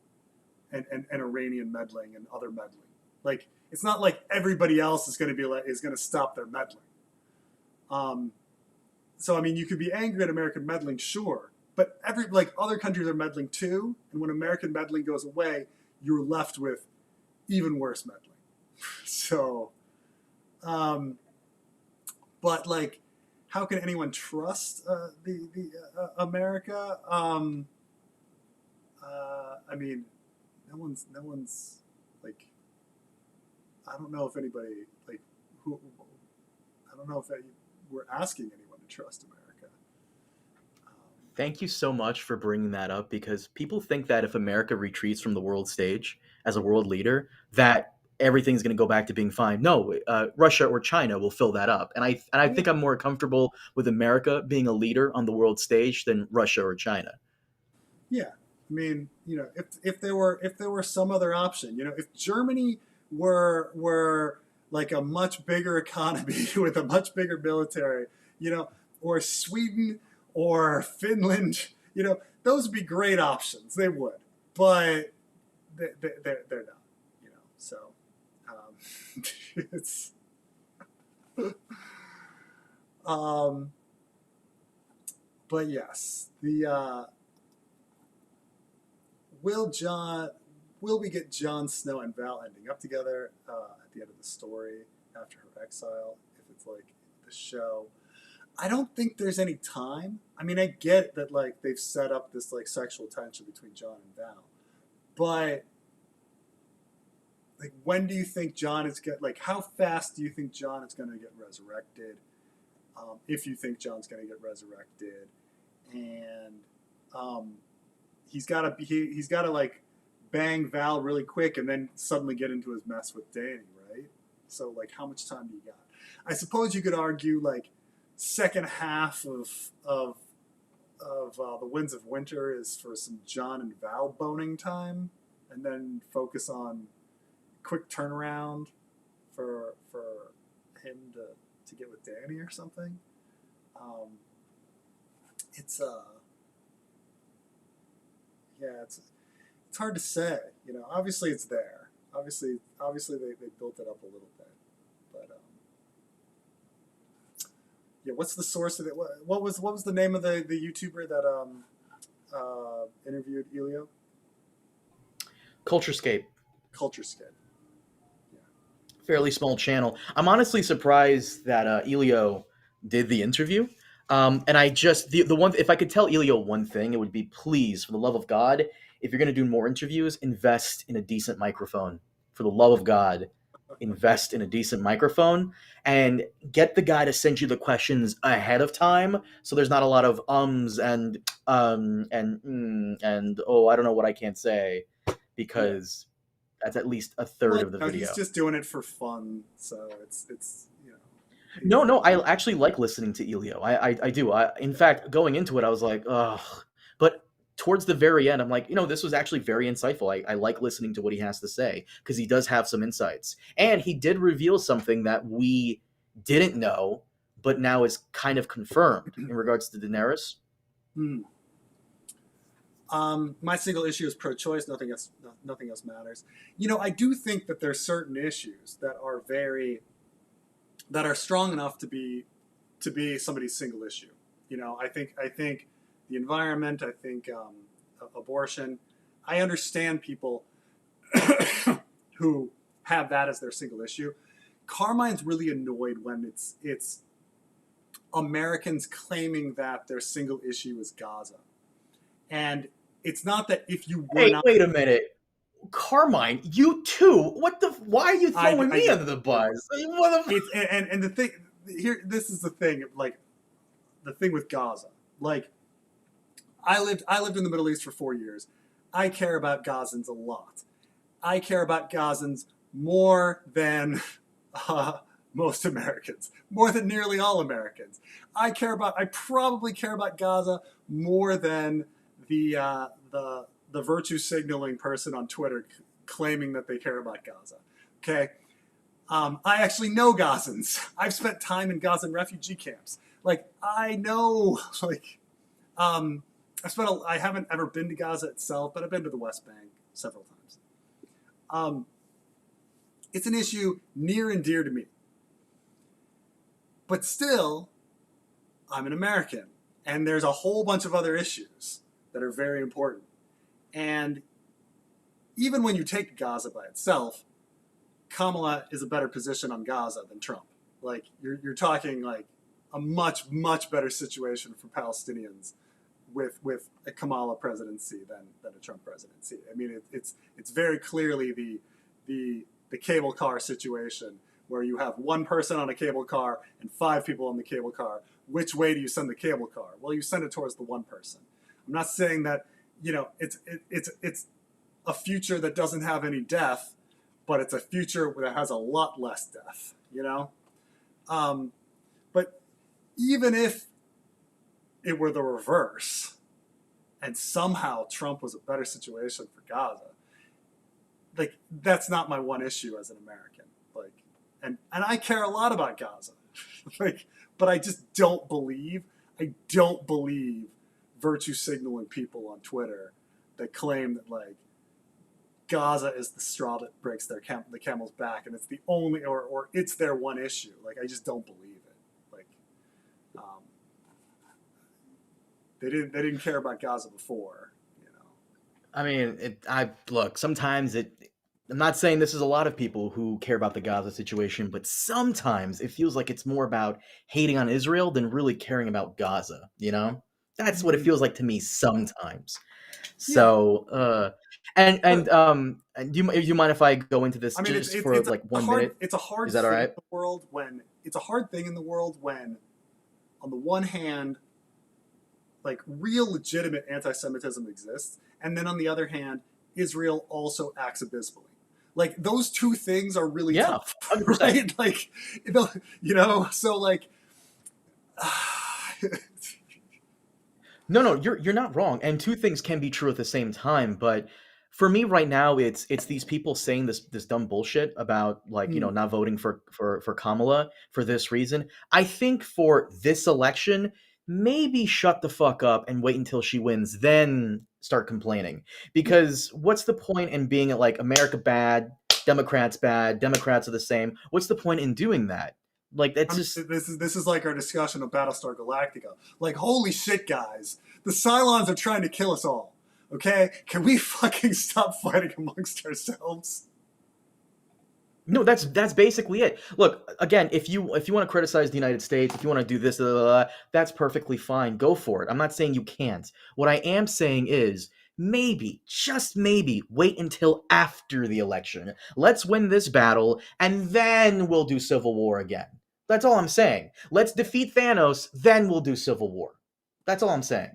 and Iranian meddling and other meddling. Like it's not like everybody else is going to stop their meddling. So I mean, you could be angry at American meddling, sure, but other countries are meddling too, and when American meddling goes away, you're left with even worse meddling. So, but like, how can anyone trust the America? I mean, no one's like, I don't know if anybody like who. I don't know if we're asking anyone to trust America. Thank you so much for bringing that up, because people think that if America retreats from the world stage as a world leader, that everything's going to go back to being fine. No, Russia or China will fill that up, and I think I'm more comfortable with America being a leader on the world stage than Russia or China. Yeah, I mean, if there were some other option, if Germany were like a much bigger economy with a much bigger military, or Sweden or Finland, those would be great options. They would, but they're not, So it's but yes, the will we get Jon Snow and Val ending up together at the end of the story after her exile, if it's like the show? I don't think there's any time. I mean, I get that like they've set up this like sexual tension between Jon and Val, but like when do you think Jon is how fast do you think Jon is going to get resurrected? If you think Jon's going to get resurrected, and he's got to like bang Val really quick and then suddenly get into his mess with Dany, right? So like, how much time do you got? I suppose you could argue like second half of the Winds of Winter is for some Jon and Val boning time, and then focus on quick turnaround for him to get with Dany or something. It's hard to say. Obviously it's there. Obviously they built it up a little bit, but yeah. What's the source of it? What was the name of the YouTuber that interviewed Elio? Culturescape. Culturescape. Fairly small channel. I'm honestly surprised that Elio did the interview. And I just the one, if I could tell Elio one thing, it would be, please, for the love of God, if you're going to do more interviews, invest in a decent microphone. For the love of God, invest in a decent microphone and get the guy to send you the questions ahead of time, so there's not a lot of ums and and oh, I don't know what I can't say, because that's at least a third of the video. He's just doing it for fun, so it's No, I actually like listening to Elio. I do. In fact, going into it, I was like, ugh. But towards the very end, I'm like, this was actually very insightful. I like listening to what he has to say, because he does have some insights. And he did reveal something that we didn't know, but now is kind of confirmed in regards to Daenerys. My single issue is pro-choice. Nothing else matters. I do think that there's certain issues that are strong enough to be somebody's single issue. I think the environment. I think abortion. I understand people who have that as their single issue. Carmine's really annoyed when it's Americans claiming that their single issue is Gaza, and it's not that if you were Hey, not. wait a minute. Carmine, you too. What the? Why are you throwing I me do. under the bus? What the? It's and the thing here. This is the thing. Like the thing with Gaza. Like I lived in the Middle East for 4 years. I care about Gazans a lot. I care about Gazans more than most Americans, more than nearly all Americans. I probably care about Gaza more than the virtue signaling person on Twitter claiming that they care about Gaza. Okay, I actually know Gazans. I've spent time in Gazan refugee camps. Like I know, like I haven't ever been to Gaza itself, but I've been to the West Bank several times. It's an issue near and dear to me. But still, I'm an American, and there's a whole bunch of other issues that are very important. And even when you take Gaza by itself, Kamala is a better position on Gaza than Trump. Like you're talking like a much better situation for Palestinians with a Kamala presidency than a Trump presidency. I mean, it's very clearly the cable car situation where you have one person on a cable car and 5 people on the cable car. Which way do you send the cable car? Well, you send it towards the one person. I'm not saying that it's a future that doesn't have any death, but it's a future that has a lot less death. But even if it were the reverse, and somehow Trump was a better situation for Gaza, like that's not my one issue as an American. Like, and I care a lot about Gaza, like, but I just don't believe virtue signaling people on Twitter that claim that like Gaza is the straw that breaks the camel's back, and it's the only or it's their one issue. Like I just don't believe it. Like they didn't care about Gaza before. I mean, look. Sometimes I'm not saying this is a lot of people who care about the Gaza situation, but sometimes it feels like it's more about hating on Israel than really caring about Gaza. That's what it feels like to me sometimes. Yeah. So, and do you mind if I go into this I mean, just for like 1 minute? It's a hard Is that all thing right? in the world when it's a hard thing in the world when, on the one hand, like real legitimate anti-Semitism exists, and then on the other hand, Israel also acts abysmally. Like those two things are really Yeah, tough, 100%. right? Like, so like. No, you're not wrong. And two things can be true at the same time. But for me right now, it's these people saying this dumb bullshit about like not voting for Kamala for this reason. I think for this election, maybe shut the fuck up and wait until she wins, then start complaining. Because what's the point in being like America bad, Democrats bad, Democrats are the same? What's the point in doing that? Like that's just this is like our discussion of Battlestar Galactica. Like, holy shit, guys, the Cylons are trying to kill us all. Okay, can we fucking stop fighting amongst ourselves? No, that's basically it. Look, again, if you want to criticize the United States, if you want to do this, that's perfectly fine. Go for it. I'm not saying you can't. What I am saying is maybe, just maybe, wait until after the election. Let's win this battle, and then we'll do civil war again. That's all I'm saying. Let's defeat Thanos, then we'll do civil war. That's all I'm saying.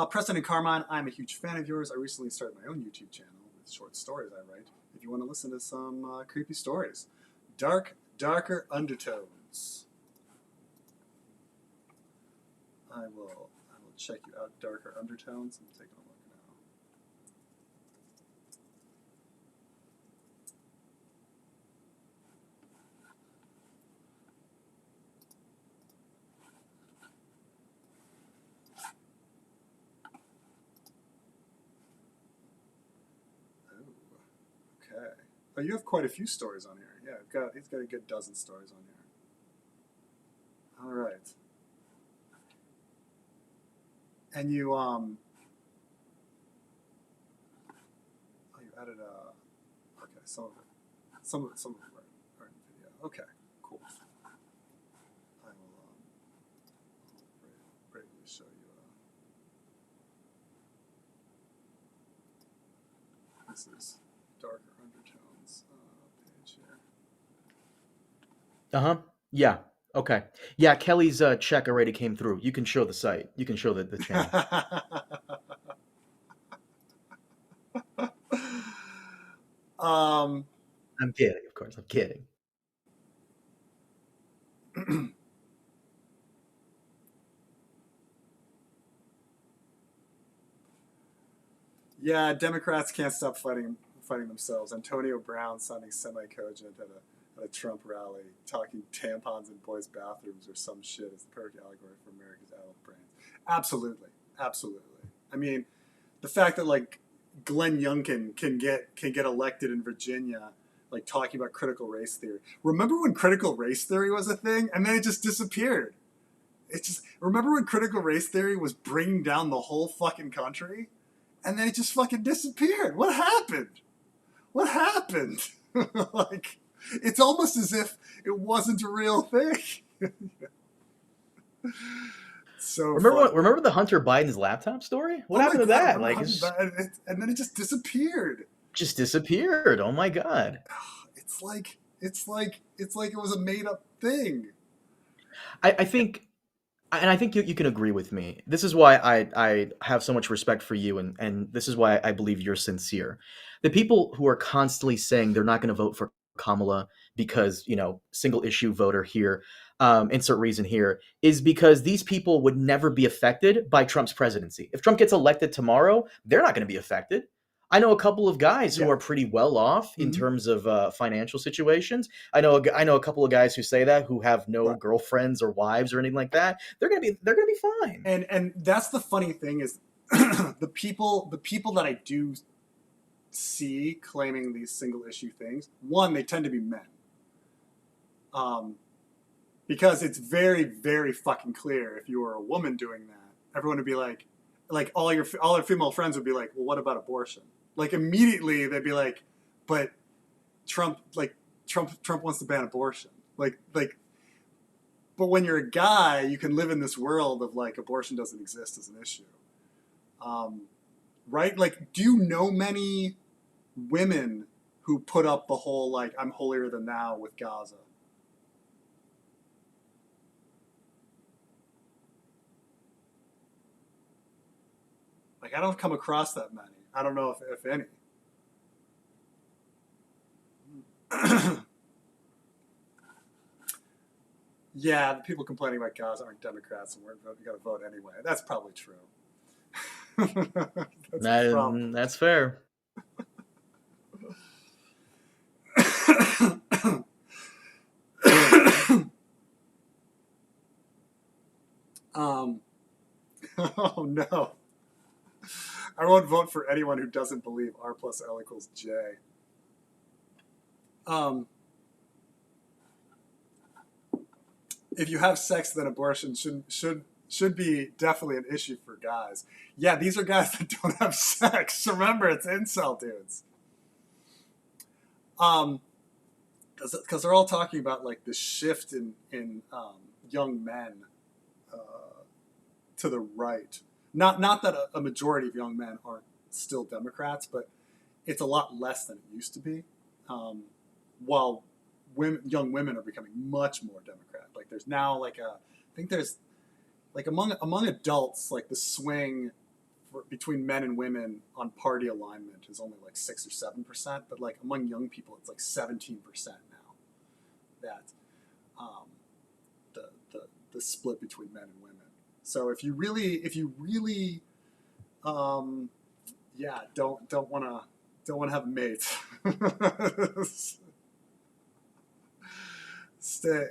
Preston and Carmine, I'm a huge fan of yours. I recently started my own YouTube channel with short stories I write. If you want to listen to some creepy stories, darker undertones. I will check you out. Darker undertones. I'm taking a look now. Okay. Oh, you have quite a few stories on here. Yeah, he's got a good dozen stories on here. All right. And you you added okay, some of it. some of them are in video. Okay, cool. I will bravely show you. This is darker undertones page here. Uh-huh. Yeah. Okay. Yeah, Kelly's check already came through. You can show the site. You can show the channel. um, I'm kidding, of course. I'm kidding. yeah, Democrats can't stop fighting themselves. Antonio Brown sounding semi-cogent at a Trump rally, talking tampons in boys' bathrooms or some shit is the perfect allegory for America's adult brains. Absolutely, absolutely. I mean, the fact that like Glenn Youngkin can get elected in Virginia, like talking about critical race theory. Remember when critical race theory was a thing, and then it just disappeared. It just remember when critical race theory was bringing down the whole fucking country, and then it just fucking disappeared. What happened? What happened? Like, it's almost as if it wasn't a real thing. So remember the Hunter Biden's laptop story? What happened to that? Like, and then it just disappeared. Just disappeared. Oh my god. It's like it was a made up thing. I think, and I think you can agree with me. This is why I have so much respect for you, and this is why I believe you're sincere. The people who are constantly saying they're not going to vote for Kamala because, single issue voter here, insert reason here, is because these people would never be affected by Trump's presidency. If Trump gets elected tomorrow, they're not going to be affected. I know a couple of guys who are pretty well off in terms of financial situations. I know a couple of guys who say that, who have no girlfriends or wives or anything like that. They're gonna be fine. And that's the funny thing is the people that I do see claiming these single issue things, one, they tend to be men. Because it's very, very fucking clear if you were a woman doing that, everyone would be like all your female friends would be like, well, what about abortion? Like immediately they'd be like, but Trump wants to ban abortion. Like, but when you're a guy, you can live in this world of like abortion doesn't exist as an issue. Right? Like, do you know many women who put up the whole like I'm holier than thou with Gaza? Like, I don't come across that many. I don't know if any. Yeah, the people complaining about Gaza aren't Democrats and we're going to vote anyway. That's probably true. That's fair. Oh no. I won't vote for anyone who doesn't believe R plus L equals J. If you have sex, then abortion should be definitely an issue for guys. Yeah, these are guys that don't have sex. Remember, it's incel dudes. Because they're all talking about like the shift in young men to the right. Not that a majority of young men aren't still Democrats, but it's a lot less than it used to be. While young women are becoming much more Democrat. Like there's now I think there's like among adults, like the swing between men and women on party alignment is only like 6 or 7%, but like among young people, it's like 17% now. That the split between men and women. So if you really, don't want to have mates. Stay,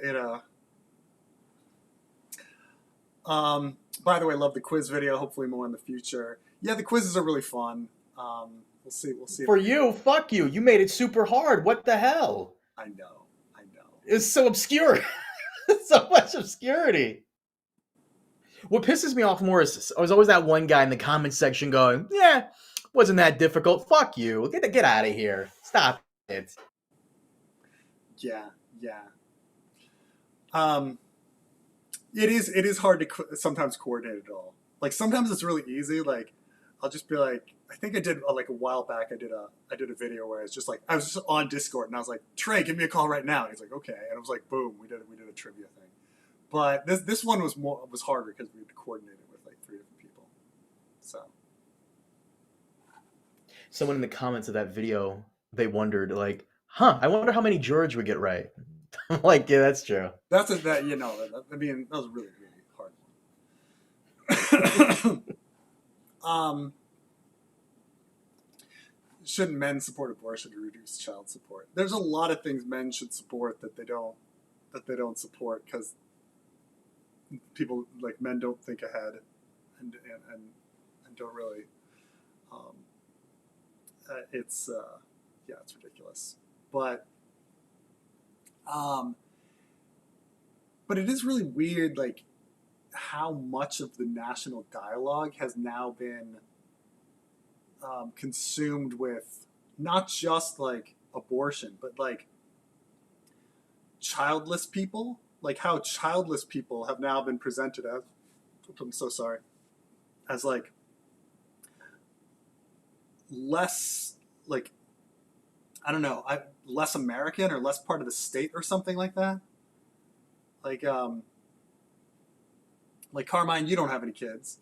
by the way, love the quiz video. Hopefully more in the future. Yeah, the quizzes are really fun. We'll see. For you, fuck you. You made it super hard. What the hell? I know. It's so obscure. So much obscurity. What pisses me off more is I was always that one guy in the comment section going, "Yeah, wasn't that difficult. Fuck you. Get out of here. Stop it." Yeah, yeah. Um, it is hard to sometimes coordinate it all. Like sometimes it's really easy. Like I'll just be like, I think I did like a while back. I did a video where I was just on Discord and I was like, Trey, give me a call right now. And he's like, okay. And it was like, boom, we did a trivia thing. But this one was harder because we had to coordinate it with like three different people. So Someone in the comments of that video, they wondered like, huh, I wonder how many George would get right. I'm like, yeah, that's true. that's a, that you know. I mean, that was a really hard one. Shouldn't men support abortion to reduce child support? There's a lot of things men should support that they don't support because people like men don't think ahead and don't really. Um, it's yeah, it's ridiculous, but um, but it is really weird, like how much of the national dialogue has now been consumed with not just like abortion, but like childless people, like how childless people have now been presented as. I'm so sorry, as like less like I don't know, less American or less part of the state or something like that. Like like Carmine, you don't have any kids,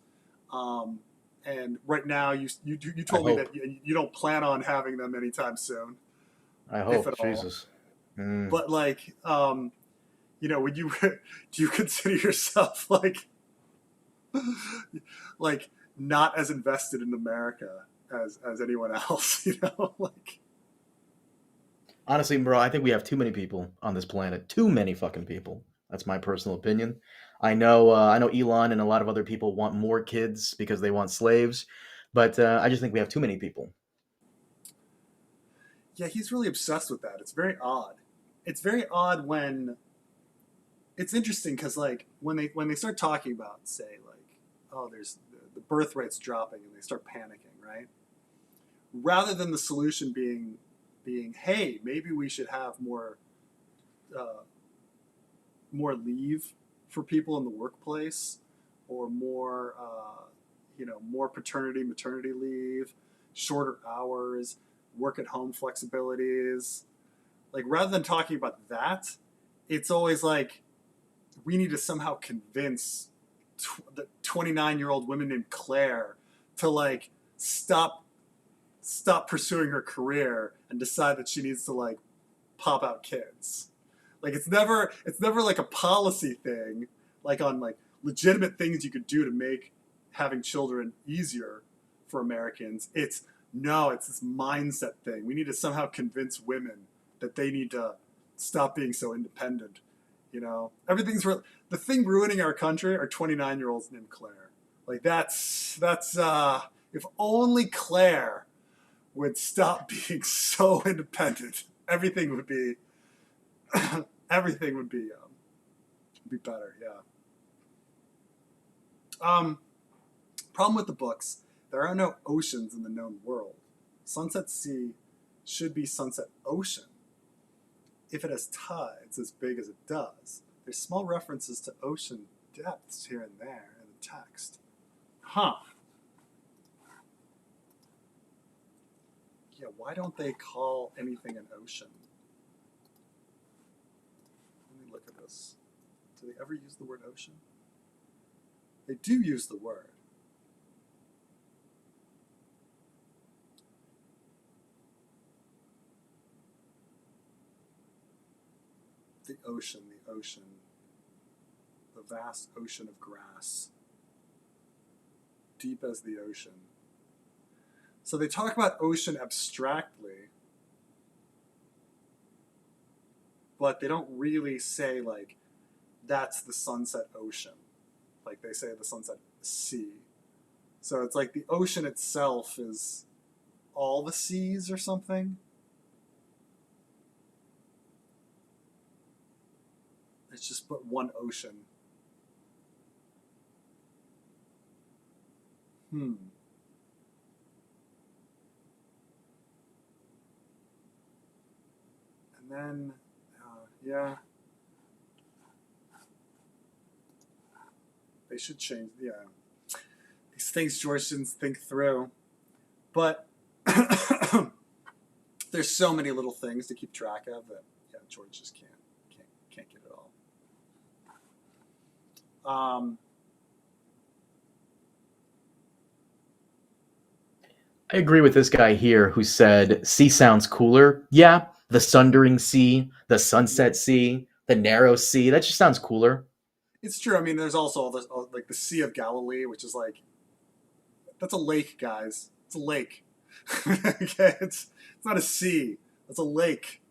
um, and right now you I told me hope. that you don't plan on having them anytime soon, I if hope. at all. Jesus. Mm. But like, would you do you consider yourself like like not as invested in America as anyone else? You know, like Honestly, bro, I think we have too many people on this planet. Too many fucking people. That's my personal opinion. I know Elon and a lot of other people want more kids because they want slaves, but I just think we have too many people. yeah, he's really obsessed with that. It's very odd. It's very odd when it's interesting because like when they start talking about say like oh there's the birth rate's dropping and they start panicking, right, rather than the solution being hey, maybe we should have uh, more leave for people in the workplace, or more more paternity maternity leave, shorter hours, work at home flexibilities. Like rather than talking about that, it's always like we need to somehow convince the 29-year-old woman named Claire to like stop pursuing her career and decide that she needs to like pop out kids. Like it's never like a policy thing, like on like legitimate things you could do to make having children easier for Americans. It's no, it's this mindset thing. We need to somehow convince women that they need to stop being so independent. You know, the thing ruining our country are 29-year-olds named Claire. Like that's if only Claire would stop being so independent, everything would be everything would be better. Yeah. Problem with the books: there are no oceans in the known world. Sunset Sea should be Sunset Ocean. If it has tides as big as it does, there's small references to ocean depths here and there in the text. Huh. Yeah, why don't they call anything an ocean? Let me look at this. Do they ever use the word ocean? They do use the word. The ocean, the vast ocean of grass, deep as the ocean. So they talk about ocean abstractly, but they don't really say like that's the sunset ocean. Like they say the sunset sea. So it's like the ocean itself is all the seas or something. It's just but one ocean. Hmm. And then Yeah. They should change. Yeah. These things George didn't think through. But there's so many little things to keep track of that yeah, George just can't get it all. I agree with this guy here who said sea sounds cooler. Yeah, the sundering sea, the Yeah, sunset sea, the narrow sea. That just sounds cooler. it's true. I mean, there's also all this, like the Sea of Galilee, which is like that's a lake, guys. It's a lake. Okay, it's not a sea. It's a lake.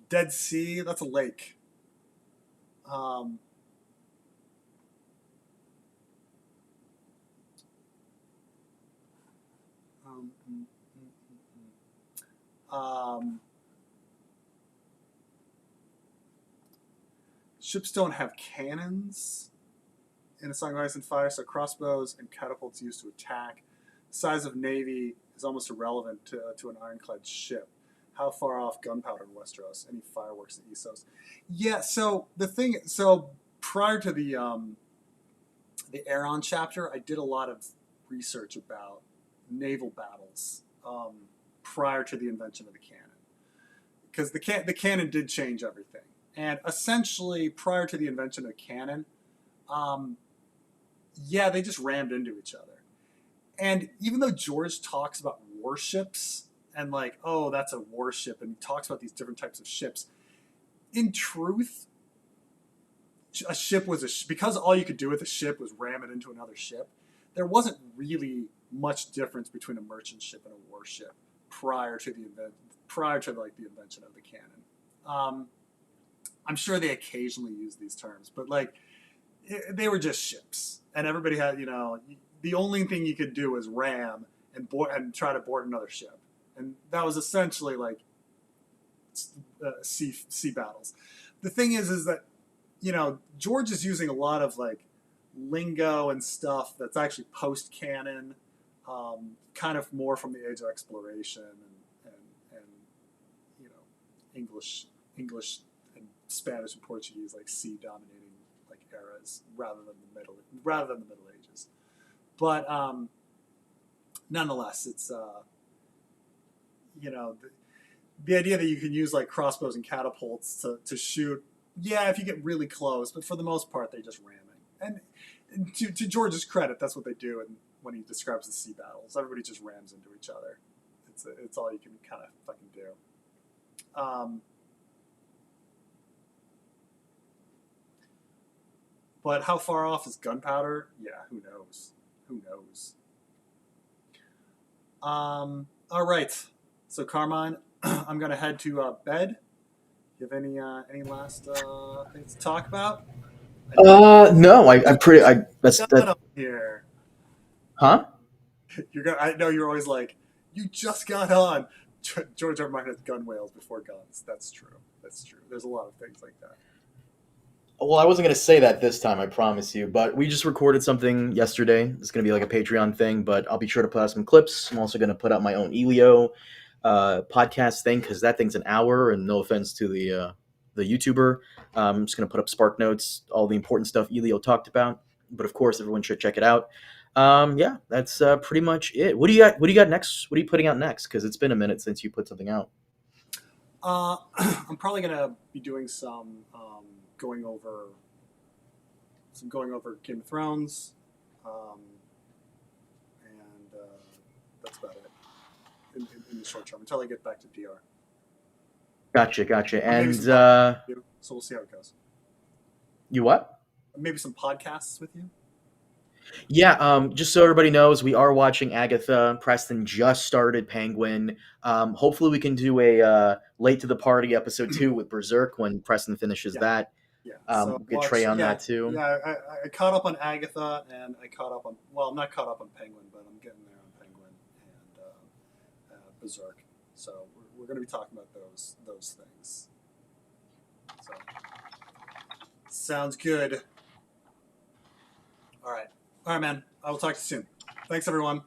Dead Sea. That's a lake. Um, um, mm, um, ships don't have cannons in A Song of Ice and Fire, so crossbows and catapults used to attack. The size of navy is almost irrelevant to an ironclad ship. How far off gunpowder in Westeros? Any fireworks at Essos? Yeah. So the thing. So prior to the Aeron chapter, I did a lot of research about naval battles prior to the invention of the cannon, because the cannon did change everything. And essentially, prior to the invention of the cannon, um, yeah, they just rammed into each other. And even though George talks about warships and like, oh, that's a warship, and he talks about these different types of ships, in truth, a ship was because all you could do with a ship was ram it into another ship. There wasn't really much difference between a merchant ship and a warship prior to like the invention of the cannon. Um, I'm sure they occasionally use these terms, but like they were just ships, and everybody had the only thing you could do was ram and try to board another ship, and that was essentially like sea battles. The thing is that George is using a lot of like lingo and stuff that's actually post canon, kind of more from the age of exploration and English and Spanish and Portuguese like sea dominating like eras rather than the Middle Ages. But nonetheless, it's the idea that you can use like crossbows and catapults to shoot. Yeah, if you get really close, but for the most part, they just ramming. And to George's credit, that's what they do. And when he describes the sea battles, everybody just rams into each other. It's all you can kind of fucking do. But how far off is gunpowder? Yeah, who knows? Who knows? All right. So Carmine, I'm gonna head to bed. You have any last things to talk about? I know No, I'm pretty. That's got that. on here. Huh? I know you're always like, you just got on. George R. R. Martin has gun whales before guns. That's true. That's true. There's a lot of things like that. Well, I wasn't gonna say that this time, I promise you. But we just recorded something yesterday. It's gonna be like a Patreon thing, but I'll be sure to put out some clips. I'm also gonna put out my own Elio podcast thing because that thing's an hour. And no offense to the YouTuber, I'm just gonna put up Spark Notes, all the important stuff Elio talked about. But of course, everyone should check it out. Yeah, that's pretty much it. What do you got? What do you got next? What are you putting out next? Because it's been a minute since you put something out. I'm probably gonna be doing some going over Game of Thrones, um, and that's about it in the short term until I get back to DR. Gotcha, gotcha. Maybe And some podcasts with you, so we'll see how it goes. you what? Maybe some podcasts with you. Yeah, just so everybody knows, we are watching Agatha. Preston just started Penguin. Hopefully, we can do a late to the party episode 2 with Berserk when Preston finishes Yeah, that. yeah. So We'll get Trey watch. on Yeah, that too. yeah. I caught up on Agatha, and I caught up on. Well, I'm not caught up on Penguin, but I'm getting there on Penguin and Berserk. So we're going to be talking about those things. So sounds good. All right, man. I will talk to you soon. Thanks, everyone.